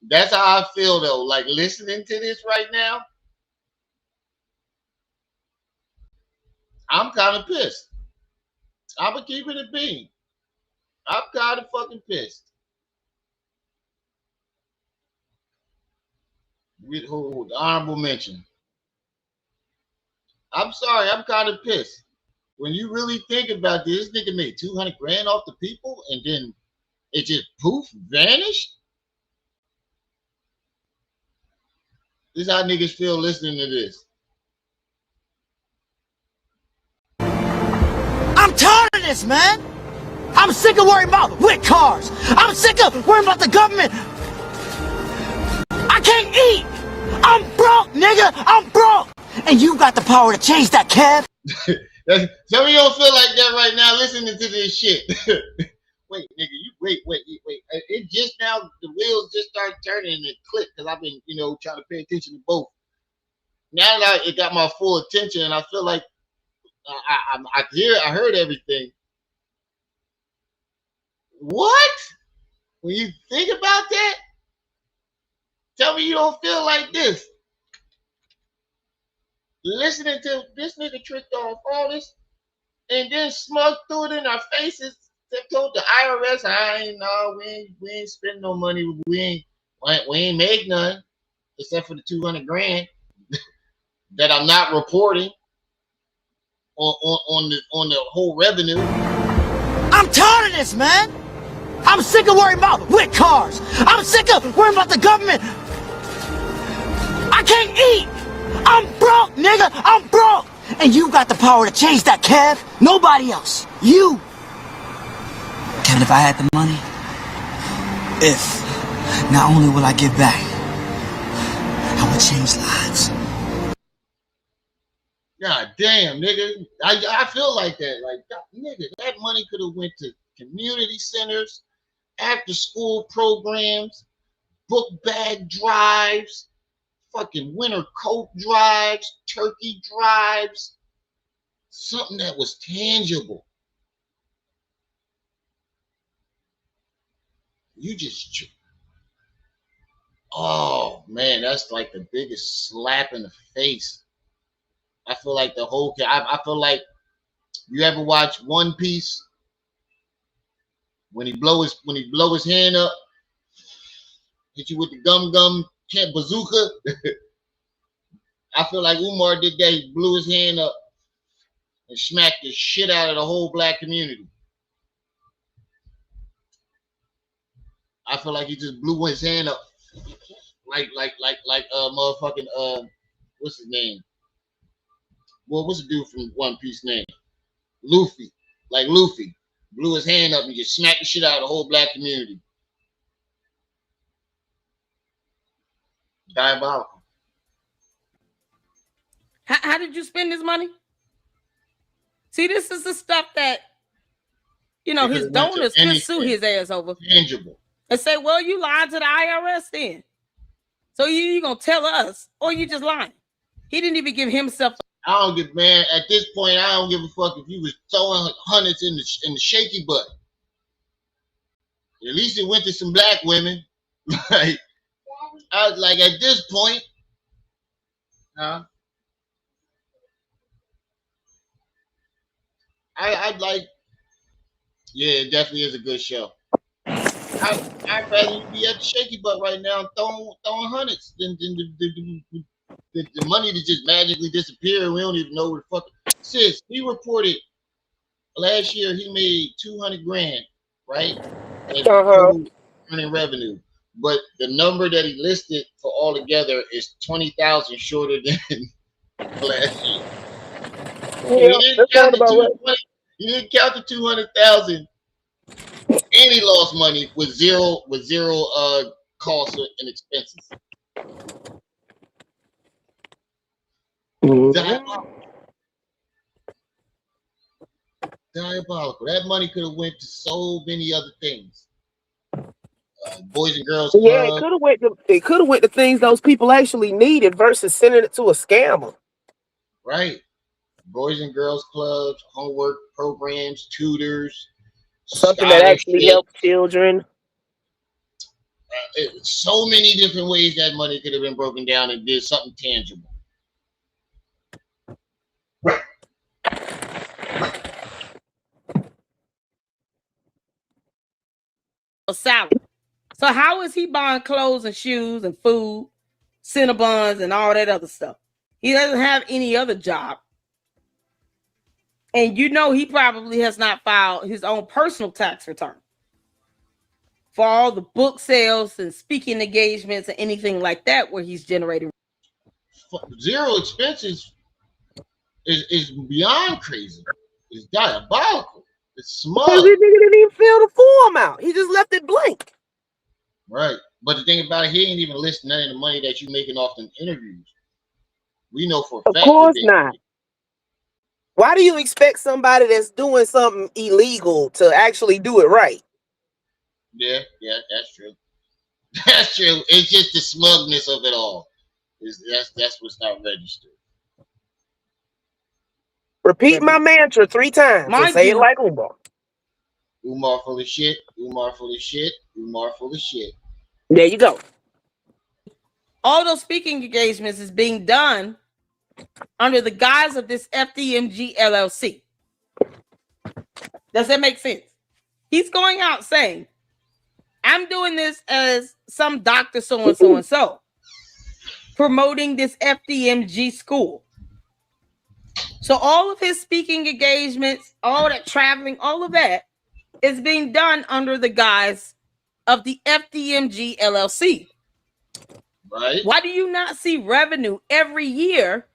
That's how I feel, though. Like, listening to this right now, I'm kind of pissed. I'm going to keep it a bean. I'm kind of fucking pissed. With the honorable mention. I'm sorry. I'm kind of pissed. When you really think about this nigga made 200 grand off the people and then it just poof, vanished. This is how niggas feel listening to this. I'm tired of this, man. I'm sick of worrying about whip cars. I'm sick of worrying about the government. I can't eat. I'm broke, nigga. I'm broke. And you got the power to change that, Kev. Some of you don't feel like that right now listening to this shit. Wait, nigga, wait. It just now, the wheels just started turning and it clicked because I've been, trying to pay attention to both. Now that it got my full attention and I feel like I heard everything. What? When you think about that, tell me you don't feel like this. Listening to this nigga tricked off all this and then smug threw it in our faces. They told the IRS, we ain't spending no money. We ain't make none except for the 200 grand that I'm not reporting on the whole revenue. I'm tired of this, man. I'm sick of worrying about whip cars. I'm sick of worrying about the government. I can't eat. I'm broke, nigga. I'm broke. And you got the power to change that, Kev. Nobody else. You. Kevin, if I had the money, not only will I give back, I to change lives. God damn, nigga. I feel like that. Like, nigga, that money could have went to community centers, after school programs, book bag drives, fucking winter coat drives, turkey drives, something that was tangible. You just, oh man, that's like the biggest slap in the face. I feel like the whole, I feel like, you ever watch One Piece? When he blow his hand up, hit you with the gum bazooka. I feel like Umar did that. He blew his hand up and smacked the shit out of the whole black community. I feel like he just blew his hand up, like motherfucking what's his name? Well, what's the dude from One Piece name? Luffy. Like Luffy blew his hand up and just smacked the shit out of the whole black community. Diabolical. How did you spend this money? See, this is the stuff that, you know, his donors could sue his ass over. Tangible. And say, well, you lied to the IRS then. So you gonna tell us, or you just lying? He didn't even give himself. I don't give, man. At this point, I don't give a fuck if you was throwing hundreds in the shaky butt. At least it went to some black women. Like, I was like, at this point, I'd like, yeah, it definitely is a good show. I'd rather you be at the shaky butt right now throwing hundreds than the money to just magically disappear and we don't even know where the fuck. Sis, he reported last year he made 200 grand, right? Earning revenue. But the number that he listed for all together is 20,000 shorter than last year. Yeah, that sounds about right. He didn't count the 200,000, and he lost money with zero costs and expenses. Diabolical. That money could have went to so many other things. Boys and Girls Club. Yeah, it could have went to things those people actually needed versus sending it to a scammer. Right. Boys and Girls Clubs, homework programs, tutors, something that actually helps children. So many different ways that money could have been broken down and did something tangible. A salary. So how is he buying clothes and shoes and food, Cinnabons and all that other stuff? He doesn't have any other job. And you know he probably has not filed his own personal tax return for all the book sales and speaking engagements and anything like that where he's generating. Zero expenses is beyond crazy. It's diabolical. It's smart. Because he didn't even fill the form out. He just left it blank. Right. But the thing about it, he ain't even listing none of the money that you're making off them interviews. We know for a fact. Of course not. Why do you expect somebody that's doing something illegal to actually do it right? Yeah, that's true. That's true. It's just the smugness of it all. That's what's not registered. Repeat my mantra 3 times and say it like Umar. Umar full of shit. Umar full of shit. Umar full of shit. There you go. All those speaking engagements is being done under the guise of this FDMG LLC. Does that make sense? He's going out saying, I'm doing this as some doctor so and so, promoting this FDMG school. So all of his speaking engagements, all that traveling, all of that is being done under the guise of the FDMG LLC. Right. Why do you not see revenue every year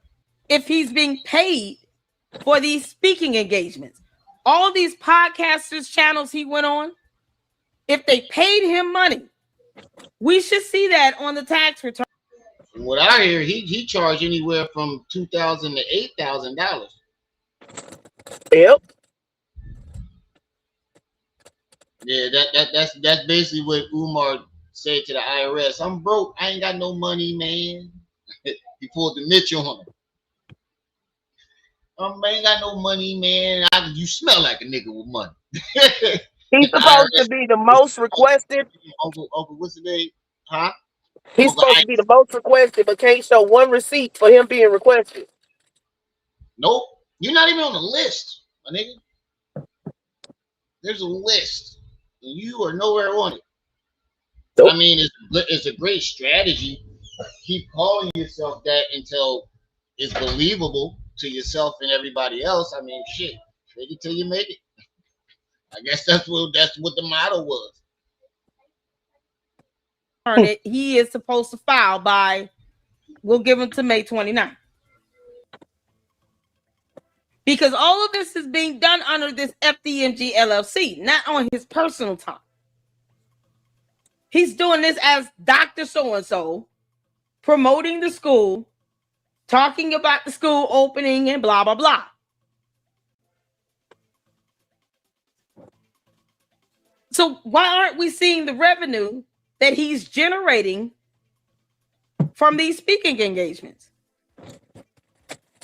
if he's being paid for these speaking engagements? All these podcasters channels he went on, if they paid him money, we should see that on the tax return. From what I hear, he charged anywhere from $2,000 to $8,000. Yep. Yeah, that's basically what Umar said to the IRS. I'm broke. I ain't got no money, man. He pulled the Mitchell on him. I ain't got no money, man. You smell like a nigga with money. He's supposed to be the most requested. Uncle, what's the name? Huh? He's supposed to be the most requested, but can't show one receipt for him being requested. Nope. You're not even on the list, my nigga. There's a list, and you are nowhere on it. Nope. I mean, it's a great strategy. Keep calling yourself that until it's believable to yourself and everybody else. I mean, shit, fake it till you make it. I guess that's what the motto was. That he is supposed to file by, we'll give him to May 29th. Because all of this is being done under this FDMG LLC, not on his personal time. He's doing this as Dr. So-and-so, promoting the school, talking about the school opening and blah, blah, blah. So why aren't we seeing the revenue that he's generating from these speaking engagements?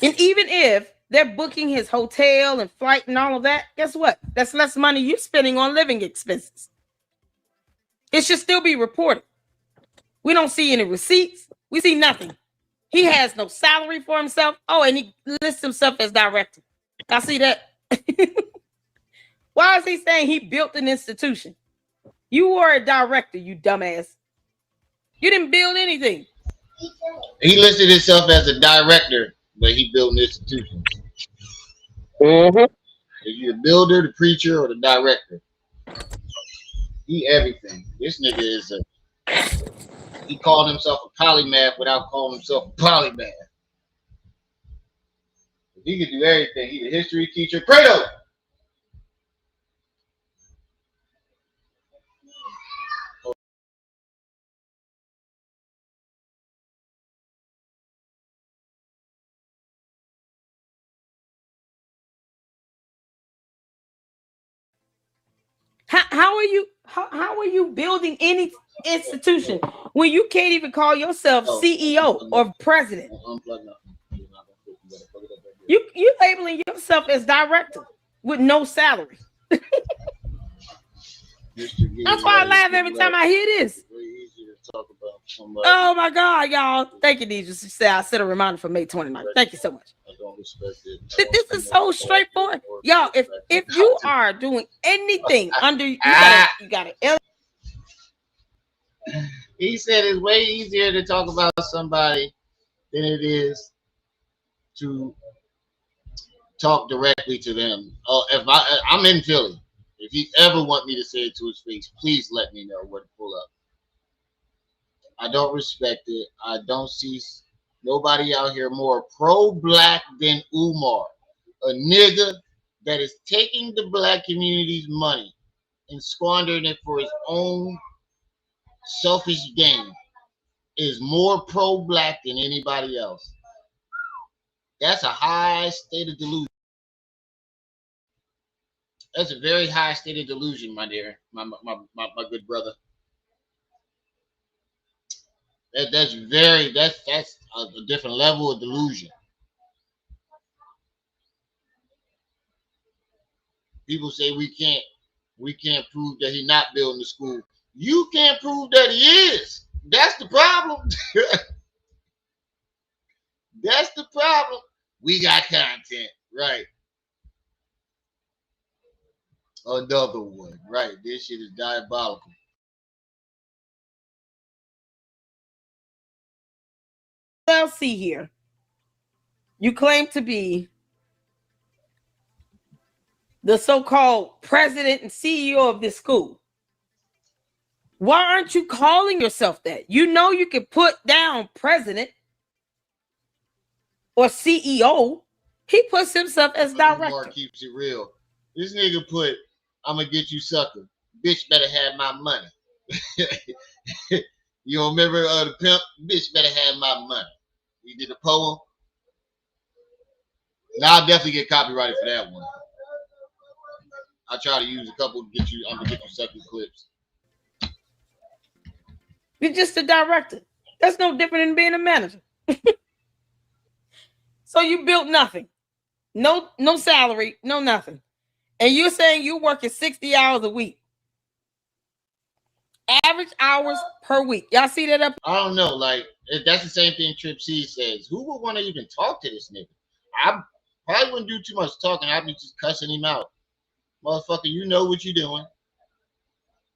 And even if they're booking his hotel and flight and all of that, guess what? That's less money you're spending on living expenses. It should still be reported. We don't see any receipts. We see nothing. He has no salary for himself. Oh, and he lists himself as director. I see that. Why is he saying he built an institution? You were a director, you dumbass. You didn't build anything. He listed himself as a director, but he built an institution. Mm-hmm. You're the builder, the preacher, or the director. He everything. This nigga is he called himself a polymath without calling himself a polymath. He could do everything. He's a history teacher. Kratos! How are you building any institution when you can't even call yourself CEO or president? You labeling yourself as director with no salary. That's why I laugh every time I hear this. Oh my God, y'all. Thank you, Deidre. I set a reminder for May 29th. Thank you so much. This is so straightforward. Y'all, if you are doing anything under you got it. He said it's way easier to talk about somebody than it is to talk directly to them. Oh, if I'm in Philly. If he ever want me to say it to his face, please let me know where to pull up. I don't respect it. I don't see nobody out here more pro-black than Umar. A nigga that is taking the black community's money and squandering it for his own selfish gain is more pro-black than anybody else. That's a high state of delusion. That's a very high state of delusion, my dear, my good brother. That's a different level of delusion. People say we can't prove that he's not building the school. You can't prove that he is. That's the problem. That's the problem. We got content, right? Another one, right? This shit is diabolical. LLC here. You claim to be the so-called president and CEO of this school. Why aren't you calling yourself that? You know you can put down president or CEO. He puts himself as director. Umar keeps it real. This nigga put, I'm gonna get you sucker. Bitch better have my money. You don't remember the pimp? Bitch better have my money. He did a poem. Now I'll definitely get copyrighted for that one. I'll try to use a couple to get you. I'm gonna get you second clips. You're just a director. That's no different than being a manager. So you built nothing. No salary, no nothing. And you're saying you're working 60 hours a week. Average hours per week. Y'all see that up? I don't know. Like, that's the same thing Trip C says. Who would want to even talk to this nigga? I probably wouldn't do too much talking. I'd be just cussing him out. Motherfucker, you know what you're doing.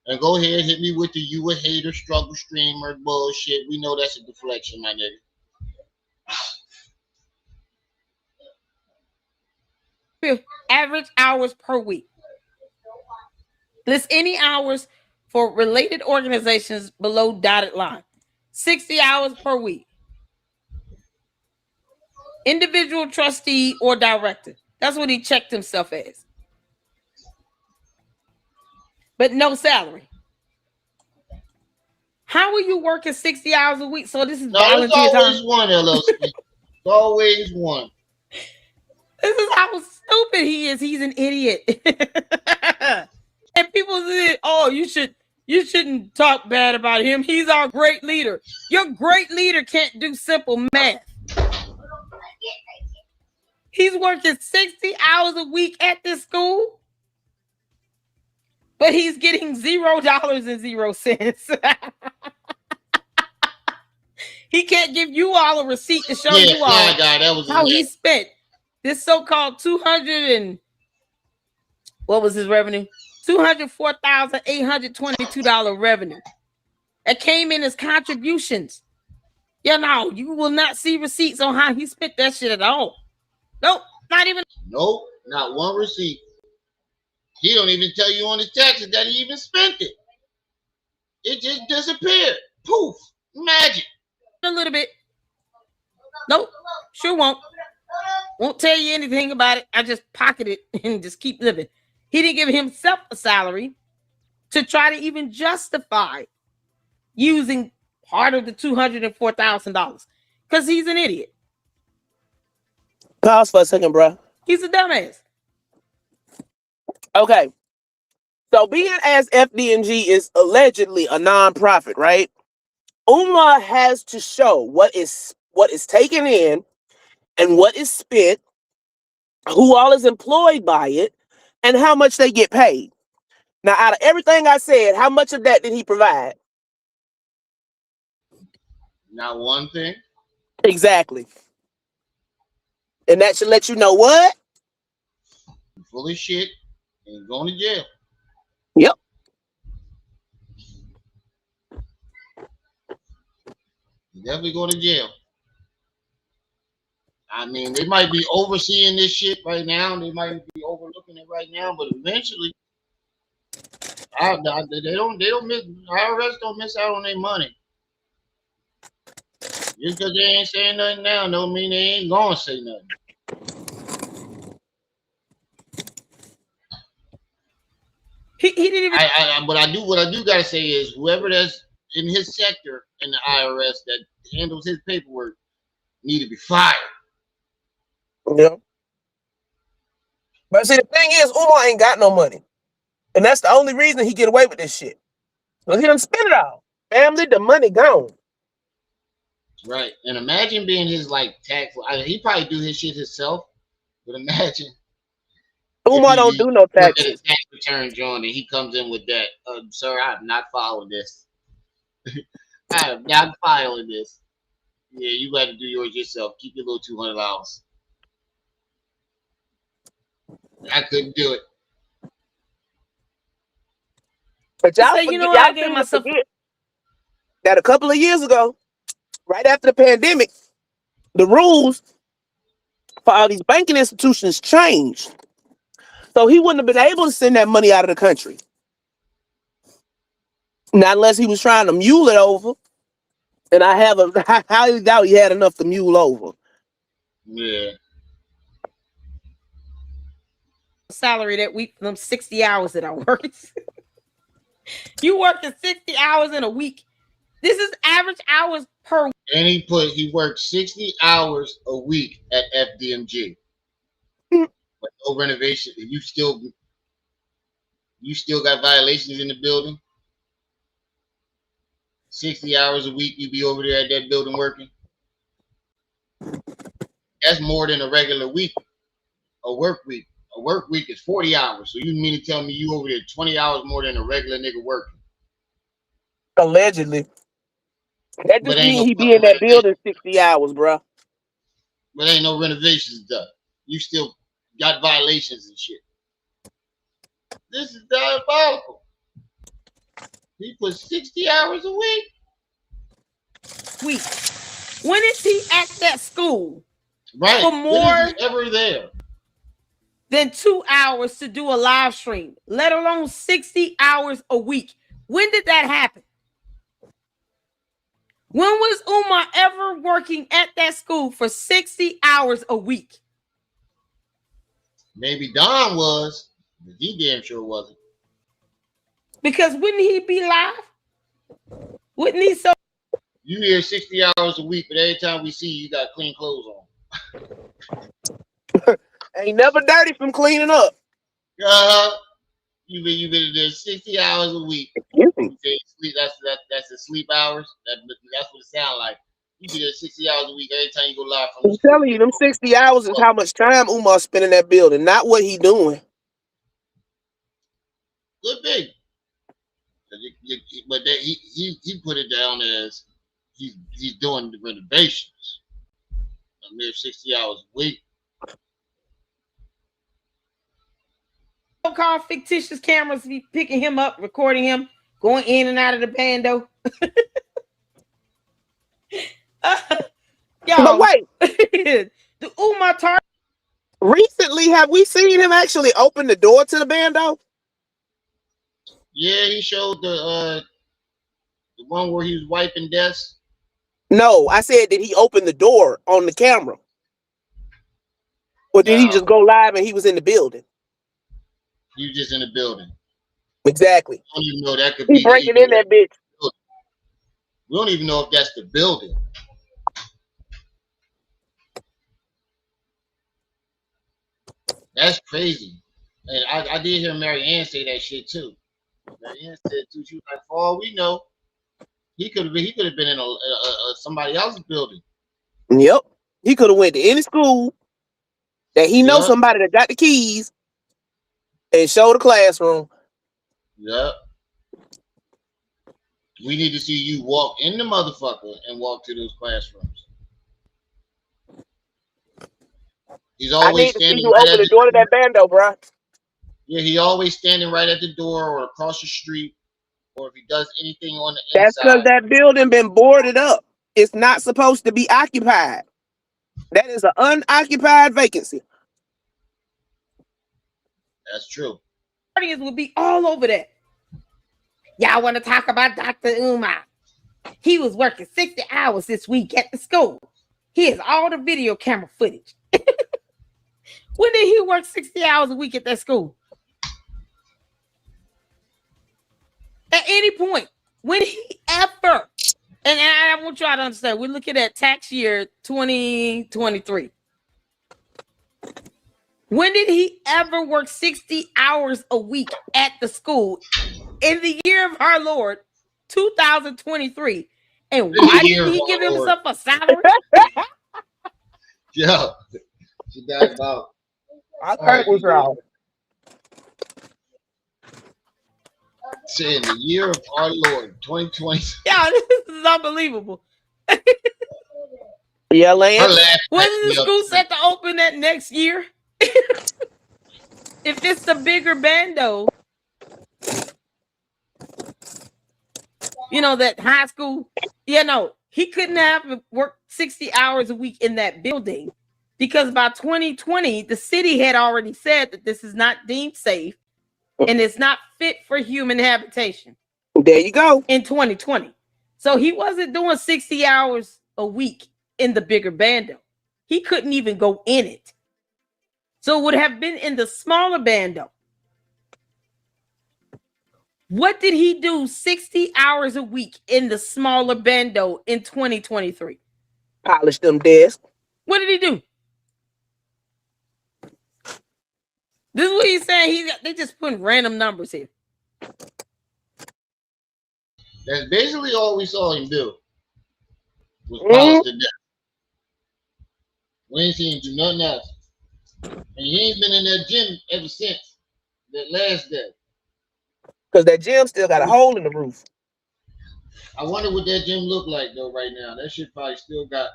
And go ahead, hit me with the you a hater, struggle streamer bullshit. We know that's a deflection, my nigga. Average hours per week. List any hours for related organizations below dotted line. 60 hours per week. Individual trustee or director. That's what he checked himself as. But no salary. How are you working 60 hours a week? So this is volunteer time. There's always time. one, LLC. There's always one. This is how stupid he is. He's an idiot. And people say, oh, you shouldn't talk bad about him. He's our great leader. Your great leader can't do simple math. He's working 60 hours a week at this school, but he's getting $0.00. He can't give you all a receipt to show you all how he spent this so-called what was his revenue? $204,822 revenue. That came in as contributions. You know, you will not see receipts on how he spent that shit at all. Nope, not even. Nope, not one receipt. He don't even tell you on his taxes that he even spent it. It just disappeared. Poof, magic. A little bit. Nope, sure won't. Won't tell you anything about it. I just pocket it and just keep living. He didn't give himself a salary to try to even justify using part of the $204,000 because he's an idiot. Pause for a second, bro. He's a dumbass. Okay. So being as FD&G is allegedly a nonprofit, right? Umar has to show what is taken in and what is spent, who all is employed by it, and how much they get paid. Now, out of everything I said, how much of that did he provide? Not one thing. Exactly. And that should let you know what? You're full of shit and going to jail. Yep. You're definitely going to jail. I mean, they might be overseeing this shit right now. They might be overlooking it right now, but eventually, they don't miss. IRS don't miss out on their money. Just because they ain't saying nothing now, don't mean they ain't gonna say nothing. He didn't even. What I do gotta say is whoever that's in his sector in the IRS that handles his paperwork need to be fired. Yeah. But see, the thing is, Umar ain't got no money. And that's the only reason he get away with this shit. So he done spend it all. Family, the money gone. Right. And imagine being his tax. He probably do his shit himself. But imagine. Umar don't do no taxes. Look at a tax return, John, and he comes in with that. Sir, I have not followed this. I have not filed this. Yeah, you got to do yours yourself. Keep your little $200. I couldn't do it. But y'all, I gave myself that a couple of years ago, right after the pandemic, the rules for all these banking institutions changed. So he wouldn't have been able to send that money out of the country. Not unless he was trying to mule it over. And I highly doubt he had enough to mule over. Yeah. Salary that week for them 60 hours that I worked. You working 60 hours in a week This is average hours per week. And he worked 60 hours a week at FDMG. But no renovation. You still got violations in the building. 60 hours a week, you be over there at that building working. That's more than a regular week, a work week. A work week is 40 hours. So you mean to tell me you over there 20 hours more than a regular nigga working? Allegedly. That just means he be in that building 60 hours, bro. But ain't no renovations done. You still got violations and shit. This is diabolical. He put 60 hours a week. When is he at that school? Right. For more when is he ever there than 2 hours to do a live stream, let alone 60 hours a week. When did that happen? When was Umar ever working at that school for 60 hours a week? Maybe Don was, but he damn sure wasn't. Because wouldn't he be live? Wouldn't he? So you here 60 hours a week, but every time we see you, got clean clothes on. Ain't never dirty from cleaning up. You been there 60 hours a week. Sleep, that's the sleep hours. That's what it sounds like. You be there 60 hours a week every time you go live from. I'm telling you, them 60 hours is how much time Umar spent in that building, not what he doing. Good thing. But he put it down as he's doing the renovations. A mere 60 hours a week. So-called fictitious cameras be picking him up, recording him, going in and out of the bando. But wait, the Umar recently, have we seen him actually open the door to the bando? Yeah, he showed the one where he was wiping desks. No, I said, did he open the door on the camera? Or did he just go live and he was in the building? He was just in the building. Exactly. I don't even know that could he be breaking in that bitch. We don't even know if that's the building. That's crazy. And I did hear Mary Ann say that shit too. Mary Ann said too. She was like, for all we know, he could have been in a somebody else's building. Yep. He could have went to any school that he knows somebody that got the keys and showed the classroom. Yep. We need to see you walk in the motherfucker and walk to those classrooms. He's always standing. You open the door to that bando, bro. Yeah, he always standing right at the door or across the street, or if he does anything on the That's inside. because that building been boarded up. It's not supposed to be occupied. That is an unoccupied vacancy. That's true. Audience will be all over that. Y'all want to talk about Dr. Umar? He was working 60 hours this week at the school. Here's all the video camera footage. When did he work 60 hours a week at that school? At any point, when he ever, and I want y'all to understand, we're looking at tax year 2023. When did he ever work 60 hours a week at the school in the year of our Lord, 2023? And why didn't he give himself a salary? Yeah. She died about. I thought it was wrong. Saying the year of our Lord, 2020. Yeah, this is unbelievable. Yeah, Lance. Wasn't the school set to open that next year? If it's the bigger bando, you know, that high school, he couldn't have worked 60 hours a week in that building because by 2020, the city had already said that this is not deemed safe and it's not fit for human habitation. There you go. In 2020. So he wasn't doing 60 hours a week in the bigger bando. He couldn't even go in it. So it would have been in the smaller bando. What did he do 60 hours a week in the smaller bando in 2023? Polish them desks. What did he do? This is what he's saying. They just putting random numbers here. That's basically all we saw him do. Was polish the desk. We ain't seen him do nothing else. And he ain't been in that gym ever since that last day. Because that gym still got a hole in the roof. I wonder what that gym look like though right now. That shit probably still got a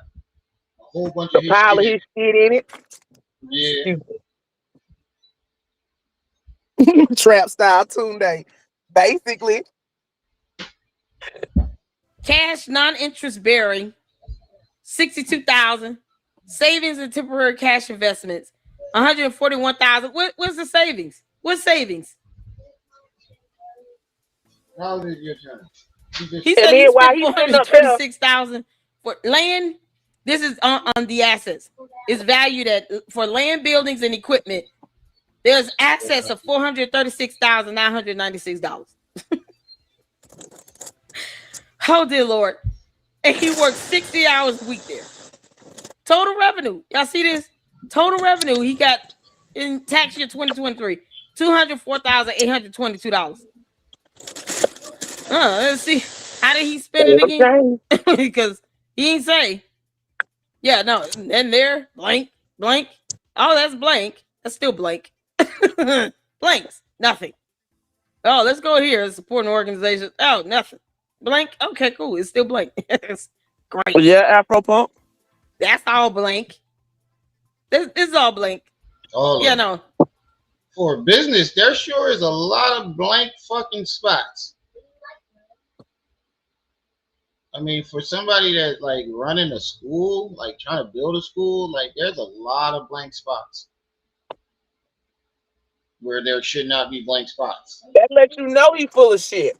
whole bunch of pile of his shit in it. Yeah. Trap style Tunde. Basically. Cash non-interest bearing, 62,000. Savings and temporary cash investments, 141,000. What's the savings? What savings? How old is your turn? He said he spent 436,000 for land. This is on the assets. It's valued at for land, buildings, and equipment. There's assets of $436,996. Oh dear Lord! And he worked 60 hours a week there. Total revenue. Y'all see this? Total revenue he got in tax year 2023, $204,822. Let's see. How did he spend it again? Because he ain't say. Yeah, no. And there, blank. Oh, that's blank. That's still blank. Blanks. Nothing. Oh, let's go here. Supporting organization. Oh, nothing. Blank. Okay, cool. It's still blank. It's great. Yeah, Afropunk. That's all blank. This is all blank. Oh yeah, no. For business, there sure is a lot of blank fucking spots. I mean, for somebody that like running a school, like trying to build a school, like there's a lot of blank spots where there should not be blank spots. That lets you know he full of shit.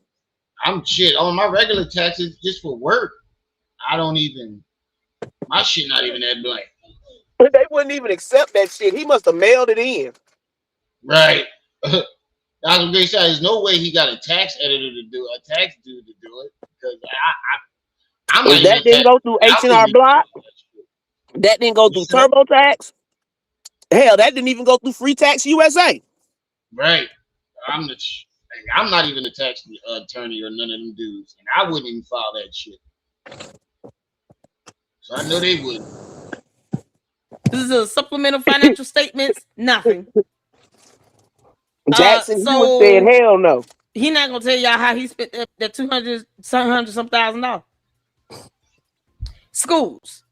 I'm shit on my regular taxes just for work. My shit not even that blank. They wouldn't even accept that shit. He must have mailed it in. Right. That's what they say. There's no way he got a tax editor to do a tax dude to do it because I'm not that didn't go through H&R Block. That didn't go through TurboTax. Hell, that didn't even go through Free Tax USA. Right. I'm not even a tax attorney or none of them dudes, and I wouldn't even file that shit. So I know they wouldn't. This is a supplemental financial statements. Nothing. Jackson Hewitt said, "Hell no." He not gonna tell y'all how he spent that $200,000. Schools.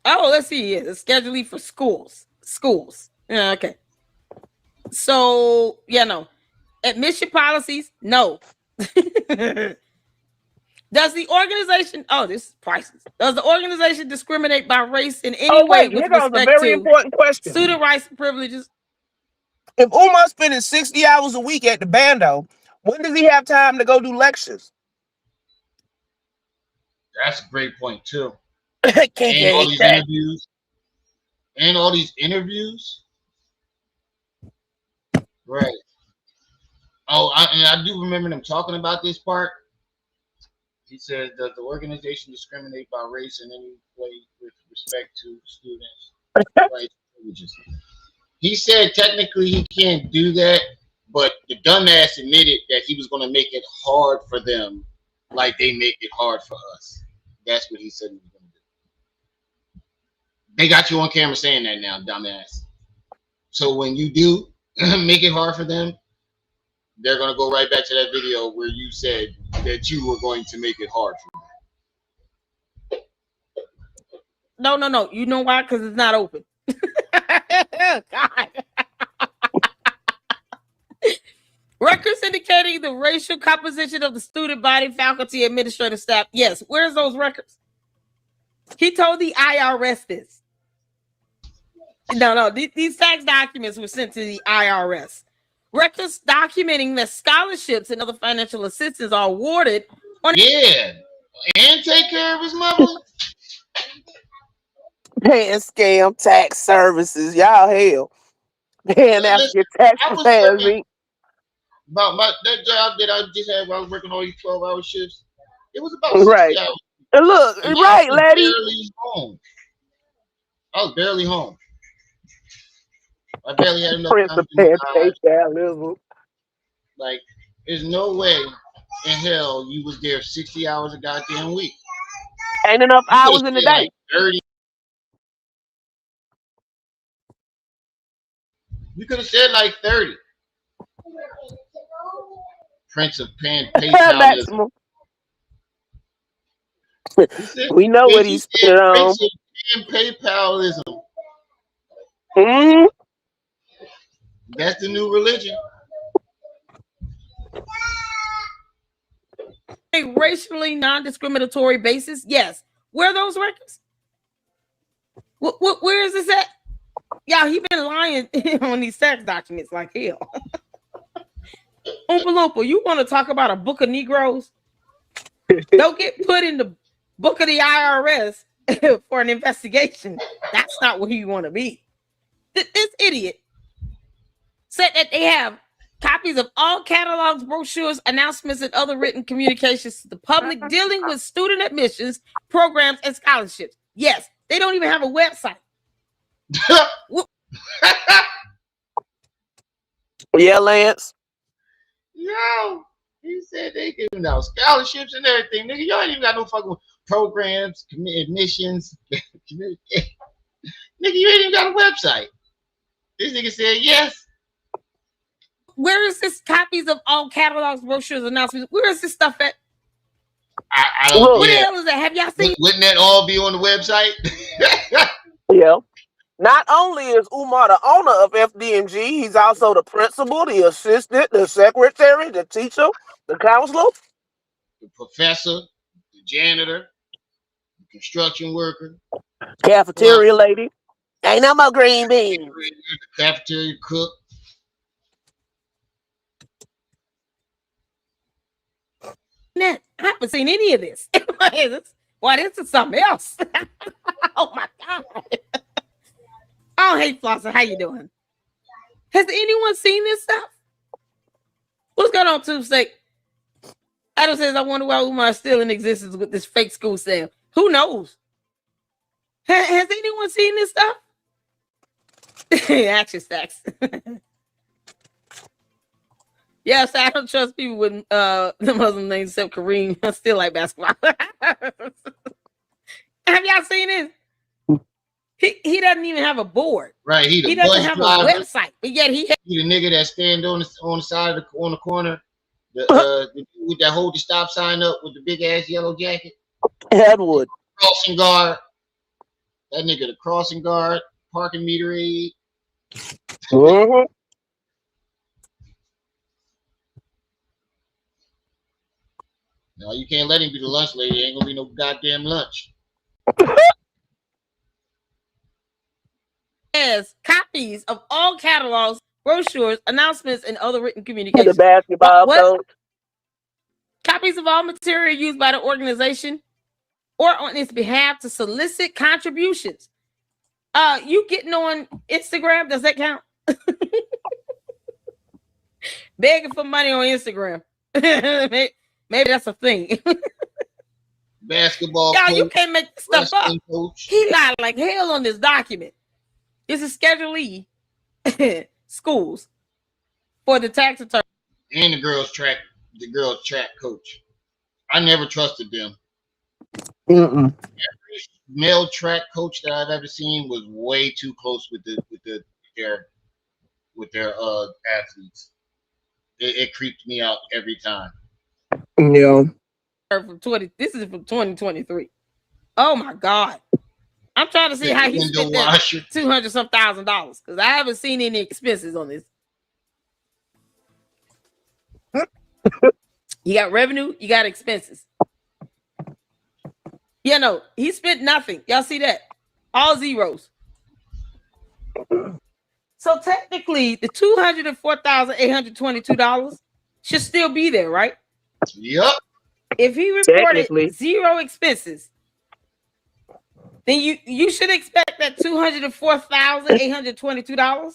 Oh, let's see here. The scheduling for schools. Yeah, okay. So yeah, no. Admission policies, no. Does the organization? Oh, this is priceless. Does the organization discriminate by race in any way with respect a very important question. Student rights and privileges? If Umar's spending 60 hours a week at the bando, when does he have time to go do lectures? That's a great point too. And all these interviews. Right. Oh, I do remember them talking about this part. He said, does the organization discriminate by race in any way with respect to students' rights and privileges? He said technically he can't do that, but the dumbass admitted that he was going to make it hard for them like they make it hard for us. That's what he said he was going to do. They got you on camera saying that now, dumbass. So when you do make it hard for them, they're going to go right back to that video where you said that you were going to make it hard for them. No. You know why? Because it's not open. God. Records indicating the racial composition of the student body, faculty, administrative staff. Yes, where's those records? He told the IRS this. No. These tax documents were sent to the IRS. Records documenting that scholarships and other financial assistance are awarded on and take care of his mother. Paying scam tax services, y'all hell. Paying after your tax About that job that I just had while I was working all these 12-hour shifts, it was about Right. 60 hours. And look, And I right, was lady. barely home. I was barely home. I barely had enough Prince time of to do my eyes. capitalism. Like, there's no way in hell you was there 60 hours a goddamn week. Ain't enough You could have hours in the said day. like 30. You could have said like 30. Prince of PayPal. Maximum. He said, We know what he spent it on. Prince of PayPalism. Mm-hmm. That's the new religion. A racially non-discriminatory basis, yes. Where are those records? Where is this at? Y'all, he been lying on these tax documents like hell. Oompa Loompa, you want to talk about a book of Negroes? Don't get put in the book of the IRS for an investigation. That's not where you want to be. This idiot said that they have copies of all catalogs, brochures, announcements, and other written communications to the public dealing with student admissions, programs, and scholarships. Yes, they don't even have a website. Yeah, Lance. Yo, he said they giving out scholarships and everything. Nigga, y'all ain't even got no fucking programs, admissions. Nigga, you ain't even got a website. This nigga said yes. Where is this copies of all catalogs, brochures, announcements? Where is this stuff at? I don't. What the hell is that? Have y'all seen? Wouldn't that all be on the website? Yeah. Not only is Umar the owner of FDMG, he's also the principal, the assistant, the secretary, the teacher, the counselor, the professor, the janitor, the construction worker, cafeteria lady. Ain't no more green beans. The cafeteria cook. I haven't seen any of this. Why, this is something else. Oh my God. Oh, hey, Flosser, how you doing? Has anyone seen this stuff? What's going on, Tuesday? Adam says, I wonder why Umar is still in existence with this fake school sale. Who knows? Has anyone seen this stuff? Action stacks. Yes, I don't trust people with the Muslim names except Kareem. I still like basketball. Have y'all seen this? He doesn't even have a board. Right, he doesn't have a website, but yet he the nigga that stand on the side of the corner, the with that hold the stop sign up with the big ass yellow jacket. Headwood. Crossing guard. That nigga the crossing guard, parking meter aid. Mm-hmm. No, you can't let him be the lunch lady. Ain't gonna be no goddamn lunch. Has copies of all catalogs, brochures, announcements, and other written communications. The basketball coach. Copies of all material used by the organization or on its behalf to solicit contributions. You getting on Instagram? Does that count? Begging for money on Instagram. Maybe that's a thing. Basketball. Y'all, you can't make this stuff up. Coach. He lied like hell on this document. This is Schedule E schools for the tax attorney. And the girls track coach. I never trusted them. Every male track coach that I've ever seen was way too close with their athletes. It creeped me out every time. Yeah. This is from 2023. Oh my God. I'm trying to see how he spent that $200-some thousand because I haven't seen any expenses on this. You got revenue, you got expenses. Yeah, no, he spent nothing. Y'all see that? All zeros. So technically, the $204,822 should still be there, right? Yep. If he reported zero expenses, then you should expect that $204,822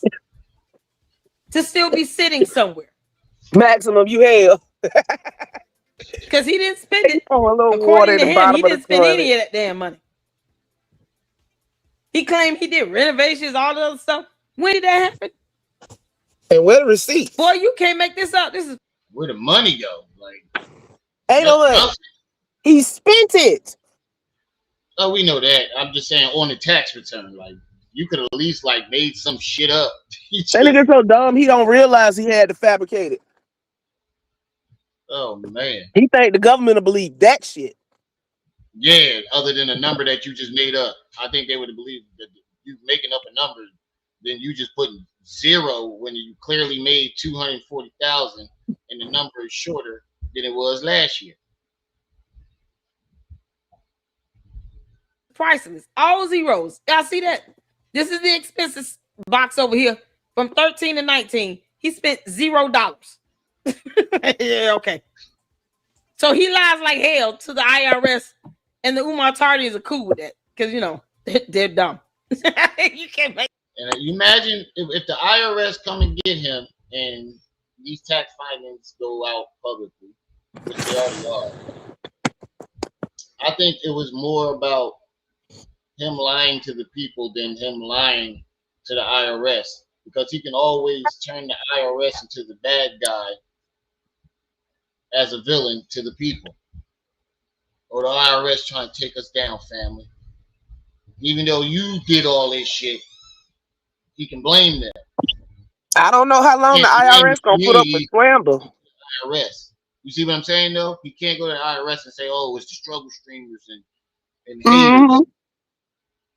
to still be sitting somewhere. Maximum you have. Because he didn't spend it. A little According water to in the him, he bottom of didn't the spend toilet. any of that damn money. He claimed he did renovations, all the other stuff. When did that happen? And where the receipt? Boy, you can't make this up. This is where the money go. Like, ain't no way. He spent it. Oh, we know that. I'm just saying on the tax return, like you could at least like made some shit up. That nigga so dumb he don't realize he had to fabricate it. Oh man. He think the government will believe that shit. Yeah, other than a number that you just made up. I think they would have believed that you making up a number, then you just putting zero when you clearly made 240,000 and the number is shorter than it was last year. priceless. All zeros. Y'all see that? This is the expenses box over here from 13 to 19. He spent $0. Yeah, okay. So he lies like hell to the IRS, and the Umar Tardis are cool with that because, you know, they're dumb. You can't make. And you imagine if the IRS come and get him and these tax findings go out publicly, which they already are. I think it was more about him lying to the people than him lying to the IRS, because he can always turn the IRS into the bad guy as a villain to the people. Or the IRS trying to take us down, family. Even though you did all this shit, he can blame them. I don't know how long the IRS gonna put up a scramble. IRS. You see what I'm saying though? He can't go to the IRS and say, "Oh, it's the struggle streamers and haters."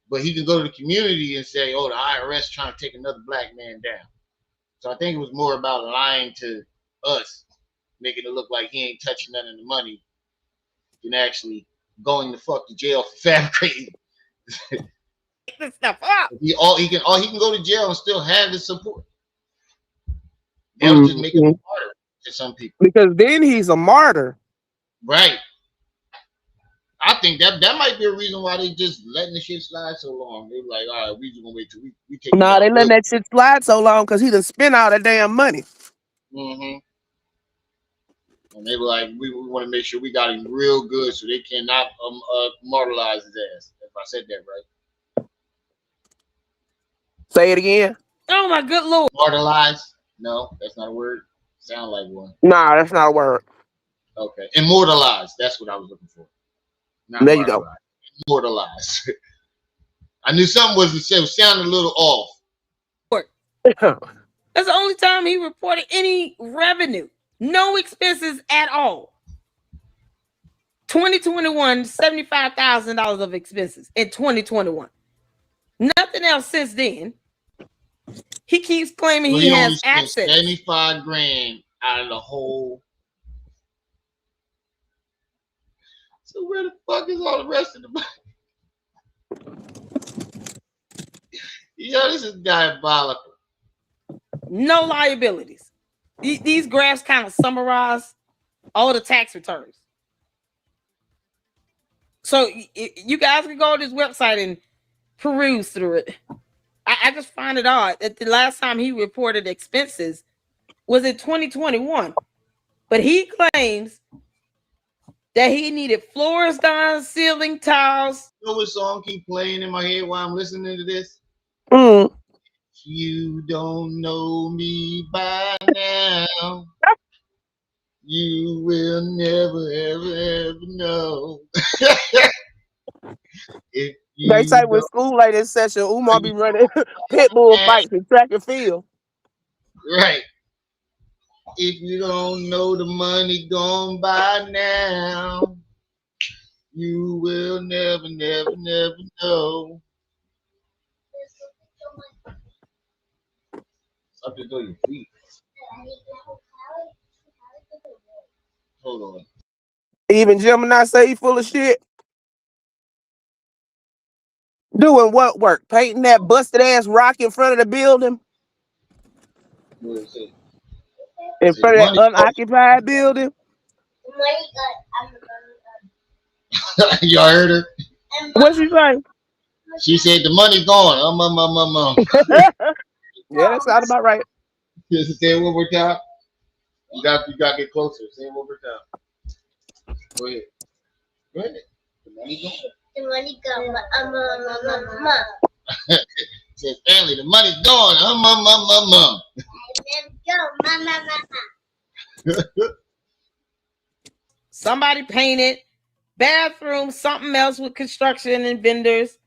But he can go to the community and say, "Oh, the IRS trying to take another black man down." So I think it was more about lying to us, making it look like he ain't touching none of the money, than actually going the fuck to jail for fabricating this stuff up. He can go to jail and still have his support. They'll just make him a martyr to some people. Because then he's a martyr. Right. I think that might be a reason why they just letting the shit slide so long. They were like, all right, we just gonna wait till we take. Nah, they letting that shit slide so long because he done spent all that damn money. Mm-hmm. And they were like, we want to make sure we got him real good so they cannot martyrize his ass. If I said that right. Say it again. Oh my good lord. Martyrize? No, that's not a word. Sound like one. Nah, that's not a word. Okay. Immortalize. That's what I was looking for. Not there you go. Immortalize. I knew something was sounded a little off. That's the only time he reported any revenue. No expenses at all. 2021, $75,000 of expenses in 2021. Nothing else since then. He keeps claiming he has access. 75 grand out of the whole. So where the fuck is all the rest of the money? Yo, this is diabolical. No liabilities. These graphs kind of summarize all the tax returns. So you guys can go to this website and peruse through it. I just find it odd that the last time he reported expenses was in 2021. But he claims that he needed floors done, ceiling tiles. You know what song keep playing in my head while I'm listening to this? You don't know me by now. You will never, ever, ever know. They say with school like this session, Umar be running pit bull fights in track and field. Right. If you don't know the money gone by now, you will never, never, never know. Something to your feet. Hold on. Even Gemini say he full of shit. Doing what work? Painting that busted ass rock in front of the building? What is it? In front of that unoccupied building? Y'all heard her? What'd she say? She said the money's gone. Yeah, that sounds about right. Just say it one more time. You got to get closer. Say it one more time. Go ahead. Go ahead. The money go. The money go. Mom. Says family, the money's gone. Mom. Let go. Mama. Somebody painted bathroom, something else with construction and vendors.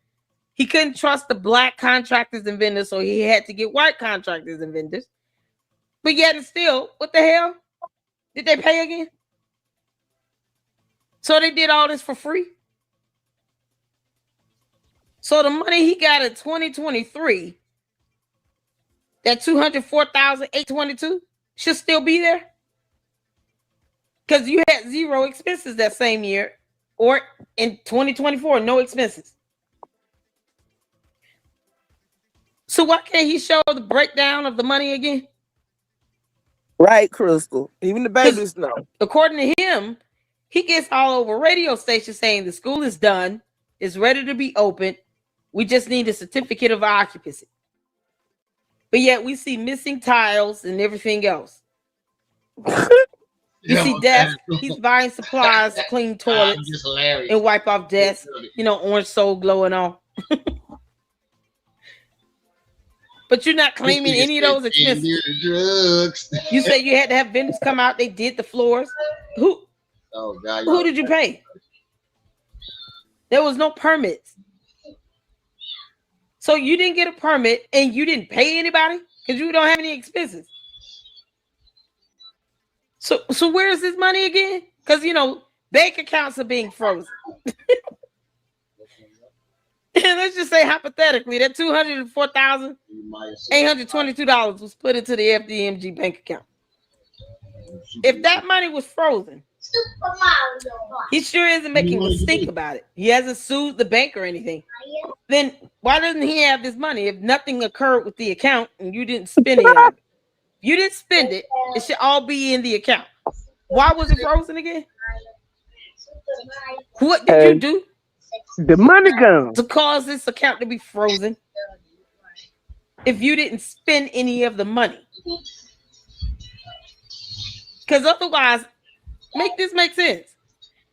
He couldn't trust the black contractors and vendors, so he had to get white contractors and vendors. But yet and still, what the hell? Did they pay again? So they did all this for free? So the money he got in 2023, that $204,822, should still be there? Because you had zero expenses that same year, or in 2024, no expenses. So why can't he show the breakdown of the money again? Right, Crystal. Even the babies know. According to him, he gets all over radio stations saying the school is done, it's ready to be opened. We just need a certificate of occupancy. But yet we see missing tiles and everything else. You see desks. He's buying supplies to clean toilets and wipe off desks. You know, orange soul glow and all. But you're not claiming any of those expenses. Drugs. You said you had to have vendors come out. They did the floors. Who? Oh God! Who did you pay? There was no permits. So you didn't get a permit and you didn't pay anybody because you don't have any expenses. So where is this money again? Because bank accounts are being frozen. And let's just say hypothetically that $204,822 was put into the FDMG bank account. If that money was frozen, he sure isn't making a stink about it. He hasn't sued the bank or anything. Then why doesn't he have this money if nothing occurred with the account and you didn't spend it? You didn't spend it. It should all be in the account. Why was it frozen again? What did you do? The money gone to cause this account to be frozen if you didn't spend any of the money. Because otherwise, make this make sense.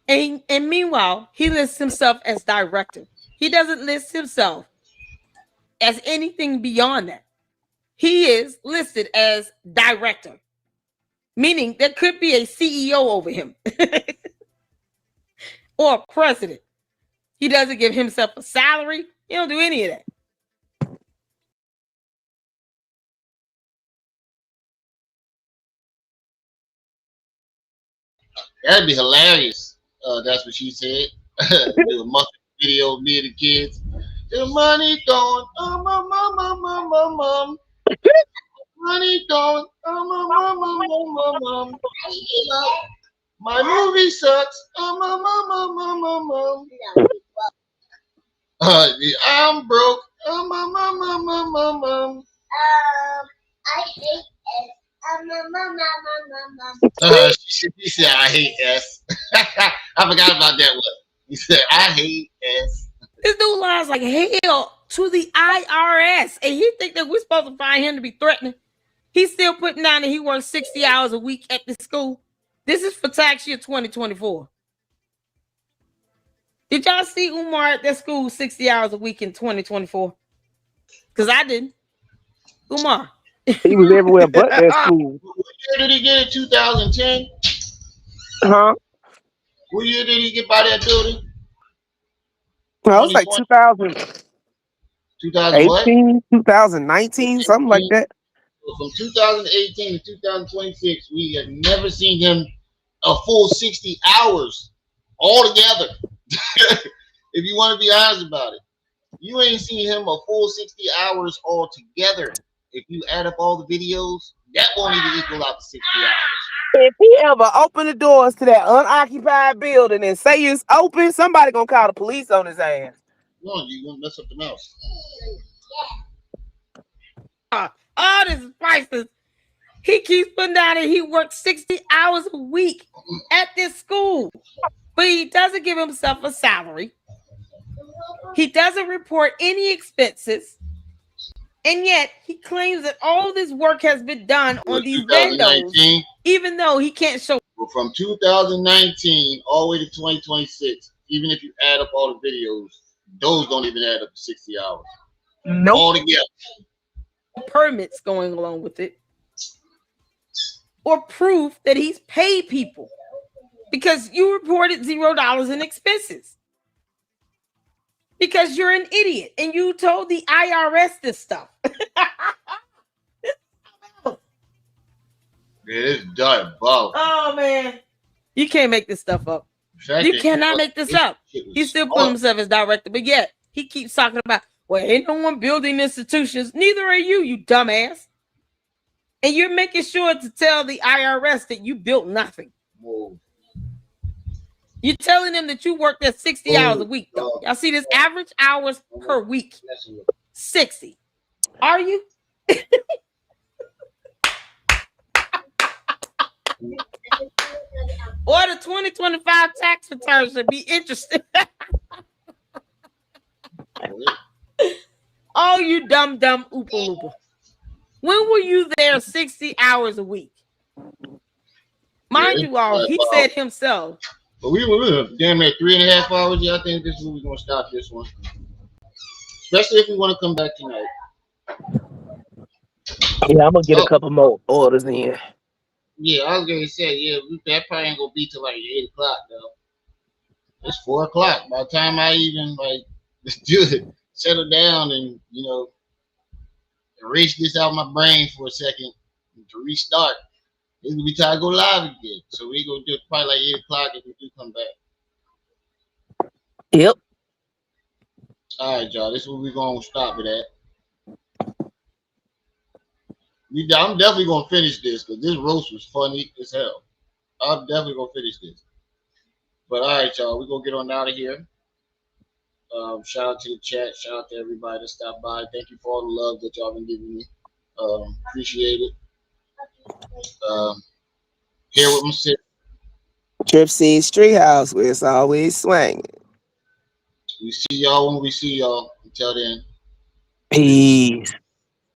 And meanwhile, he lists himself as director. He doesn't list himself as anything beyond that. He is listed as director, meaning there could be a CEO over him or a president. He doesn't give himself a salary. He don't do any of that. That'd be hilarious. That's what she said. Do a monthly video of me and the kids. The money gone. Mom. Money gone. Mom. My movie sucks. Mom. I'm broke. Mom. I hate it. She said, I hate S. I forgot about that one. He said, I hate S. This dude lies like hell to the IRS. And he think that we're supposed to find him to be threatening. He's still putting down that he works 60 hours a week at the school. This is for tax year 2024. Did y'all see Umar at that school 60 hours a week in 2024? Because I didn't. Umar. He was everywhere but that school. What year did he get it? 2010? Huh? What year did he get by that building? Well, it was like 2018, 2019, something like that. From 2018 to 2026, we have never seen him a full 60 hours altogether. If you want to be honest about it, you ain't seen him a full 60 hours altogether. If you add up all the videos, that won't even equal out to 60 hours. If he ever open the doors to that unoccupied building and say it's open, somebody gonna call the police on his ass. No, you gonna mess up the mouse. All this is priceless. He keeps putting down that he works 60 hours a week at this school, but he doesn't give himself a salary. He doesn't report any expenses. And yet he claims that all this work has been done on these vendors, even though he can't show. Well, from 2019 all the way to 2026, even if you add up all the videos, those don't even add up to 60 hours. Nope. All together. Permits going along with it, or proof that he's paid people, because you reported $0 in expenses because you're an idiot and you told the IRS this stuff. It's done, Bob. Oh man, you can't make this stuff up. You cannot make this up. He's still putting himself as director, but yet he keeps talking about, well, ain't no one building institutions. Neither are you, you dumbass. And you're making sure to tell the IRS that you built nothing. Whoa. You're telling them that you worked at 60 hours a week. Though. Y'all see this average hours per week? 60. Are you? Or the 2025 tax returns should be interesting. Oh, you dumb oopa loopa. When were you there 60 hours a week? Mind you all, he said himself. But we were damn near 3.5 hours. Yeah, I think this is where we're going to stop this one. Especially if we want to come back tonight. Yeah, I'm going to get a couple more orders in. Yeah, I was going to say, yeah, that probably ain't going to be till like 8 o'clock, though. It's 4 o'clock. By the time I even, like, do it, settle down and, you know, erase this out of my brain for a second to restart, it's going to be time to go live again. So we're going to do it probably like 8 o'clock if we do come back. Yep. All right, y'all. This is where we're going to stop it at. I'm definitely going to finish this because this roast was funny as hell. I'm definitely going to finish this. But all right, y'all. We're going to get on out of here. Shout out to the chat. Shout out to everybody that stopped by. Thank you for all the love that y'all been giving me. Appreciate it. Here with my sister. Trip Scene Street House, where it's always swinging. We see y'all when we see y'all. Until then. Peace.